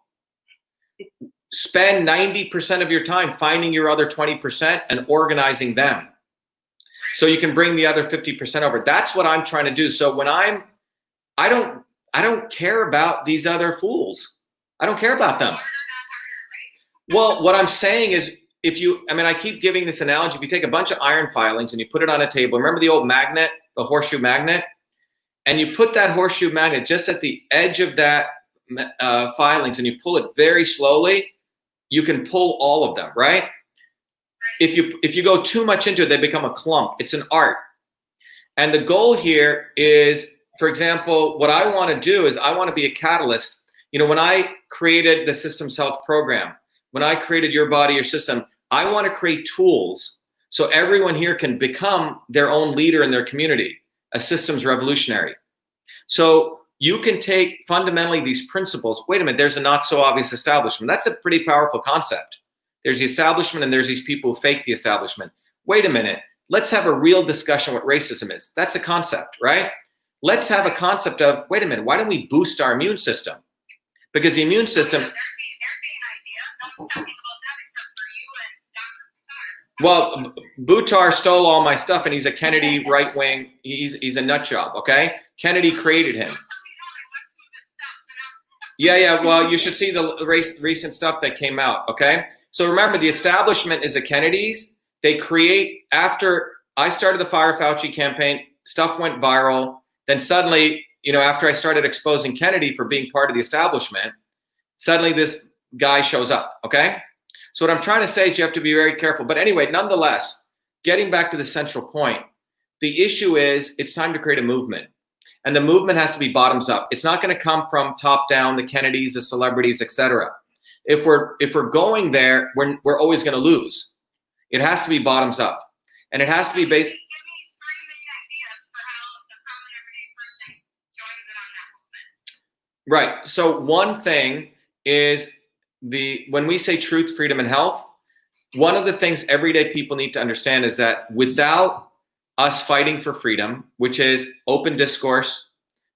Spend 90% of your time finding your other 20% and organizing them, so you can bring the other 50% over. That's what I'm trying to do. So when I don't care about these other fools. I don't care about them. Well, what I'm saying is, I keep giving this analogy. If you take a bunch of iron filings and you put it on a table, remember the old magnet, the horseshoe magnet? And you put that horseshoe magnet just at the edge of that filings and you pull it very slowly, you can pull all of them, right? If you go too much into it, they become a clump. It's an art. And the goal here is, for example, what I want to do is I want to be a catalyst. When I created the Systems Health program, when I created Your Body, Your System, I want to create tools so everyone here can become their own leader in their community, a systems revolutionary. So you can take fundamentally these principles. Wait a minute, there's a not so obvious establishment. That's a pretty powerful concept. There's the establishment and there's these people who fake the establishment. Wait a minute, let's have a real discussion what racism is. That's a concept, right? Let's have a concept of, wait a minute, why don't we boost our immune system? Because the immune system... Well, Buttar stole all my stuff and he's a Kennedy right wing. He's a nut job, okay? Kennedy created him. Yeah. Well, you should see the recent stuff that came out, okay? So remember, the establishment is the Kennedys. They create, after I started the Fire Fauci campaign, stuff went viral. Then suddenly, after I started exposing Kennedy for being part of the establishment, suddenly this guy shows up, okay? So what I'm trying to say is you have to be very careful. But anyway, nonetheless, getting back to the central point, the issue is it's time to create a movement. And the movement has to be bottoms up. It's not going to come from top down, the Kennedys, the celebrities, etc. If we're going there, we're always going to lose. It has to be bottoms up. And it has to be based... Right. So one thing is, when we say truth, freedom, and health, one of the things everyday people need to understand is that without us fighting for freedom, which is open discourse,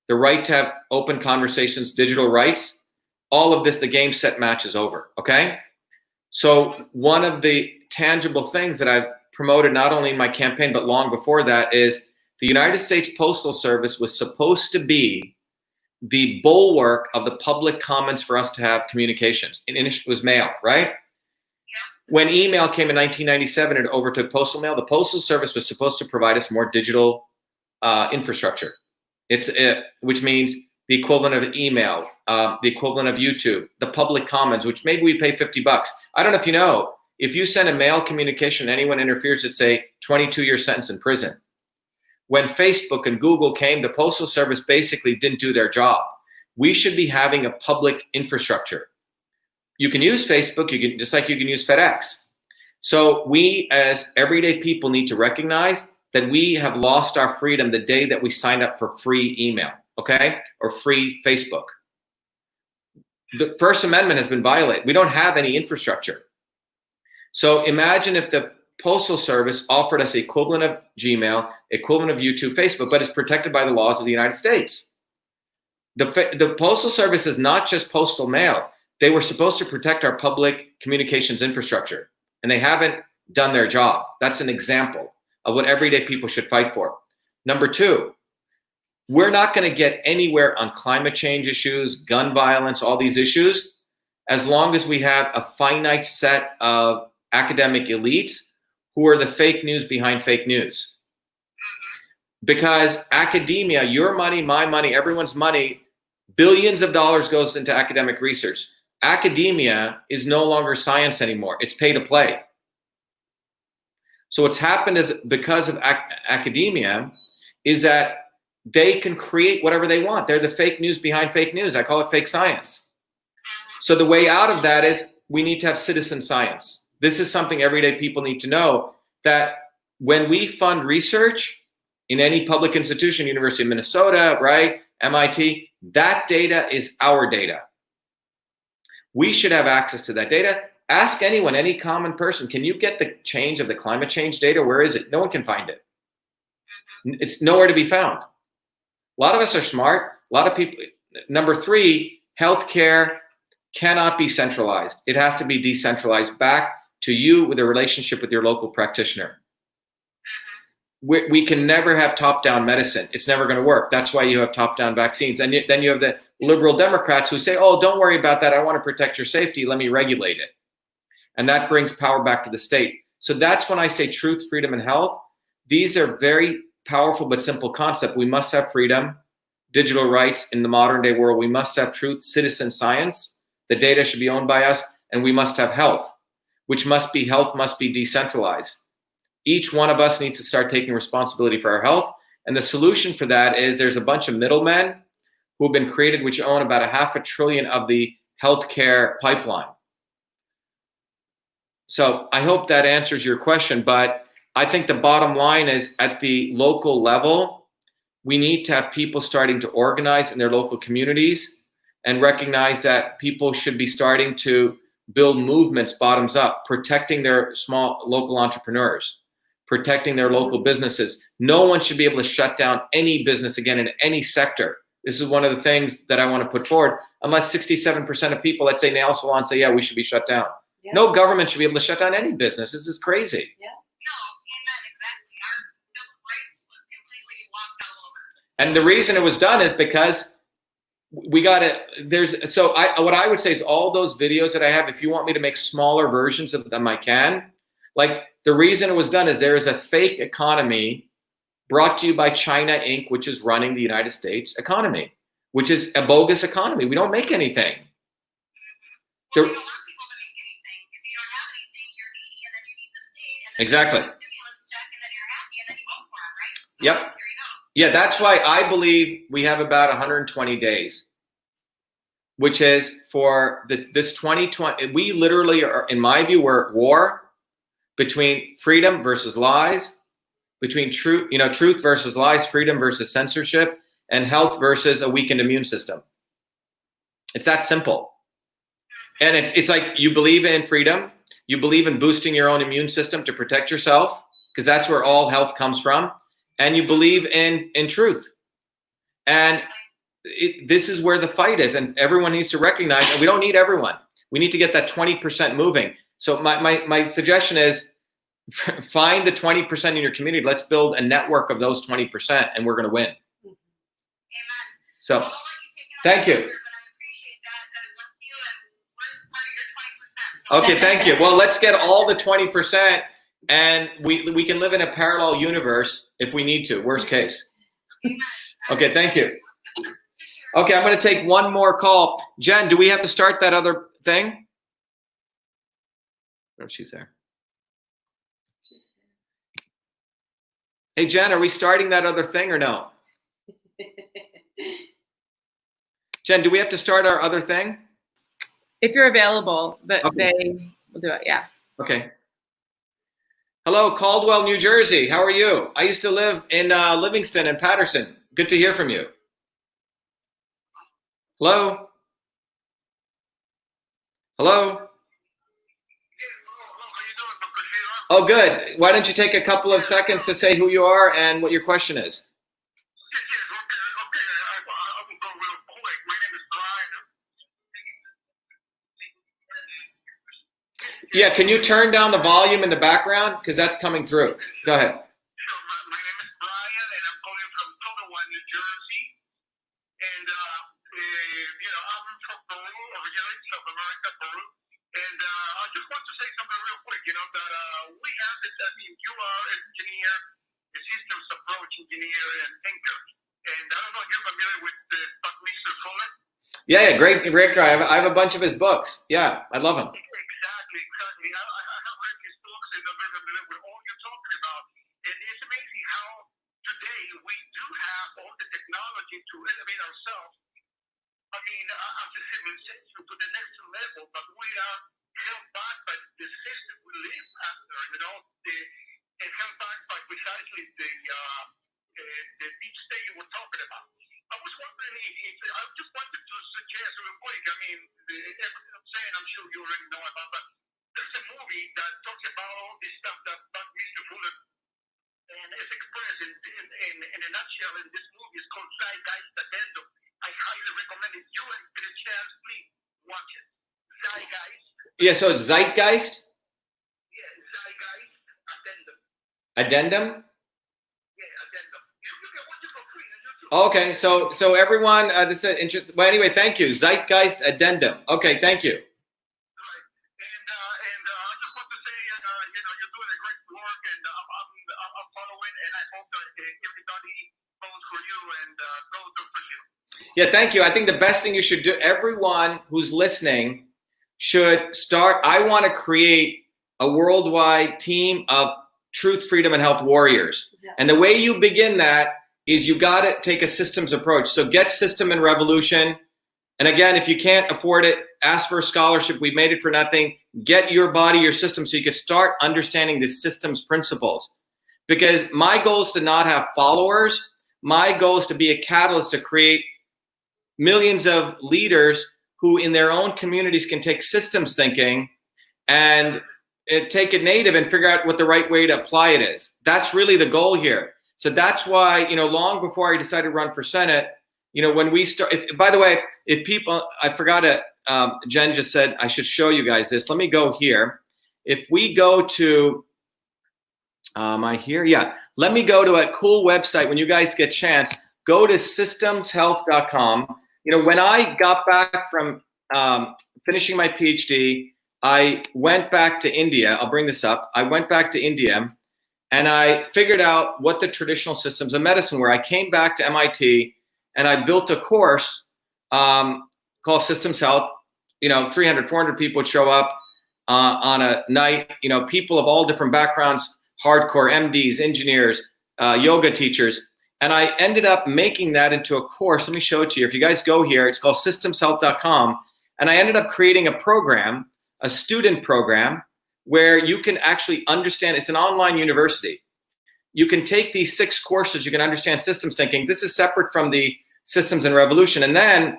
the right to have open conversations, digital rights, all of this, the game, set, match is over, okay? So one of the tangible things that I've promoted, not only in my campaign, but long before that, is the United States Postal Service was supposed to be the bulwark of the public commons for us to have communications. It was mail, right? Yeah. When email came in 1997 and overtook postal mail, the Postal Service was supposed to provide us more digital infrastructure. Which means the equivalent of email, the equivalent of YouTube, the public commons, which maybe we pay $50. I don't know if you know, if you send a mail communication and anyone interferes, it's a 22-year sentence in prison. When Facebook and Google came, the Postal Service basically didn't do their job. We should be having a public infrastructure. You can use Facebook, just like you can use FedEx. So we as everyday people need to recognize that we have lost our freedom the day that we signed up for free email, okay? Or free Facebook. The First Amendment has been violated. We don't have any infrastructure. So imagine if the Postal Service offered us the equivalent of Gmail, equivalent of YouTube, Facebook, but it's protected by the laws of the United States. The Postal Service is not just postal mail. They were supposed to protect our public communications infrastructure, and they haven't done their job. That's an example of what everyday people should fight for. Number two, we're not going to get anywhere on climate change issues, gun violence, all these issues, as long as we have a finite set of academic elites who are the fake news behind fake news. Because academia, your money, my money, everyone's money, billions of dollars goes into academic research. Academia is no longer science anymore. It's pay to play. So what's happened is, because of academia, is that they can create whatever they want. They're the fake news behind fake news. I call it fake science. So the way out of that is we need to have citizen science. This is something everyday people need to know, that when we fund research in any public institution, University of Minnesota, right, MIT, that data is our data. We should have access to that data. Ask anyone, any common person, can you get the change of the climate change data? Where is it? No one can find it. It's nowhere to be found. A lot of us are smart. A lot of people. Number three, healthcare cannot be centralized. It has to be decentralized back to you with a relationship with your local practitioner. We can never have top-down medicine. It's never going to work. That's why you have top-down vaccines. And then you have the liberal Democrats who say, oh, don't worry about that. I want to protect your safety. Let me regulate it. And that brings power back to the state. So that's when I say truth, freedom, and health. These are very powerful but simple concepts. We must have freedom, digital rights in the modern day world. We must have truth, citizen science. The data should be owned by us. And we must have health, which must be decentralized. Each one of us needs to start taking responsibility for our health. And the solution for that is there's a bunch of middlemen who have been created, which own about $500 billion of the healthcare pipeline. So I hope that answers your question, but I think the bottom line is, at the local level, we need to have people starting to organize in their local communities and recognize that people should be starting to build movements bottoms up, protecting their small local entrepreneurs, protecting their local businesses. No one should be able to shut down any business again in any sector. This is one of the things that I want to put forward. Unless 67% of people, let's say nail salons, say, yeah, we should be shut down. Yeah. No government should be able to shut down any business. This is crazy. Yeah. And the reason it was done is because we got it. What I would say is, all those videos that I have, if you want me to make smaller versions of them, I can. Like, the reason it was done is there is a fake economy brought to you by China Inc., which is running the United States economy, which is a bogus economy. We don't make anything. Well, you don't want people to make anything. If you don't have anything, you're needy, and then you need the state, and then exactly. You get a stimulus check, and then you're happy, and then you vote for them, right? So yep. There you go. Yeah, that's why I believe we have about 120 days, which is for this 2020. We literally are, in my view, we're at war between freedom versus lies, between truth versus lies, freedom versus censorship, and health versus a weakened immune system. It's that simple. And it's like, you believe in freedom, you believe in boosting your own immune system to protect yourself, because that's where all health comes from, and you believe in truth. And this is where the fight is, and everyone needs to recognize that we don't need everyone. We need to get that 20% moving. So my suggestion is, find the 20% in your community. Let's build a network of those 20%, and we're going to win. Amen. So, thank you. Okay, thank you. Well, let's get all the 20%, and we can live in a parallel universe if we need to, worst case. Okay, thank you. Okay, I'm going to take one more call. Jen, do we have to start that other thing? Oh, she's there. Hey, Jen, are we starting that other thing or no? Jen, do we have to start our other thing? If you're available, but okay. They will do it, yeah. Okay. Hello, Caldwell, New Jersey. How are you? I used to live in Livingston and Patterson. Good to hear from you. Hello? Hello? Yes, hello, how you doing, Dr. Shiva? Oh, good. Why don't you take a couple of seconds to say who you are and what your question is? Yes, okay. I will go real quick. My name is Brian. Yeah, can you turn down the volume in the background? Because that's coming through. Go ahead. Sure, my name is Brian, and I'm calling from Totowa, New Jersey. And, I'm from Peru, originally South America, Peru. And I just want to say something real quick, that we have this, you are an engineer, a systems approach engineer and thinker. And I don't know if you're familiar with Mr. Fuller. Yeah, great guy. I have a bunch of his books. Yeah, I love him. Exactly. I have read his books and I'm very familiar with all you're talking about. And it's amazing how today we do have all the technology to elevate ourselves. As a civilization to the next level, but we are held back by the system we live after, and held back by precisely the deep state you were talking about. I was wondering if I just wanted to suggest real quick. Everything I'm saying, I'm sure you already know about, but there's a movie that talks about all this stuff that Mr. Fuller and it's expressed in a nutshell in this movie. It's called Zeitgeist Addendum. I highly recommend it. You and get a chance, please watch it. Zeitgeist. Yeah, so it's Zeitgeist? Yeah, Zeitgeist Addendum. Addendum? Yeah, Addendum. You can watch it for free on YouTube. Okay, so everyone, this is interesting. Well, anyway, thank you. Zeitgeist Addendum. Okay, thank you. Right. And I just want to say, you're doing a great work, and I'm following, and I hope that everybody votes for you and votes for you. Yeah, thank you. I think the best thing you should do, everyone who's listening should start. I want to create a worldwide team of truth, freedom, and health warriors. Yeah. And the way you begin that is you got to take a systems approach. So get System and Revolution. And again, if you can't afford it, ask for a scholarship. We've made it for nothing. Get your body, your system, so you can start understanding the systems principles. Because my goal is to not have followers. My goal is to be a catalyst to create millions of leaders who in their own communities can take systems thinking and take it native and figure out what the right way to apply it is. That's really the goal here. So that's why, long before I decided to run for Senate, when we start, by the way, if people, I forgot to, Jen just said, I should show you guys this. Let me go here. If we go to, am I here? Yeah. Let me go to a cool website when you guys get a chance. Go to systemshealth.com. When I got back from finishing my PhD, I went back to India. I'll bring this up. I went back to India and I figured out what the traditional systems of medicine were. I came back to MIT and I built a course called Systems Health. 300, 400 people would show up on a night, people of all different backgrounds, hardcore MDs, engineers, yoga teachers. And I ended up making that into a course. Let me show it to you. If you guys go here, it's called systemshealth.com. And I ended up creating a program, a student program, where you can actually understand. It's an online university. You can take these 6 courses. You can understand systems thinking. This is separate from the Systems and Revolution. And then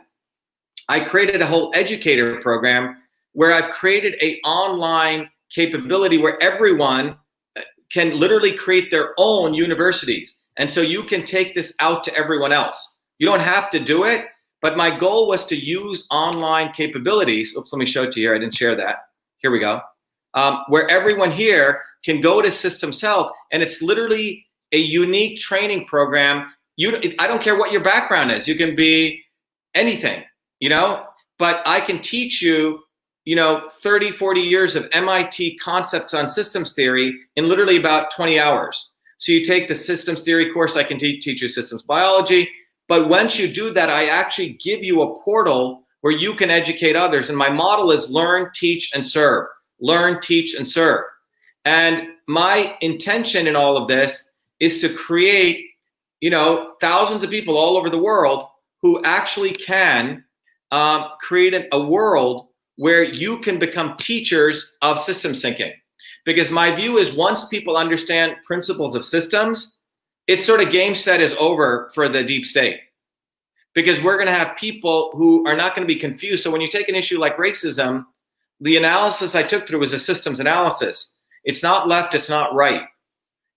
I created a whole educator program where I've created an online capability where everyone can literally create their own universities. And so you can take this out to everyone else. You don't have to do it, but my goal was to use online capabilities. Oops, let me show it to you here. I didn't share that. Here we go. Where everyone here can go to Systems Health, and it's literally a unique training program. I don't care what your background is. You can be anything, but I can teach you, 30, 40 years of MIT concepts on systems theory in literally about 20 hours. So you take the systems theory course, I can teach you systems biology. But once you do that, I actually give you a portal where you can educate others. And my model is learn, teach, and serve. Learn, teach, and serve. And my intention in all of this is to create, thousands of people all over the world who actually can create a world where you can become teachers of systems thinking. Because my view is once people understand principles of systems, it's sort of game set is over for the deep state. Because we're going to have people who are not going to be confused. So when you take an issue like racism, the analysis I took through was a systems analysis. It's not left, it's not right.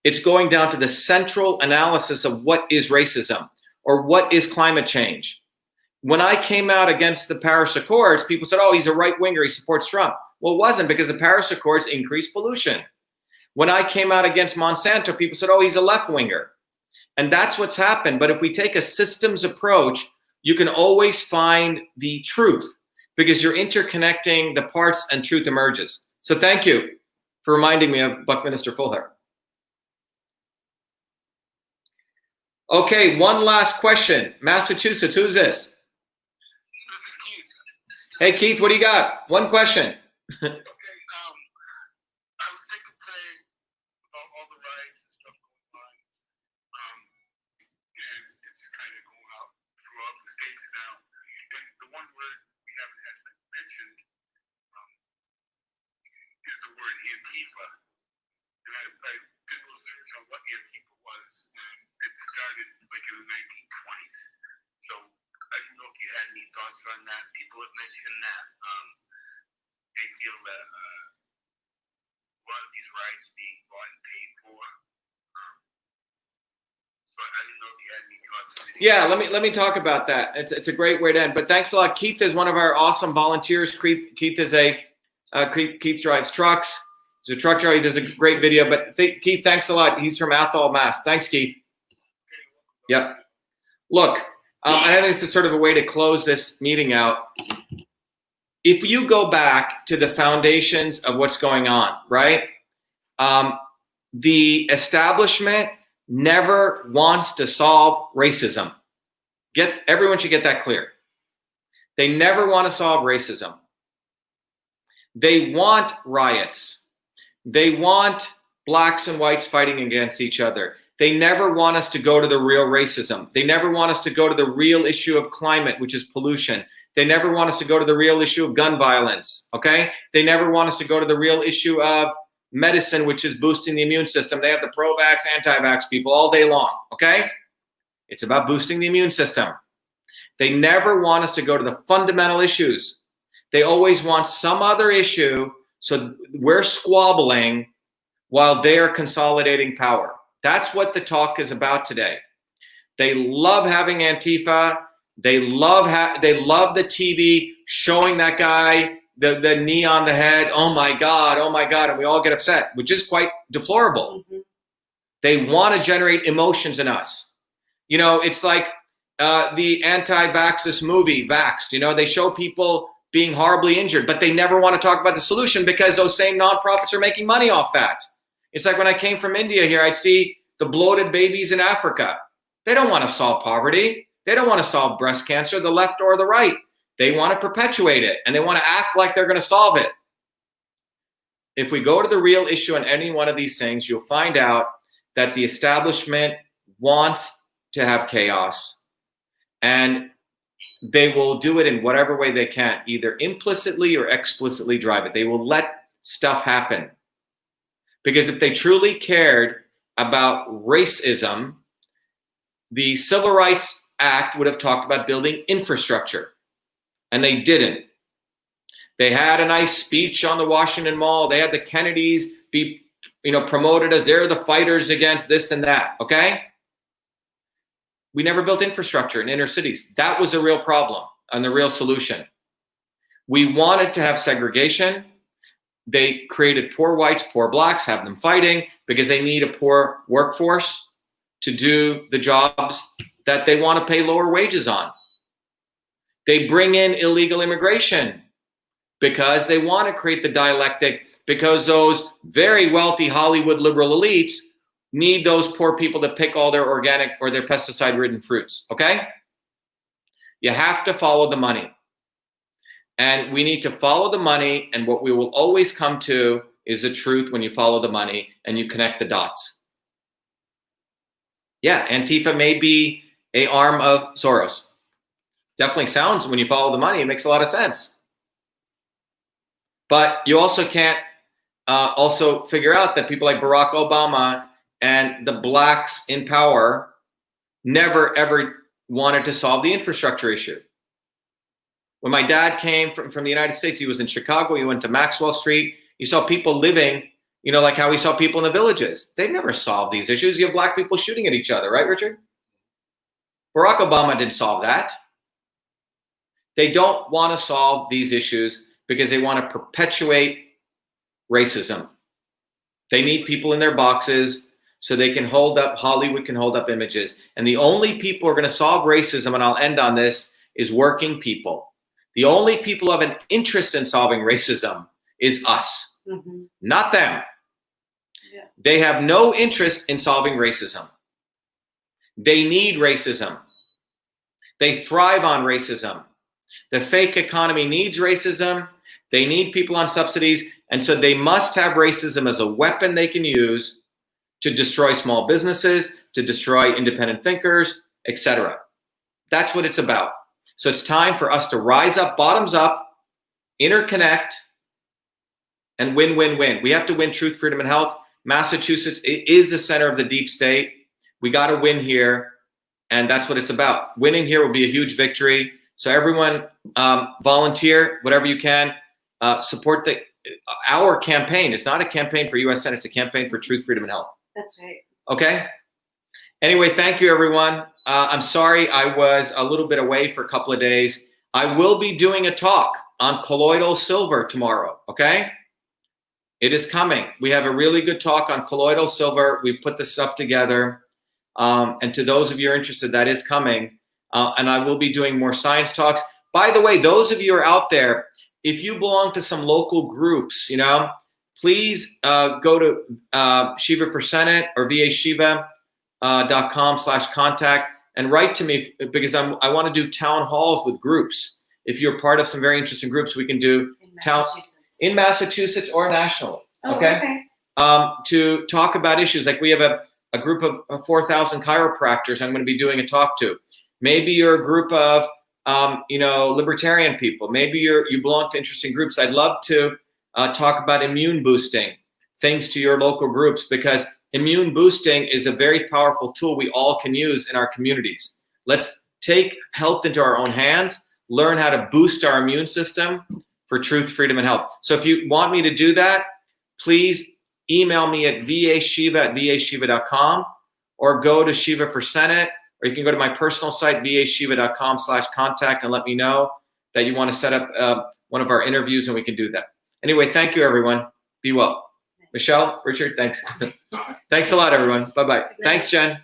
It's going down to the central analysis of what is racism or what is climate change. When I came out against the Paris Accords, people said, oh, he's a right winger, he supports Trump. Well, it wasn't, because the Paris Accords increased pollution. When I came out against Monsanto, people said, oh, he's a left winger. And that's what's happened. But if we take a systems approach, you can always find the truth, because you're interconnecting the parts and truth emerges. So thank you for reminding me of Buckminster Fuller. Okay, one last question. Massachusetts, who's this? Hey, Keith, what do you got? One question. Okay, I was thinking today about all the riots and stuff going on, and it's kind of going out throughout the states now. And the one word we haven't had mentioned is the word Antifa. And I did a little search on what Antifa was, and it started like in the 1920s. So I didn't know if you had any thoughts on that. People have mentioned that they feel that a lot of these rights being bought and paid for. So I didn't know if you had any thoughts. Yeah, let me talk about that. It's a great way to end. But thanks a lot. Keith is one of our awesome volunteers. Keith is Keith drives trucks. He's a truck driver. He does a great video. But Keith, thanks a lot. He's from Athol, Mass. Thanks, Keith. Yep. Look, I think this is sort of a way to close this meeting out. If you go back to the foundations of what's going on, right? The establishment never wants to solve racism. Everyone should get that clear. They never want to solve racism. They want riots. They want blacks and whites fighting against each other. They never want us to go to the real racism. They never want us to go to the real issue of climate, which is pollution. They never want us to go to the real issue of gun violence, okay? They never want us to go to the real issue of medicine, which is boosting the immune system. They have the pro-vax, anti-vax people all day long, okay? It's about boosting the immune system. They never want us to go to the fundamental issues. They always want some other issue, so we're squabbling while they're consolidating power. That's what the talk is about today. They love having Antifa. They love the TV showing that guy, the knee on the head. Oh my God, and we all get upset, which is quite deplorable. Mm-hmm. They want to generate emotions in us. You know, it's like the anti-vaxxers movie, Vaxxed. You know, they show people being horribly injured, but they never want to talk about the solution because those same nonprofits are making money off that. It's like when I came from India here, I'd see the bloated babies in Africa. They don't want to solve poverty. They don't want to solve breast cancer, the left or the right. They want to perpetuate it, and they want to act like they're going to solve it. If we go to the real issue on any one of these things, you'll find out that the establishment wants to have chaos, and they will do it in whatever way they can, either implicitly or explicitly drive it. They will let stuff happen. Because if they truly cared about racism, the Civil Rights Act would have talked about building infrastructure, and they didn't. They had a nice speech on the Washington Mall. They had the Kennedys be, promoted as they're the fighters against this and that, okay? We never built infrastructure in inner cities. That was a real problem and the real solution. We wanted to have segregation. They created poor whites, poor blacks, have them fighting because they need a poor workforce to do the jobs that they want to pay lower wages on. They bring in illegal immigration because they want to create the dialectic, because those very wealthy Hollywood liberal elites need those poor people to pick all their organic or their pesticide-ridden fruits, okay? You have to follow the money. And we need to follow the money, and what we will always come to is the truth when you follow the money and you connect the dots. Yeah, Antifa may be an arm of Soros. Definitely sounds, when you follow the money, it makes a lot of sense. But you also can't also figure out that people like Barack Obama and the blacks in power never, ever wanted to solve the infrastructure issue. When my dad came from the United States, he was in Chicago. He went to Maxwell Street. You saw people living, you know, like how we saw people in the villages. They've never solved these issues. You have black people shooting at each other, right, Richard? Barack Obama didn't solve that. They don't want to solve these issues because they want to perpetuate racism. They need people in their boxes so they can hold up, Hollywood can hold up images. And the only people who are going to solve racism, and I'll end on this, is working people. The only people who have an interest in solving racism is us, not them. Yeah. They have no interest in solving racism. They need racism. They thrive on racism. The fake economy needs racism. They need people on subsidies. And so they must have racism as a weapon they can use to destroy small businesses, to destroy independent thinkers, etc. That's what it's about. So it's time for us to rise up, bottoms up, interconnect, and win, win, win. We have to win truth, freedom, and health. Massachusetts is the center of the deep state. We got to win here. And that's what it's about. Winning here will be a huge victory. So everyone volunteer, whatever you can. Support our campaign. It's not a campaign for U.S. Senate. It's a campaign for truth, freedom, and health. That's right. Okay? Anyway, thank you, everyone. I'm sorry I was a little bit away for a couple of days. I will be doing a talk on colloidal silver tomorrow, okay? It is coming. We have a really good talk on colloidal silver. We've put this stuff together. And to those of you who are interested, that is coming. And I will be doing more science talks. By the way, those of you who are out there, if you belong to some local groups, you know, please go to Shiva for Senate or vashiva.com/contact and write to me, because I want to do town halls with groups. If you're part of some very interesting groups, we can do in Massachusetts or nationally. Oh, okay. To talk about issues. Like we have a group of 4,000 chiropractors I'm going to be doing a talk to. Maybe you're a group of libertarian people. Maybe you belong to interesting groups. I'd love to talk about immune boosting, things to your local groups, because immune boosting is a very powerful tool we all can use in our communities. Let's take health into our own hands, learn how to boost our immune system for truth, freedom, and health. So if you want me to do that, please email me at vashiva@vashiva.com or go to Shiva for Senate, or you can go to my personal site, vashiva.com/contact, and let me know that you want to set up one of our interviews, and we can do that. Anyway, thank you, everyone. Be well. Michelle, Richard, thanks. Thanks a lot, everyone. Bye-bye. Thanks, Jen.